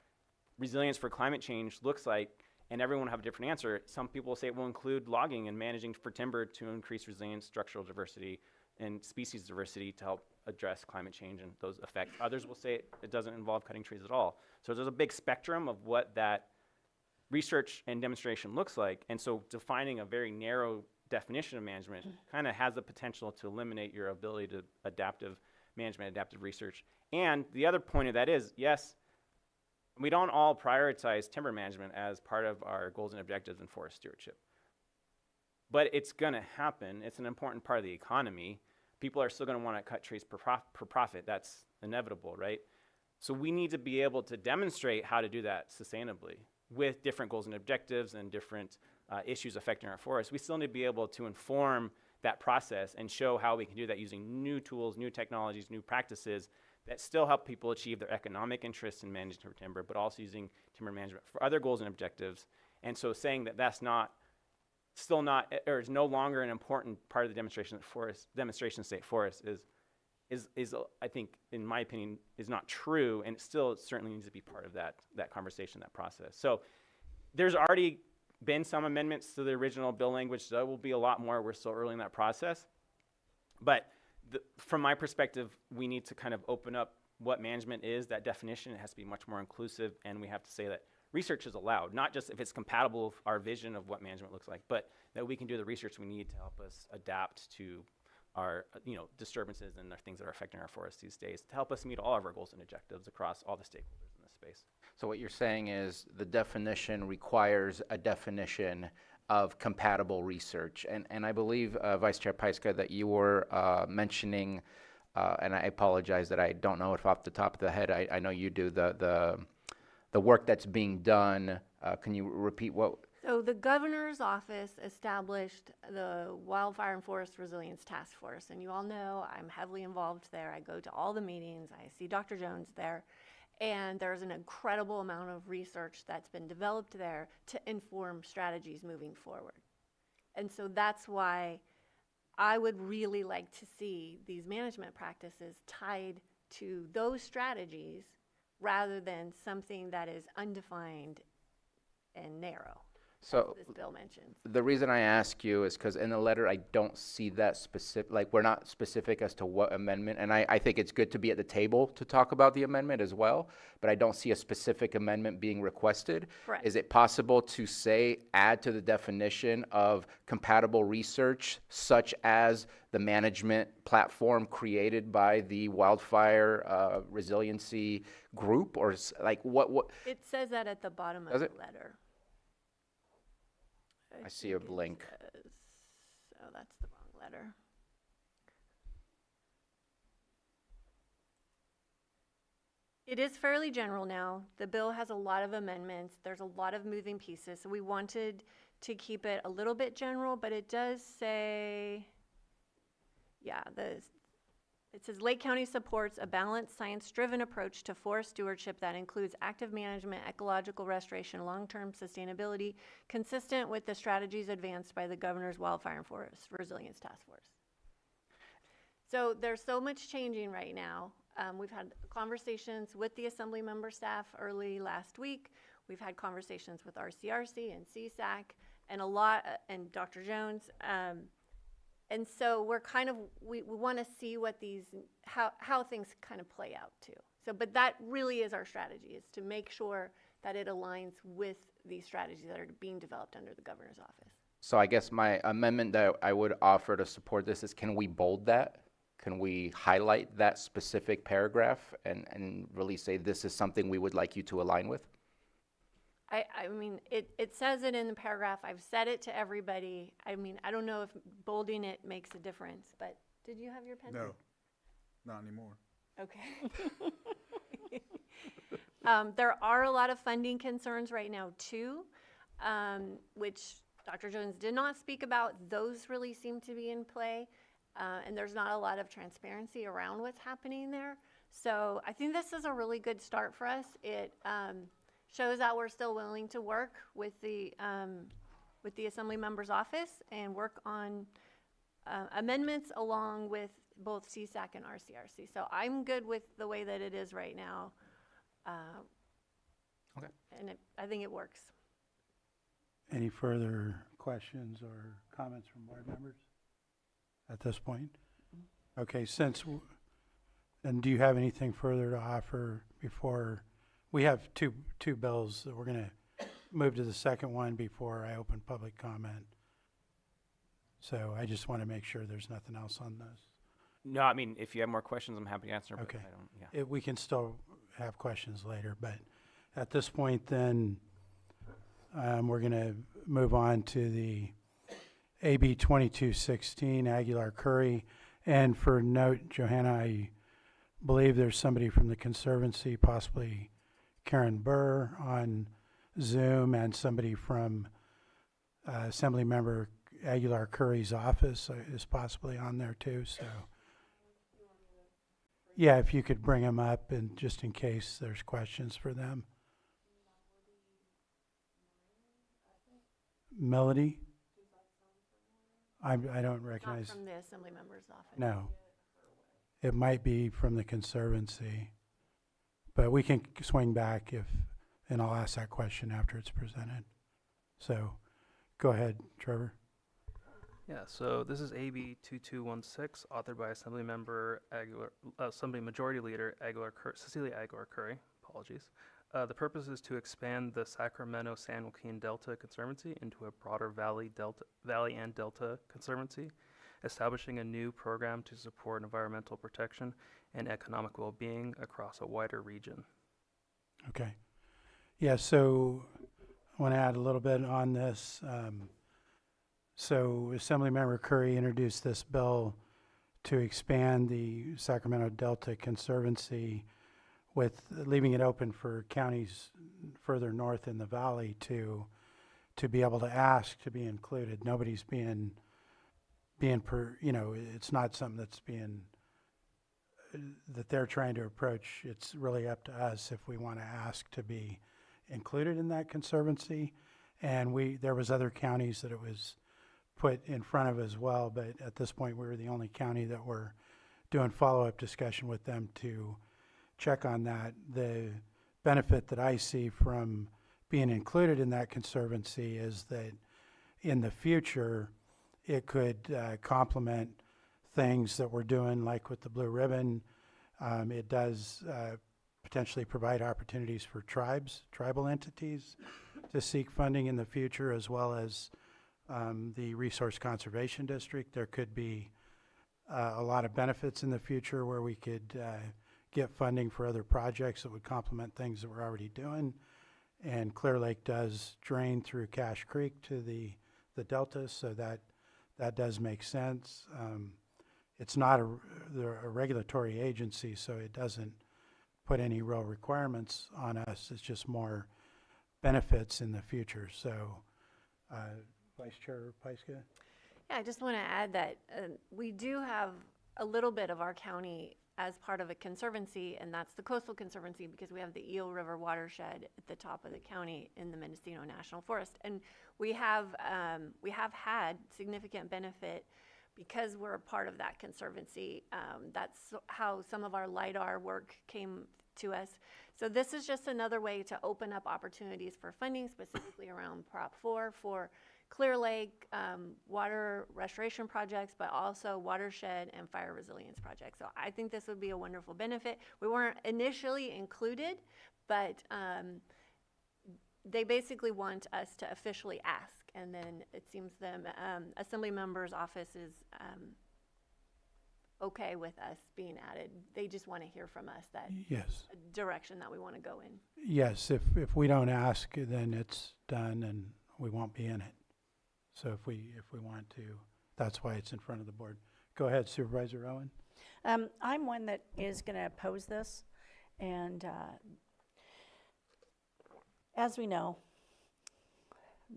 resilience for climate change looks like, and everyone will have a different answer. Some people will say it will include logging and managing for timber to increase resilience, structural diversity, and species diversity to help address climate change and those effects. Others will say it doesn't involve cutting trees at all. So there's a big spectrum of what that research and demonstration looks like. And so defining a very narrow definition of management kind of has the potential to eliminate your ability to adaptive management, adaptive research. And the other point of that is, yes, we don't all prioritize timber management as part of our goals and objectives in forest stewardship. But it's going to happen. It's an important part of the economy. People are still going to want to cut trees per profit. That's inevitable, right? So we need to be able to demonstrate how to do that sustainably with different goals and objectives and different issues affecting our forests. We still need to be able to inform that process and show how we can do that using new tools, new technologies, new practices that still help people achieve their economic interests in managing timber, but also using timber management for other goals and objectives. And so saying that that's still not, or is no longer an important part of the demonstration state forest is I think, in my opinion, is not true, and it still certainly needs to be part of that conversation, that process. So there's already been some amendments to the original bill language. There will be a lot more. We're still early in that process. But from my perspective, we need to kind of open up what management is, that definition. It has to be much more inclusive, and we have to say that research is allowed, not just if it's compatible with our vision of what management looks like, but that we can do the research we need to help us adapt to our disturbances and the things that are affecting our forests these days, to help us meet all of our goals and objectives across all the stakeholders in this space. So what you're saying is the definition requires a definition of compatible research. And I believe, Vice Chair Pyska, that you were mentioning, and I apologize that I don't know it off the top of the head. I know you do the work that's being done. Can you repeat what? So the governor's office established the Wildfire and Forest Resilience Task Force, and you all know I'm heavily involved there. I go to all the meetings. I see Dr. Jones there, and there's an incredible amount of research that's been developed there to inform strategies moving forward. And so that's why I would really like to see these management practices tied to those strategies rather than something that is undefined and narrow. So This bill mentions. the reason I ask you is because in the letter, I don't see that specific, like we're not specific as to what amendment. And I think it's good to be at the table to talk about the amendment as well, but I don't see a specific amendment being requested. Correct. Is it possible to say, add to the definition of compatible research, such as the management platform created by the Wildfire Resiliency Group, or like what? It says that at the bottom Does of it? the letter. I see a think it link. says- Oh, that's the wrong letter. It is fairly general now. The bill has a lot of amendments. There's a lot of moving pieces. So we wanted to keep it a little bit general, but it does say, yeah, it says Lake County supports a balanced, science-driven approach to forest stewardship that includes active management, ecological restoration, long-term sustainability, consistent with the strategies advanced by the Governor's Wildfire and Forest Resilience Task Force. So there's so much changing right now. We've had conversations with the Assembly member staff early last week. We've had conversations with RCRC and CSAC and and Dr. Jones. And so we're kind of, we want to see what how things kind of play out too. So, but that really is our strategy, is to make sure that it aligns with these strategies that are being developed under the governor's office. So I guess my amendment that I would offer to support this is, can we bold that? Can we highlight that specific paragraph and really say this is something we would like you to align with? I mean, it says it in the paragraph. I've said it to everybody. I mean, I don't know if bolding it makes a difference, but did you have your pen? No, not anymore. Okay. There are a lot of funding concerns right now too, which Dr. Jones did not speak about. Those really seem to be in play, and there's not a lot of transparency around what's happening there. So I think this is a really good start for us. It shows that we're still willing to work with the Assembly Member's Office and work on amendments along with both CSAC and RCRC. So I'm good with the way that it is right now. Okay. And I think it works. Any further questions or comments from board members at this point? Okay, and do you have anything further to offer before, we have two bills that we're gonna move to the second one before I open public comment. So I just want to make sure there's nothing else on this. No, I mean, if you have more questions, I'm happy to answer. But Okay. I don't, yeah. We can still have questions later, but at this point then, we're gonna move on to the AB 2216 Aguilar Curry. And for note, Johanna, I believe there's somebody from the Conservancy, possibly Karen Burr on Zoom, and somebody from Assembly Member Aguilar Curry's office is possibly on there too. So, yeah, if you could bring them up, and just in case there's questions for them. Melody? I don't recognize. Not from the Assembly Member's Office. No. It might be from the Conservancy, but we can swing back and I'll ask that question after it's presented. So, go ahead, Trevor. Yeah, so this is AB 2216, authored by Assembly Member Assembly Majority Leader Cecilia Aguilar Curry. Apologies. The purpose is to expand the Sacramento-San Joaquin Delta Conservancy into a broader Valley and Delta Conservancy, establishing a new program to support environmental protection and economic well-being across a wider region. Okay. Yeah, so I want to add a little bit on this. So Assemblymember Curry introduced this bill to expand the Sacramento Delta Conservancy with leaving it open for counties further north in the valley to be able to ask to be included. Nobody's being it's not something that's that they're trying to approach. It's really up to us if we want to ask to be included in that conservancy. And there was other counties that it was put in front of as well, but at this point we were the only county that were doing follow-up discussion with them to check on that. The benefit that I see from being included in that conservancy is that in the future it could complement things that we're doing, like with the Blue Ribbon. It does potentially provide opportunities for tribal entities to seek funding in the future, as well as the Resource Conservation District. There could be a lot of benefits in the future where we could get funding for other projects that would complement things that we're already doing. And Clear Lake does drain through Cache Creek to the delta, so that does make sense. It's not a regulatory agency, so it doesn't put any real requirements on us. It's just more benefits in the future. So, Vice Chair Pyska? Yeah, I just want to add that we do have a little bit of our county as part of a conservancy, and that's the Coastal Conservancy, because we have the Eel River watershed at the top of the county in the Mendocino National Forest. And we have had significant benefit because we're a part of that conservancy. That's how some of our LIDAR work came to us. So this is just another way to open up opportunities for funding, specifically around Prop 4 for Clear Lake water restoration projects, but also watershed and fire resilience projects. So I think this would be a wonderful benefit. We weren't initially included, but they basically want us to officially ask, and then it seems the Assembly Member's Office is okay with us being added. They just want to hear from us that Yes. direction that we want to go in. Yes, if we don't ask, then it's done and we won't be in it. So if we want to, that's why it's in front of the board. Go ahead, Supervisor Owen. I'm one that is going to oppose this, and as we know,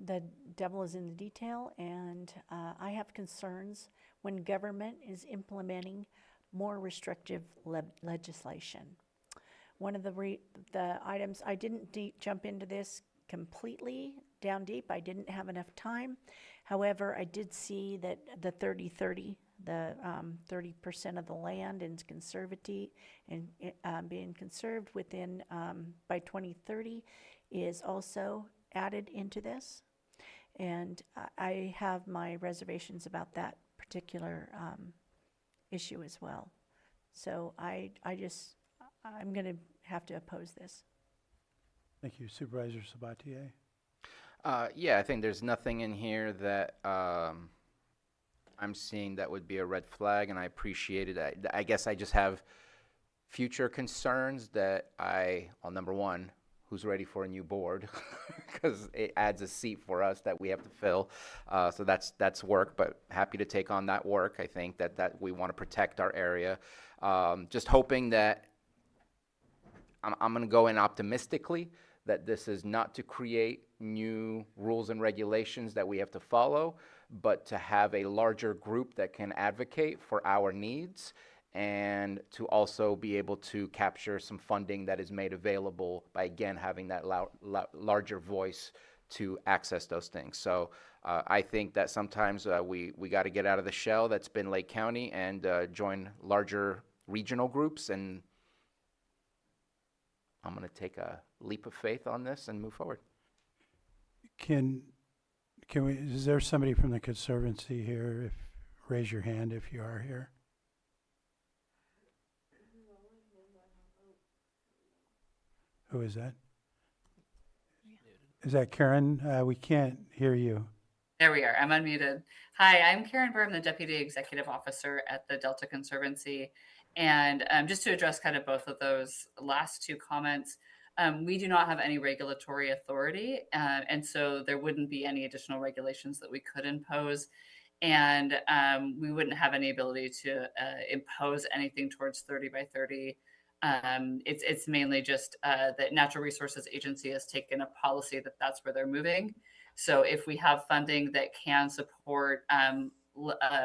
the devil is in the detail, and I have concerns when government is implementing more restrictive legislation. One of the items, I didn't jump into this completely down deep. I didn't have enough time. However, I did see that the 30-30, the 30% of the land is conservative and being conserved within by 2030 is also added into this. And I have my reservations about that particular issue as well. So I'm going to have to oppose this. Thank you. Supervisor Sabatier? Yeah, I think there's nothing in here that I'm seeing that would be a red flag, and I appreciate it. I guess I just have future concerns that well, number one, who's ready for a new board? Because it adds a seat for us that we have to fill. So that's work, but happy to take on that work. I think that we want to protect our area. Just hoping that I'm going to go in optimistically that this is not to create new rules and regulations that we have to follow, but to have a larger group that can advocate for our needs and to also be able to capture some funding that is made available by, again, having that larger voice to access those things. So I think that sometimes we got to get out of the shell that's been Lake County and join larger regional groups, and I'm going to take a leap of faith on this and move forward. Can we, is there somebody from the Conservancy here? Raise your hand if you are here. Who is that? Is that Karen? We can't hear you. There we are. I'm unmuted. Hi, I'm Karen Burr. I'm the Deputy Executive Officer at the Delta Conservancy. And just to address kind of both of those last two comments, we do not have any regulatory authority. And so there wouldn't be any additional regulations that we could impose. And we wouldn't have any ability to impose anything towards 30 by 30. It's mainly just that Natural Resources Agency has taken a policy that that's where they're moving. So if we have funding that can support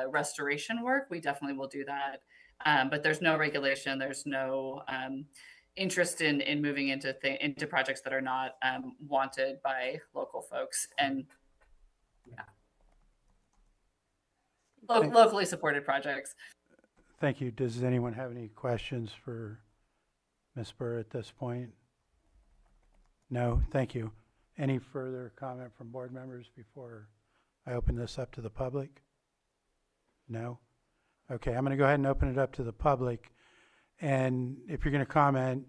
restoration work, we definitely will do that. But there's no regulation. There's no interest in moving into projects that are not wanted by local folks and locally supported projects. Thank you. Does anyone have any questions for Ms. Burr at this point? No? Thank you. Any further comment from board members before I open this up to the public? No? Okay, I'm going to go ahead and open it up to the public. And if you're going to comment,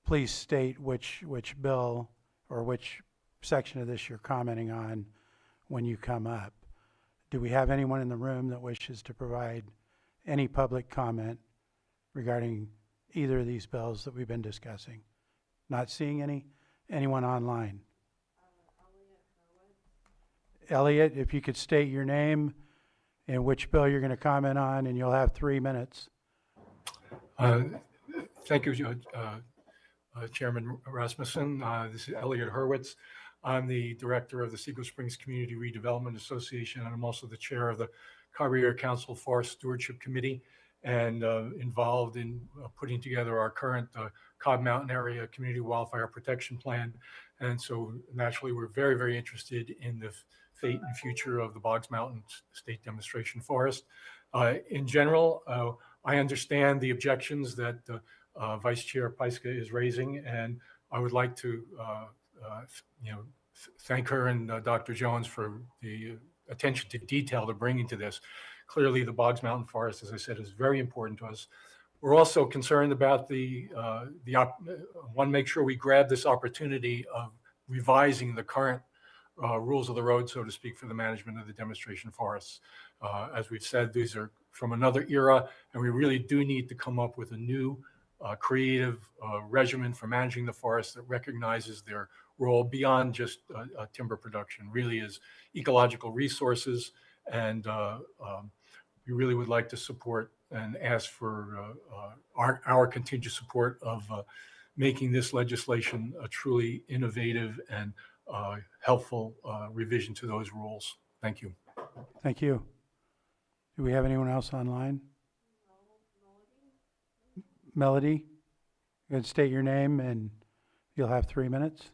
please state which bill or which section of this you're commenting on when you come up. Do we have anyone in the room that wishes to provide any public comment regarding either of these bills that we've been discussing? Not seeing anyone online. Elliot, if you could state your name and which bill you're going to comment on, and you'll have 3 minutes. Thank you, Chairman Rasmussen. This is Elliot Hurwitz. I'm the director of the Seagull Springs Community Redevelopment Association, and I'm also the chair of the Carbier Council Forest Stewardship Committee, and involved in putting together our current Cobb Mountain Area Community Wildfire Protection Plan. And so naturally, we're very, very interested in the fate and future of the Boggs Mountain State Demonstration Forest. In general, I understand the objections that Vice Chair Pyska is raising, and I would like to thank her and Dr. Jones for the attention to detail they're bringing to this. Clearly, the Boggs Mountain Forest, as I said, is very important to us. We're also concerned about want to make sure we grab this opportunity of revising the current rules of the road, so to speak, for the management of the demonstration forests. As we've said, these are from another era, and we really do need to come up with a new creative regimen for managing the forest that recognizes their role beyond just timber production, really is ecological resources. And we really would like to support and ask for our continued support of making this legislation a truly innovative and helpful revision to those rules. Thank you. Thank you. Do we have anyone else online? Melody, you can state your name and you'll have 3 minutes.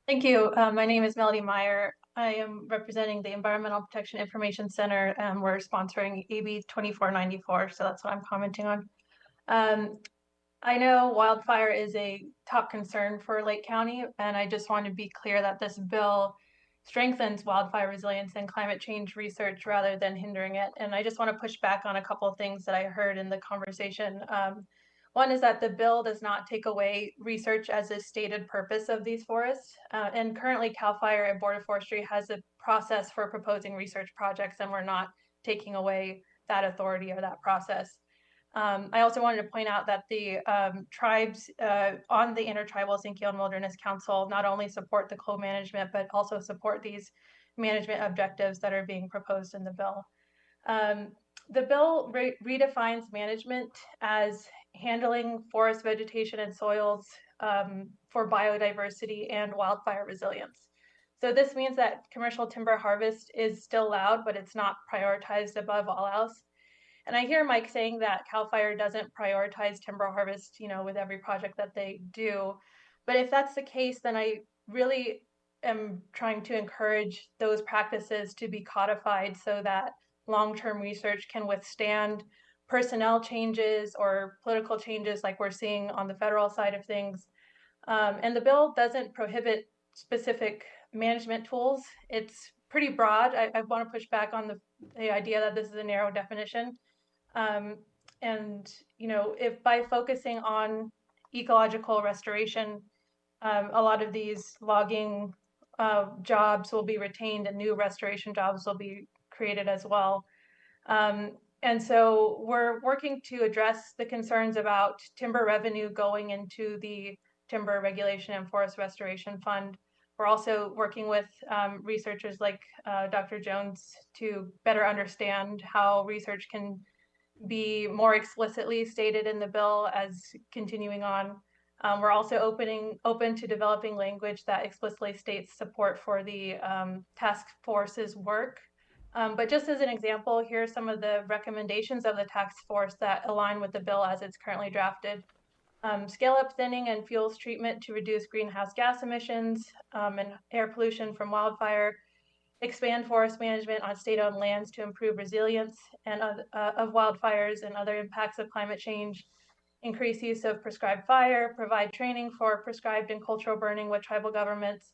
Thank you. My name is Melody Meyer. I am representing the Environmental Protection Information Center, and we're sponsoring AB 2494, so that's what I'm commenting on. I know wildfire is a top concern for Lake County, and I just want to be clear that this bill strengthens wildfire resilience and climate change research rather than hindering it. And I just want to push back on a couple of things that I heard in the conversation. One is that the bill does not take away research as a stated purpose of these forests. And currently CAL FIRE and Board of Forestry has a process for proposing research projects, and we're not taking away that authority or that process. I also wanted to point out that the tribes on the Intertribal Sinkyone and Wilderness Council not only support the co-management, but also support these management objectives that are being proposed in the bill. The bill redefines management as handling forest vegetation and soils for biodiversity and wildfire resilience. So this means that commercial timber harvest is still allowed, but it's not prioritized above all else. And I hear Mike saying that CAL FIRE doesn't prioritize timber harvest, with every project that they do. But if that's the case, then I really am trying to encourage those practices to be codified so that long-term research can withstand personnel changes or political changes like we're seeing on the federal side of things. And the bill doesn't prohibit specific management tools. It's pretty broad. I want to push back on the idea that this is a narrow definition. If by focusing on ecological restoration, a lot of these logging jobs will be retained and new restoration jobs will be created as well. And so we're working to address the concerns about timber revenue going into the Timber Regulation and Forest Restoration Fund. We're also working with researchers like Dr. Jones to better understand how research can be more explicitly stated in the bill as continuing on. We're also open to developing language that explicitly states support for the task force's work. But just as an example, here are some of the recommendations of the task force that align with the bill as it's currently drafted. Scale up thinning and fuels treatment to reduce greenhouse gas emissions and air pollution from wildfire. Expand forest management on state-owned lands to improve resilience of wildfires and other impacts of climate change. Increase use of prescribed fire, provide training for prescribed and cultural burning with tribal governments,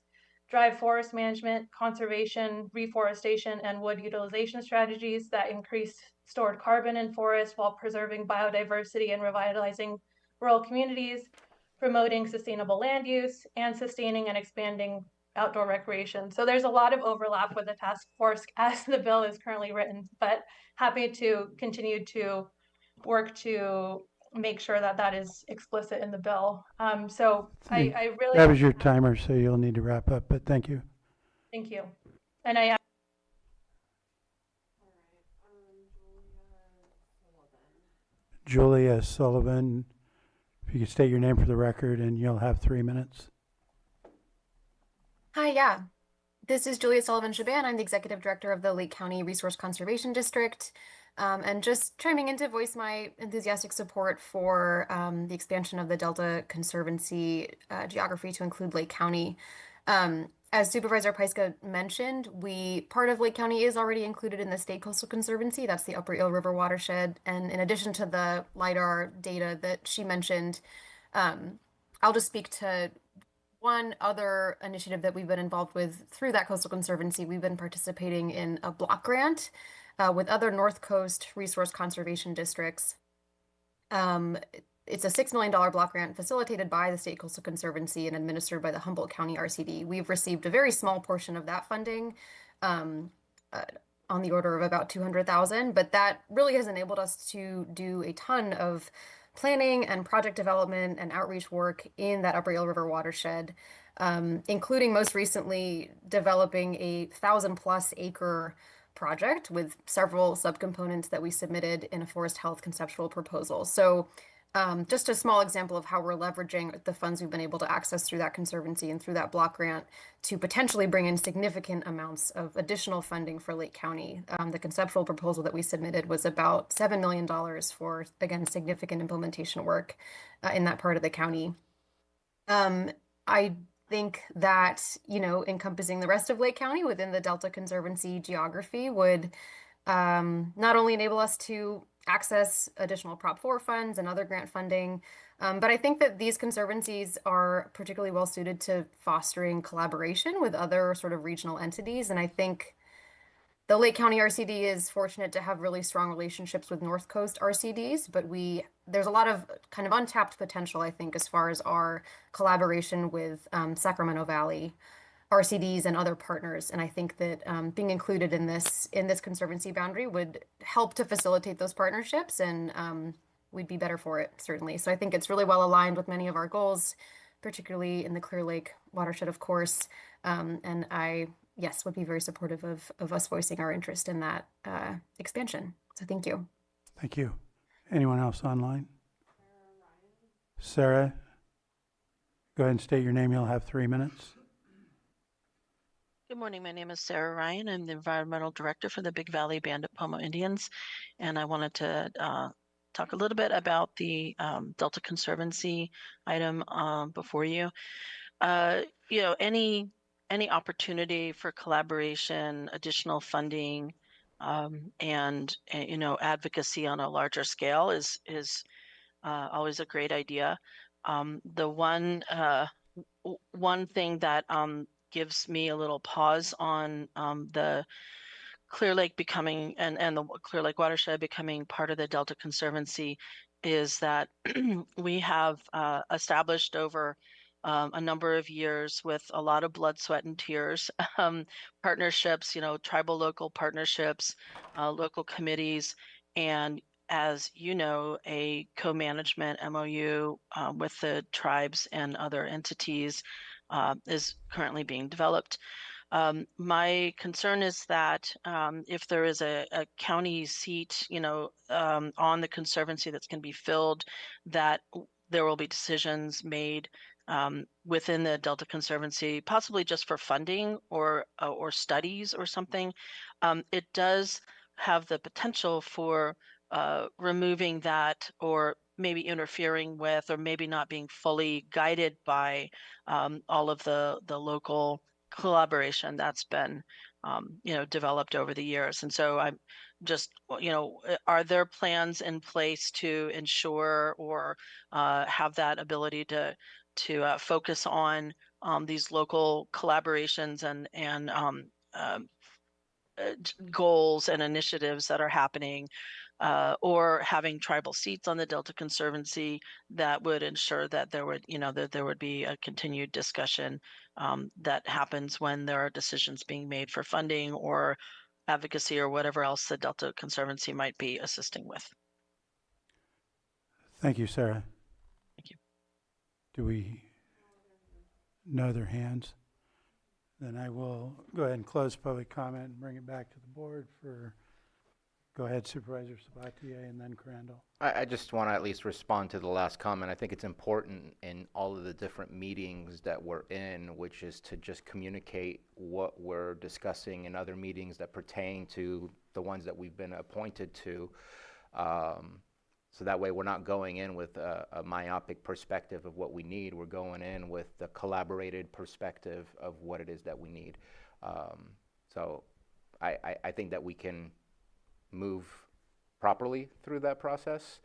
drive forest management, conservation, reforestation, and wood utilization strategies that increase stored carbon in forests while preserving biodiversity and revitalizing rural communities, promoting sustainable land use, and sustaining and expanding outdoor recreation. So there's a lot of overlap with the task force as the bill is currently written, but happy to continue to work to make sure that that is explicit in the bill. I really— That was your timer, so you'll need to wrap up, but thank you. Thank you. And I— Julia Sullivan, if you could state your name for the record and you'll have 3 minutes. Hi, yeah. This is Julia Sullivan-Shaban. I'm the Executive Director of the Lake County Resource Conservation District. And just chiming in to voice my enthusiastic support for the expansion of the Delta Conservancy geography to include Lake County. As Supervisor Pyska mentioned, part of Lake County is already included in the State Coastal Conservancy. That's the Upper Eel River watershed. And in addition to the LIDAR data that she mentioned, I'll just speak to one other initiative that we've been involved with through that Coastal Conservancy. We've been participating in a block grant with other North Coast resource conservation districts. It's a $6 million block grant facilitated by the State Coastal Conservancy and administered by the Humboldt County RCD. We've received a very small portion of that funding, on the order of about $200,000, but that really has enabled us to do a ton of planning and project development and outreach work in that Upper Eel River watershed, including most recently developing a 1,000+ acre project with several subcomponents that we submitted in a forest health conceptual proposal. So Just a small example of how we're leveraging the funds we've been able to access through that conservancy and through that block grant to potentially bring in significant amounts of additional funding for Lake County. The conceptual proposal that we submitted was about $7 million for, again, significant implementation work in that part of the county. I think that, encompassing the rest of Lake County within the Delta Conservancy geography would not only enable us to access additional Prop 4 funds and other grant funding, but I think that these conservancies are particularly well suited to fostering collaboration with other sort of regional entities. And I think the Lake County RCD is fortunate to have really strong relationships with North Coast RCDs, but there's a lot of kind of untapped potential, I think, as far as our collaboration with Sacramento Valley RCDs and other partners. And I think that being included in this conservancy boundary would help to facilitate those partnerships, and we'd be better for it, certainly. So I think it's really well aligned with many of our goals, particularly in the Clear Lake watershed, of course. And yes, would be very supportive of us voicing our interest in that expansion. So thank you. Thank you. Anyone else online? Sarah, go ahead and state your name. You'll have 3 minutes. Good morning. My name is Sarah Ryan. I'm the Environmental Director for the Big Valley Bandit Pomo Indians, and I wanted to talk a little bit about the Delta Conservancy item before you. Any opportunity for collaboration, additional funding, and advocacy on a larger scale is always a great idea. The one thing that gives me a little pause on the Clear Lake becoming and the Clear Lake watershed becoming part of the Delta Conservancy is that we have established over a number of years with a lot of blood, sweat, and tears partnerships, tribal local partnerships, local committees, and as you know, a co-management MOU with the tribes and other entities is currently being developed. My concern is that if there is a county seat, on the conservancy that's going to be filled, that there will be decisions made within the Delta Conservancy, possibly just for funding or studies or something. It does have the potential for removing that, or maybe interfering with, or maybe not being fully guided by all of the local collaboration that's been developed over the years. And so I'm just, are there plans in place to ensure or have that ability to focus on these local collaborations and goals and initiatives that are happening, or having tribal seats on the Delta Conservancy that would ensure that there would be a continued discussion that happens when there are decisions being made for funding or advocacy or whatever else the Delta Conservancy might be assisting with. Thank you, Sarah. Thank you. Do we no other hands? Then I will go ahead and close public comment and bring it back to the board for, go ahead, Supervisor Sabatier and then Crandall. I just want to at least respond to the last comment. I think it's important in all of the different meetings that we're in, which is to just communicate what we're discussing in other meetings that pertain to the ones that we've been appointed to. So that way we're not going in with a myopic perspective of what we need. We're going in with the collaborated perspective of what it is that we need. So I think that we can move properly through that process.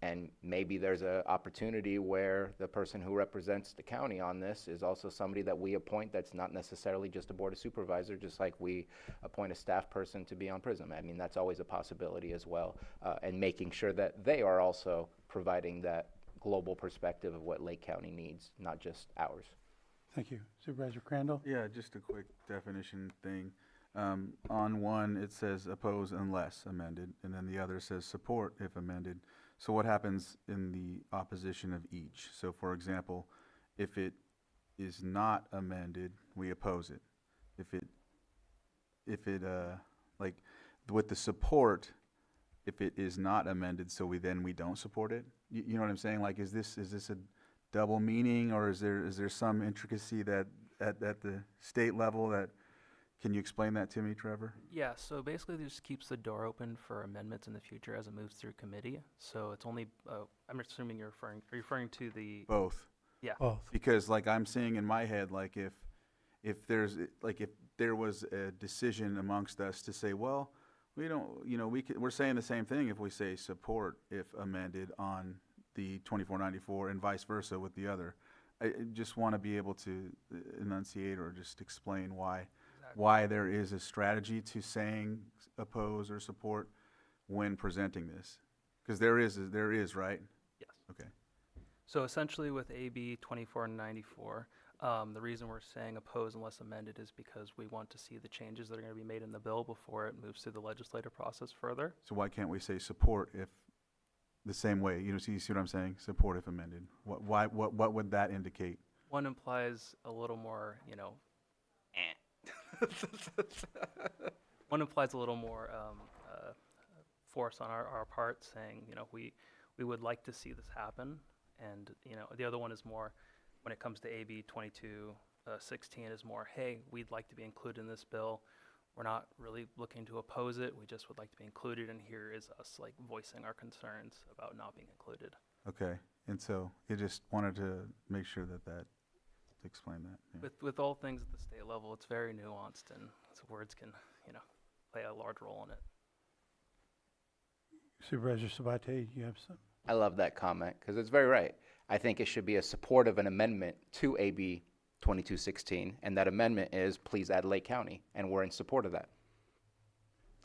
And maybe there's an opportunity where the person who represents the county on this is also somebody that we appoint that's not necessarily just a board of supervisor, just like we appoint a staff person to be on PRISM. I mean, that's always a possibility as well. And making sure that they are also providing that global perspective of what Lake County needs, not just ours. Thank you. Supervisor Crandall? Yeah, just a quick definition thing. On one, it says oppose unless amended, and then the other says support if amended. So what happens in the opposition of each? So for example, if it is not amended, we oppose it. If it like with the support, if it is not amended, so we don't support it? You know what I'm saying? Like, is this a double meaning, or is there some intricacy that at the state level that, can you explain that to me, Trevor? Yeah, so basically this keeps the door open for amendments in the future as it moves through committee. So it's only, I'm assuming are you referring to the? Both. Yeah. Both. Because like I'm seeing in my head, like if there was a decision amongst us to say, well, we don't, we're saying the same thing if we say support if amended on the 2494 and vice versa with the other. I just want to be able to enunciate or just explain why there is a strategy to saying oppose or support when presenting this. Because there is, right? Yes. Okay. So essentially with AB 2494, the reason we're saying oppose unless amended is because we want to see the changes that are going to be made in the bill before it moves through the legislative process further. So why can't we say support if the same way? You see what I'm saying? Support if amended. What would that indicate? One implies a little more, one implies a little more force on our part, saying, we would like to see this happen. And, the other one is more, when it comes to AB 2216, is more, hey, we'd like to be included in this bill. We're not really looking to oppose it. We just would like to be included, and here is us like voicing our concerns about not being included. Okay, and so you just wanted to make sure that to explain that. Yeah. With all things at the state level, it's very nuanced, and so words can, play a large role in it. Supervisor Sabate, you have some? I love that comment because it's very right. I think it should be a support of an amendment to AB 2216, and that amendment is please add Lake County, and we're in support of that.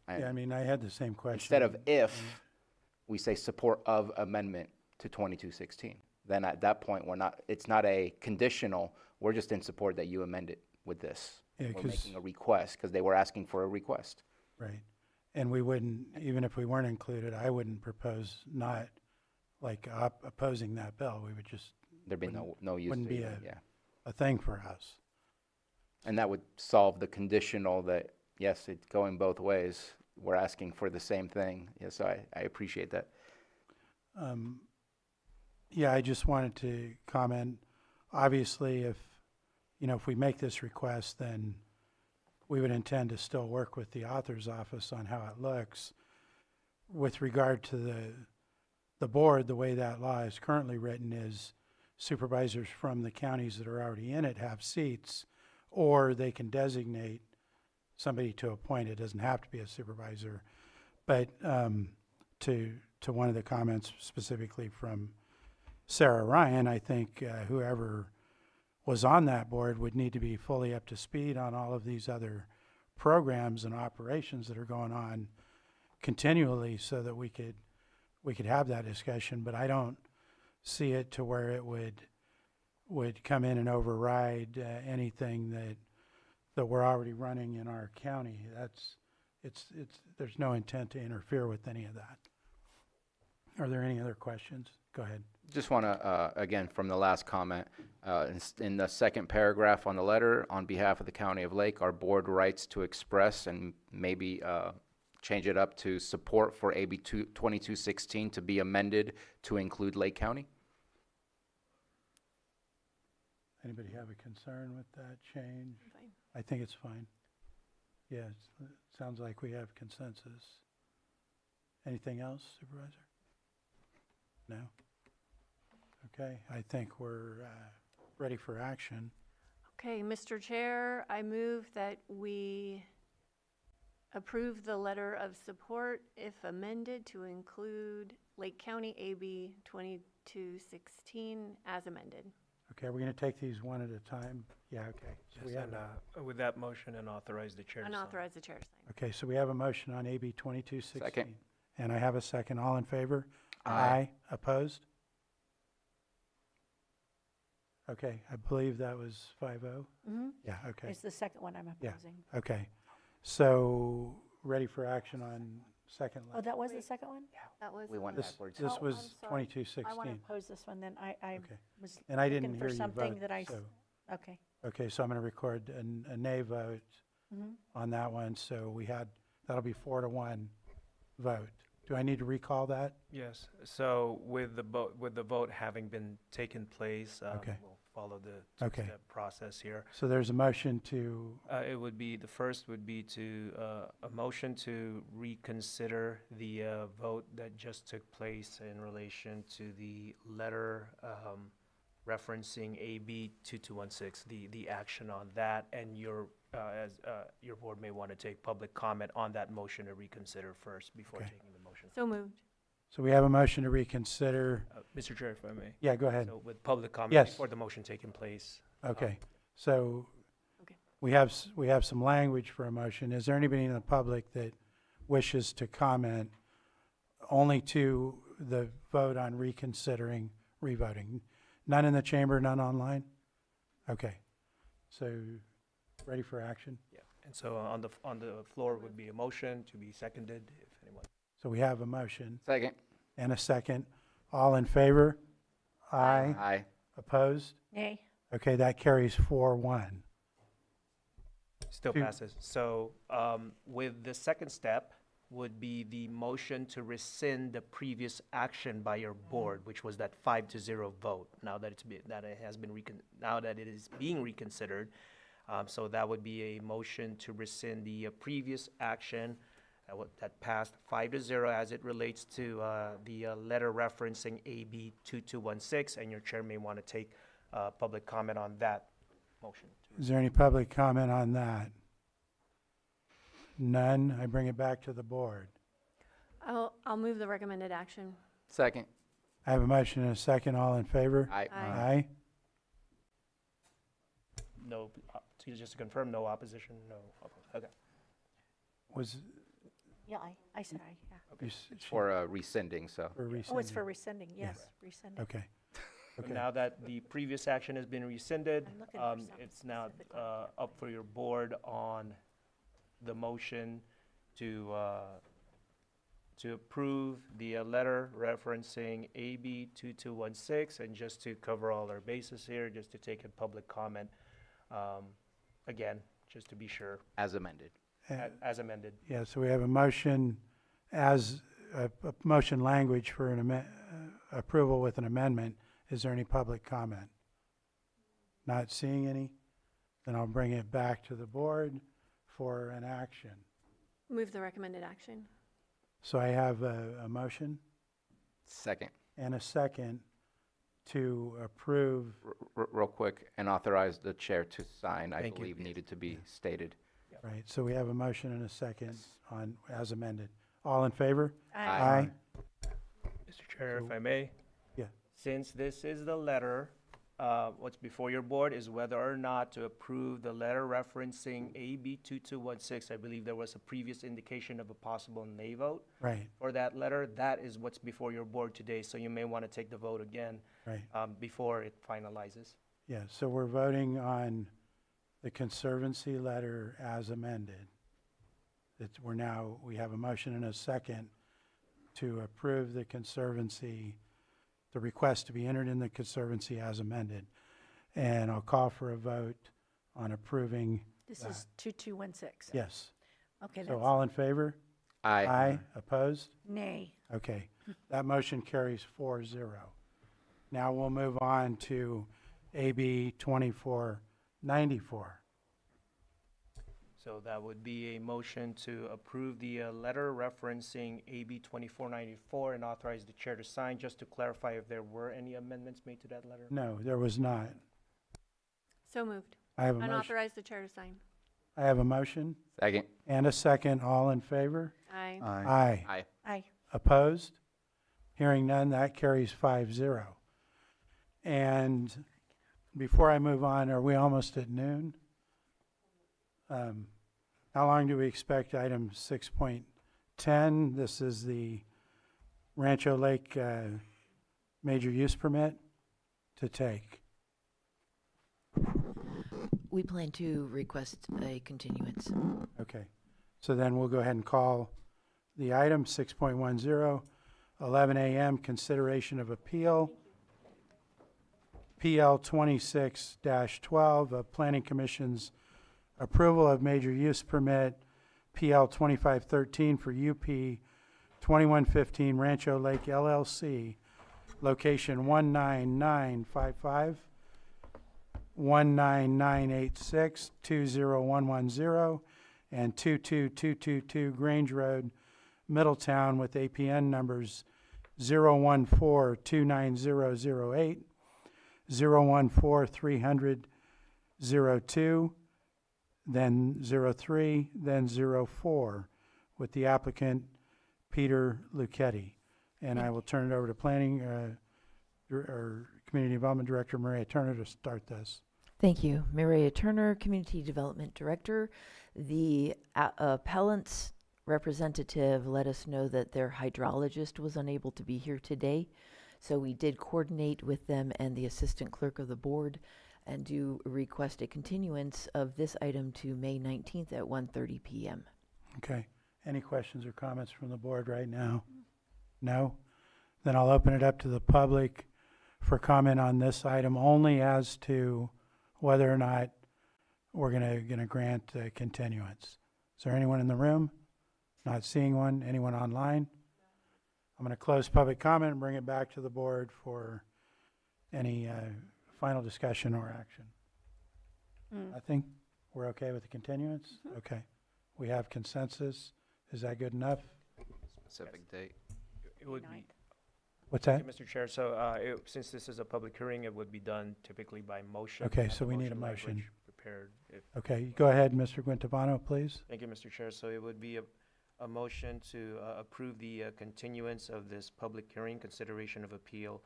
Yeah, I had the same question. Instead of if, we say support of amendment to 2216. Then at that point, it's not a conditional, we're just in support that you amend it with this. Yeah, we're making a request because they were asking for a request. Right. And we wouldn't, even if we weren't included, I wouldn't propose not opposing that bill. We would just. There'd be no use. Wouldn't be a thing for us. And that would solve the conditional that, yes, it's going both ways. We're asking for the same thing. Yes, so I appreciate that. Yeah, I just wanted to comment, obviously, if we make this request, then we would intend to still work with the author's office on how it looks. With regard to the board, the way that law is currently written is supervisors from the counties that are already in it have seats, or they can designate somebody to appoint. It doesn't have to be a supervisor. But to one of the comments specifically from Sarah Ryan, I think whoever was on that board would need to be fully up to speed on all of these other programs and operations that are going on continually, so that we could have that discussion. But I don't see it to where it would come in and override anything that we're already running in our county. There's no intent to interfere with any of that. Are there any other questions? Go ahead. Just want to, again, from the last comment, in the second paragraph on the letter, on behalf of the County of Lake, our board writes to express and maybe change it up to support for AB 2216 to be amended to include Lake County. Anybody have a concern with that change? Fine. I think it's fine. Yeah, it sounds like we have consensus. Anything else, Supervisor? No? Okay, I think we're ready for action. Okay, Mr. Chair, I move that we approve the letter of support if amended to include Lake County AB 2216 as amended. Okay, are we going to take these one at a time? Yeah, okay. So we have with that motion, and authorize the chair to sign. Unauthorize the chair to sign. Okay, so we have a motion on AB 2216. Second. And I have a second. All in favor? Aye. Opposed? Okay, I believe that was 5-0. Mm-hmm. Yeah, okay. It's the second one I'm Yeah. opposing. Okay, so ready for action on second. Oh, that was the second one? That was. We went This backwards. this Oh, was I'm sorry. 2216. I want to oppose this one then. I Okay. was And I didn't looking hear for you something vote, that I, so. okay. Okay, so I'm going to record a nay vote Mm-hmm. on that one. So that'll be 4-1 vote. Do I need to recall that? Yes, so with the vote having been taken place, Okay. we'll follow the Okay. two-step process here. So there's a motion to, It would be, the first would be to, a motion to reconsider the vote that just took place in relation to the letter referencing AB 2216, the action on that, and your board may want to take public comment on that motion to reconsider first before Okay. taking the motion. So moved. so we have a motion to reconsider. Mr. Chair, if I may. Yeah, go ahead. So with public comment Yes. before the motion taking place. Okay, so Okay. we have, we have some language for a motion. Is there anybody in the public that wishes to comment only to the vote on reconsidering, revoting? None in the chamber, none online? Okay, so ready for action? Yeah, and so on the floor would be a motion to be seconded, if anyone. So we have a motion Second. and a second. All in favor? Aye. Aye. Opposed? Nay. Okay, that carries 4-1. Still Two. passes. So with the second step would be the motion to rescind the previous action by your board, which was that 5-0 vote. Now that now that it is being reconsidered, so that would be a motion to rescind the previous action that passed 5-0 as it relates to the letter referencing AB 2216, and your chair may want to take public comment on that motion. Is there any public comment on that? None. I bring it back to the board. I'll move the recommended action. Second. I have a motion and a second. All in favor? Aye. Aye. No, just to confirm, no opposition, no, okay. Was, Yeah, I said aye, yeah. you It's for rescinding, so. for rescinding? Oh, it's for rescinding, Yeah. yes, rescinding. Okay. So Okay. now that the previous action has been rescinded, I'm looking for something it's now specific on it. up for your board on the motion to approve the letter referencing AB 2216, and just to cover all our bases here, just to take a public comment, again, just to be sure, Uh, As amended. as amended. Yeah, so we have a motion as, a motion language for an approval with an amendment. Is there any public comment? Not seeing any? Then I'll bring it back to the board for an action. Move the recommended action. So I have a motion Second. and a second to approve. Real quick, and authorize the chair to sign, I Thank you. believe needed to be stated. Right, so we have a motion and a second on, as amended. All in favor? Aye. Mr. Chair, if So- I may? Yeah. Since this is the letter, what's before your board is whether or not to approve the letter referencing AB 2216. I believe there was a previous indication of a possible nay vote Right, for that letter. That is what's before your board today, so you may want to take the vote again right. before it finalizes. Yeah, so we're voting on the Conservancy letter as amended. It's, we have a motion and a second to approve the Conservancy, the request to be entered in the Conservancy as amended. And I'll call for a vote on approving. This is 2216. Yes. Okay, So that's all in favor? Aye. Aye. Opposed? nay. Okay, that motion carries 4-0. Now we'll move on to AB 2494. So that would be a motion to approve the letter referencing AB 2494 and authorize the chair to sign. Just to clarify if there were any amendments made to that letter? No, there was not. So moved. I have a And motion. authorize the chair to sign. I have a motion Second. and a second. All in favor? Aye. Aye. Aye. Aye. Opposed? Hearing none, that carries 5-0. And before I move on, are we almost at noon? How long do we expect item 6.10? This is the Rancho Lake major use permit to take. We plan to request a continuance. Okay. So then we'll go ahead and call the item 6.10, 11 a.m. consideration of appeal. PL 26-12 of Planning Commission's approval of major use permit, PL 2513 for UP 2115 Rancho Lake LLC, location 19955, 19986, 20110, and 22222 Grange Road, Middletown, with APN numbers 0142908, 0143002, then 03, then 04, with the applicant Peter Lucchetti. And I will turn it over to Planning or Community Development Director Maria Turner to start this. Thank you. Maria Turner, Community Development Director. The appellant's representative let us know that their hydrologist was unable to be here today. So we did coordinate with them and the Assistant Clerk of the Board and do request a continuance of this item to May 19th at 1:30 p.m. Okay. Any questions or comments from the board right now? No? Then I'll open it up to the public for comment on this item only as to whether or not we're gonna grant continuance. Is there anyone in the room? Not seeing one. Anyone online? I'm gonna close public comment and bring it back to the board for any final discussion or action. I think we're okay with the continuance? Okay. We have consensus. Is that good enough? Specific date. It would be. What's Thank that? you, Mr. Chair. So, since this is a public hearing, it would be done typically by motion. Okay, Have so the we need a language motion. Prepared. If Okay, go ahead, Mr. Guintabano, please. Thank you, Mr. Chair. So it would be a motion to approve the continuance of this public hearing, consideration of appeal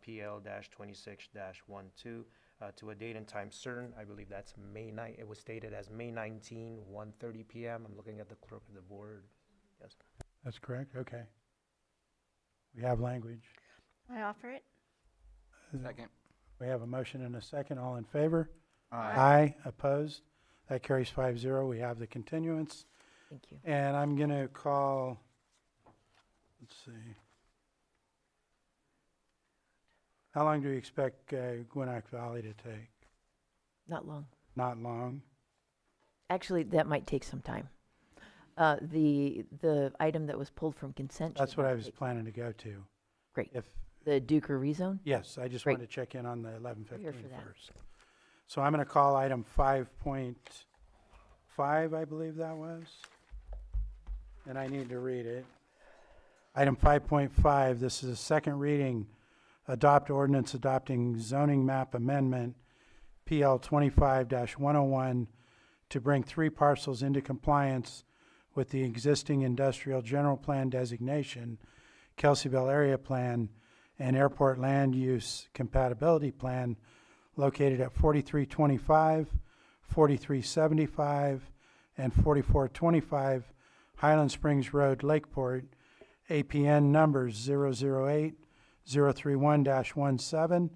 PL-26-12 to a date and time certain. I believe that's May 9. It was stated as May 19, 1:30 p.m. I'm looking at the clerk of the board. Yes. That's correct? Okay. We have language. I offer it. Second. We have a motion and a second. All in favor? Aye. Aye. Opposed? That carries 5-0. We have the continuance. Thank you. And I'm going to call, let's see. How long do you expect Gwinnett Valley to take? Not long. Not long? Actually, that might take some time. The item that was pulled from consent. That's should what not I was take- planning to go to. Great. If, The Duker rezone? yes, I just Great. wanted to check in on the 11:15 We're here for that. first. So I'm going to call item 5.5, I believe that was. And I need to read it. Item 5.5, this is a second reading. Adopt ordinance adopting zoning map amendment, PL 25-101, to bring 3 parcels into compliance with the existing industrial general plan designation, Kelseyville area plan, and airport land use compatibility plan located at 4325, 4375, and 4425 Highland Springs Road, Lakeport, APN numbers 008-031-17,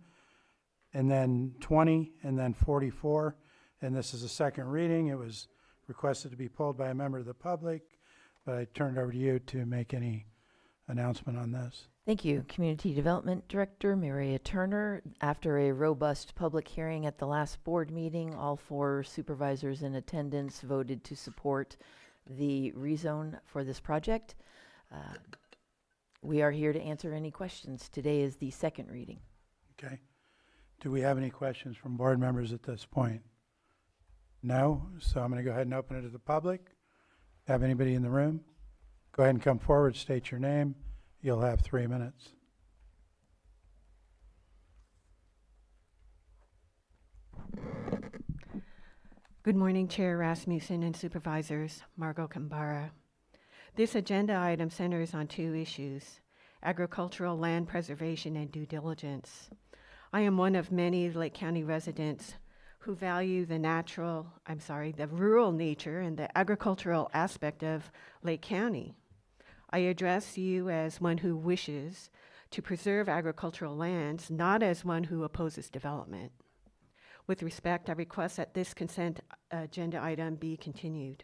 and then 20, and then 44. And this is a second reading. It was requested to be pulled by a member of the public, but I turn it over to you to make any announcement on this. Thank you. Community Development Director Maria Turner. After a robust public hearing at the last board meeting, all 4 supervisors in attendance voted to support the rezone for this project. We are here to answer any questions. Today is the second reading. Okay. Do we have any questions from board members at this point? No? So I'm going to go ahead and open it to the public. Have anybody in the room? Go ahead and come forward, state your name. You'll have 3 minutes. Good morning, Chair Rasmussen and Supervisors. Margot Kambara. This agenda item centers on 2 issues: agricultural land preservation and due diligence. I am one of many Lake County residents who value the rural nature and the agricultural aspect of Lake County. I address you as one who wishes to preserve agricultural lands, not as one who opposes development. With respect, I request that this consent agenda item be continued.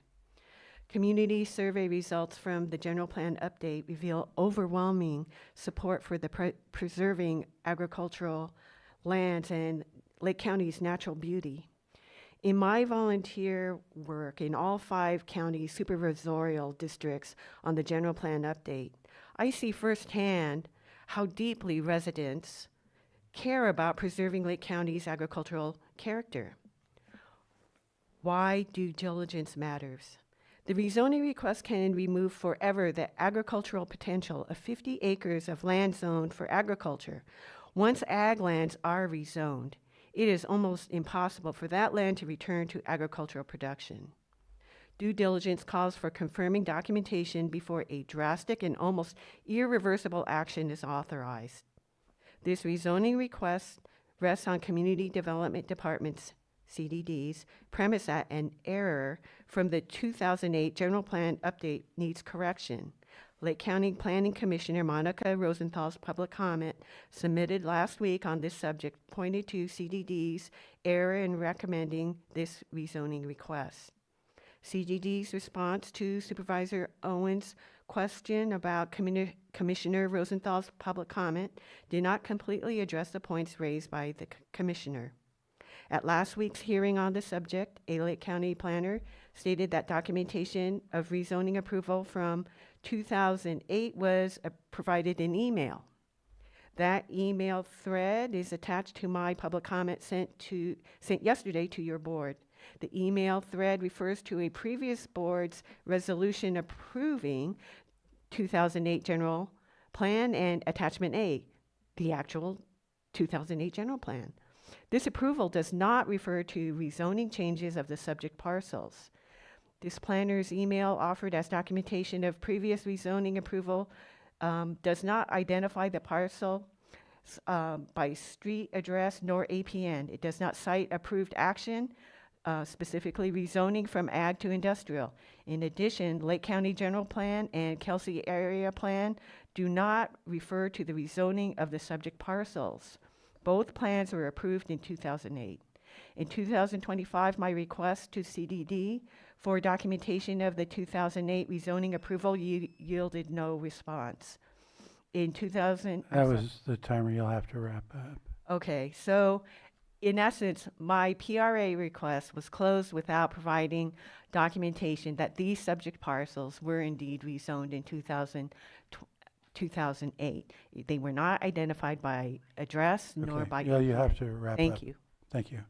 Community survey results from the general plan update reveal overwhelming support for the preserving agricultural lands and Lake County's natural beauty. In my volunteer work in all 5 county supervisorial districts on the general plan update, I see firsthand how deeply residents care about preserving Lake County's agricultural character. Why due diligence matters. The rezoning request can remove forever the agricultural potential of 50 acres of land zoned for agriculture. Once ag lands are rezoned, it is almost impossible for that land to return to agricultural production. Due diligence calls for confirming documentation before a drastic and almost irreversible action is authorized. This rezoning request rests on Community Development Department's CDD's premise that an error from the 2008 General Plan update needs correction. Lake County Planning Commissioner Monica Rosenthal's public comment submitted last week on this subject pointed to CDD's error in recommending this rezoning request. CDD's response to Supervisor Owens' question about Commissioner Rosenthal's public comment did not completely address the points raised by the Commissioner. At last week's hearing on the subject, a Lake County planner stated that documentation of rezoning approval from 2008 was provided in email. That email thread is attached to my public comment sent yesterday to your board. The email thread refers to a previous board's resolution approving 2008 General Plan and Attachment A, the actual 2008 General Plan. This approval does not refer to rezoning changes of the subject parcels. This planner's email offered as documentation of previous rezoning approval does not identify the parcel by street address nor APN. It does not cite approved action, specifically rezoning from ag to industrial. In addition, Lake County General Plan and Kelsey Area Plan do not refer to the rezoning of the subject parcels. Both plans were approved in 2008. In 2025, my request to CDD for documentation of the 2008 rezoning approval yielded no response. In 2000, That was the timer. You'll have to wrap up. Okay, so in essence, my PRA request was closed without providing documentation that these subject parcels were indeed rezoned in 2008. They were not identified by address nor Okay. by. Yeah, you have to wrap up. Thank you. Thank you.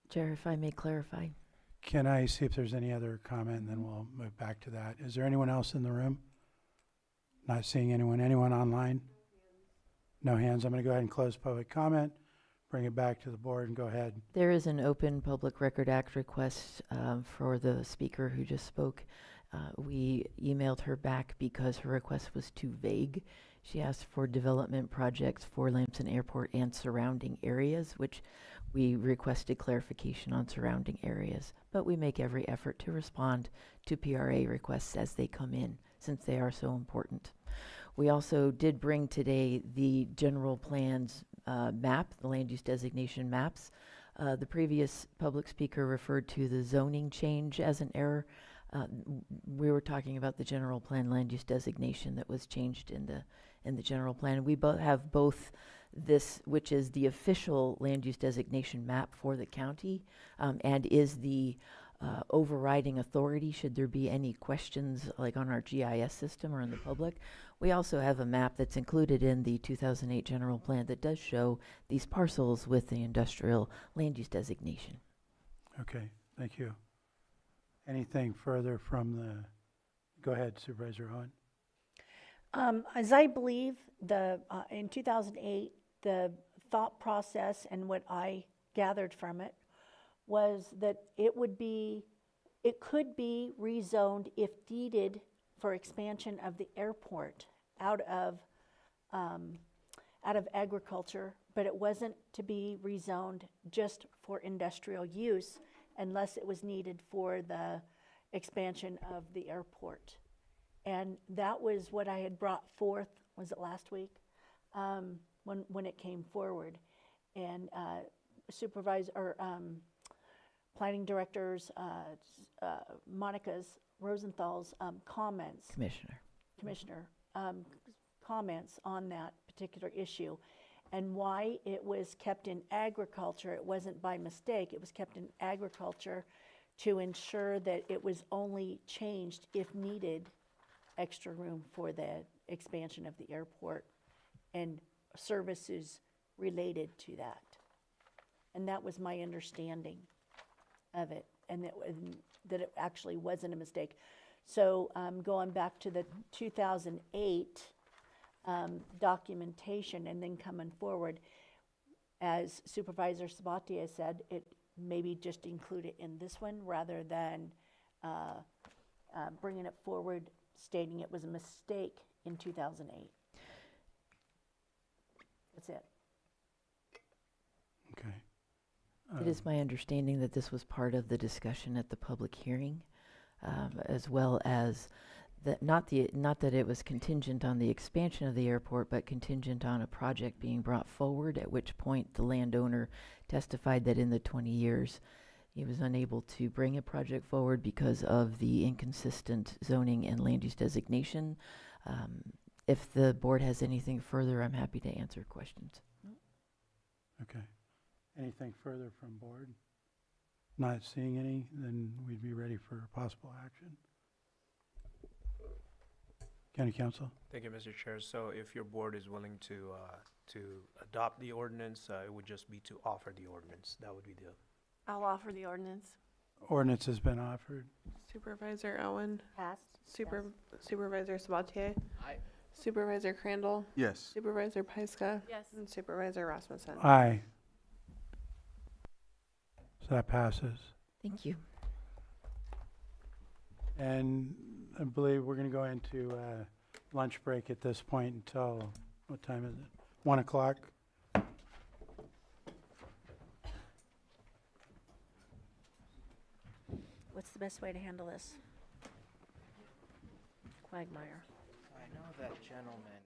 Chair, if I may clarify. Can I see if there's any other comment, and then we'll move back to that. Is there anyone else in the room? Not seeing anyone. Anyone online? No hands. I'm going to go ahead and close public comment, bring it back to the board, and go ahead. There is an Open Public Record Act request for the speaker who just spoke. We emailed her back because her request was too vague. She asked for development projects for Lamson Airport and surrounding areas, which we requested clarification on surrounding areas. But we make every effort to respond to PRA requests as they come in, since they are so important. We also did bring today the general plans map, the land use designation maps. The previous public speaker referred to the zoning change as an error. We were talking about the general plan land use designation that was changed in the general plan. We have both this, which is the official land use designation map for the county, and is the overriding authority should there be any questions like on our GIS system or in the public. We also have a map that's included in the 2008 general plan that does show these parcels with the industrial land use designation. Okay, thank you. Anything further from the, go ahead, Supervisor Owen. As I believe in 2008, the thought process and what I gathered from it was that it could be rezoned if deeded for expansion of the airport out of agriculture, but it wasn't to be rezoned just for industrial use unless it was needed for the expansion of the airport. And that was what I had brought forth, was it last week, when it came forward. And planning director's, Rosenthal's commissioner comments on that particular issue, and why it was kept in agriculture. It wasn't by mistake. It was kept in agriculture to ensure that it was only changed if needed extra room for the expansion of the airport and services related to that. And that was my understanding of it, and that it actually wasn't a mistake. So going back to the 2008 documentation and then coming forward, as Supervisor Sabatier said, it maybe just include it in this one rather than bringing it forward stating it was a mistake in 2008. That's it. Okay. It is my understanding that this was part of the discussion at the public hearing, as well as that not that it was contingent on the expansion of the airport, but contingent on a project being brought forward, at which point the landowner testified that in the 20 years he was unable to bring a project forward because of the inconsistent zoning and land use designation. If the board has anything further, I'm happy to answer questions. Okay. Anything further from board? Not seeing any, then we'd be ready for possible action. County Council? Thank you, Mr. Chair. So if your board is willing to adopt the ordinance, it would just be to offer the ordinance. That would be the. I'll offer the ordinance. Ordinance has been offered. Supervisor Owen. Passed. Supervisor Sabatier. Aye. Supervisor Crandall. Yes. Supervisor Pyska. Yes. And Supervisor Rasmussen. Aye. So that passes. Thank you. And I believe we're going to go into lunch break at this point until, what time is it? 1 o'clock? What's the best way to handle this? Quagmire. I know that gentleman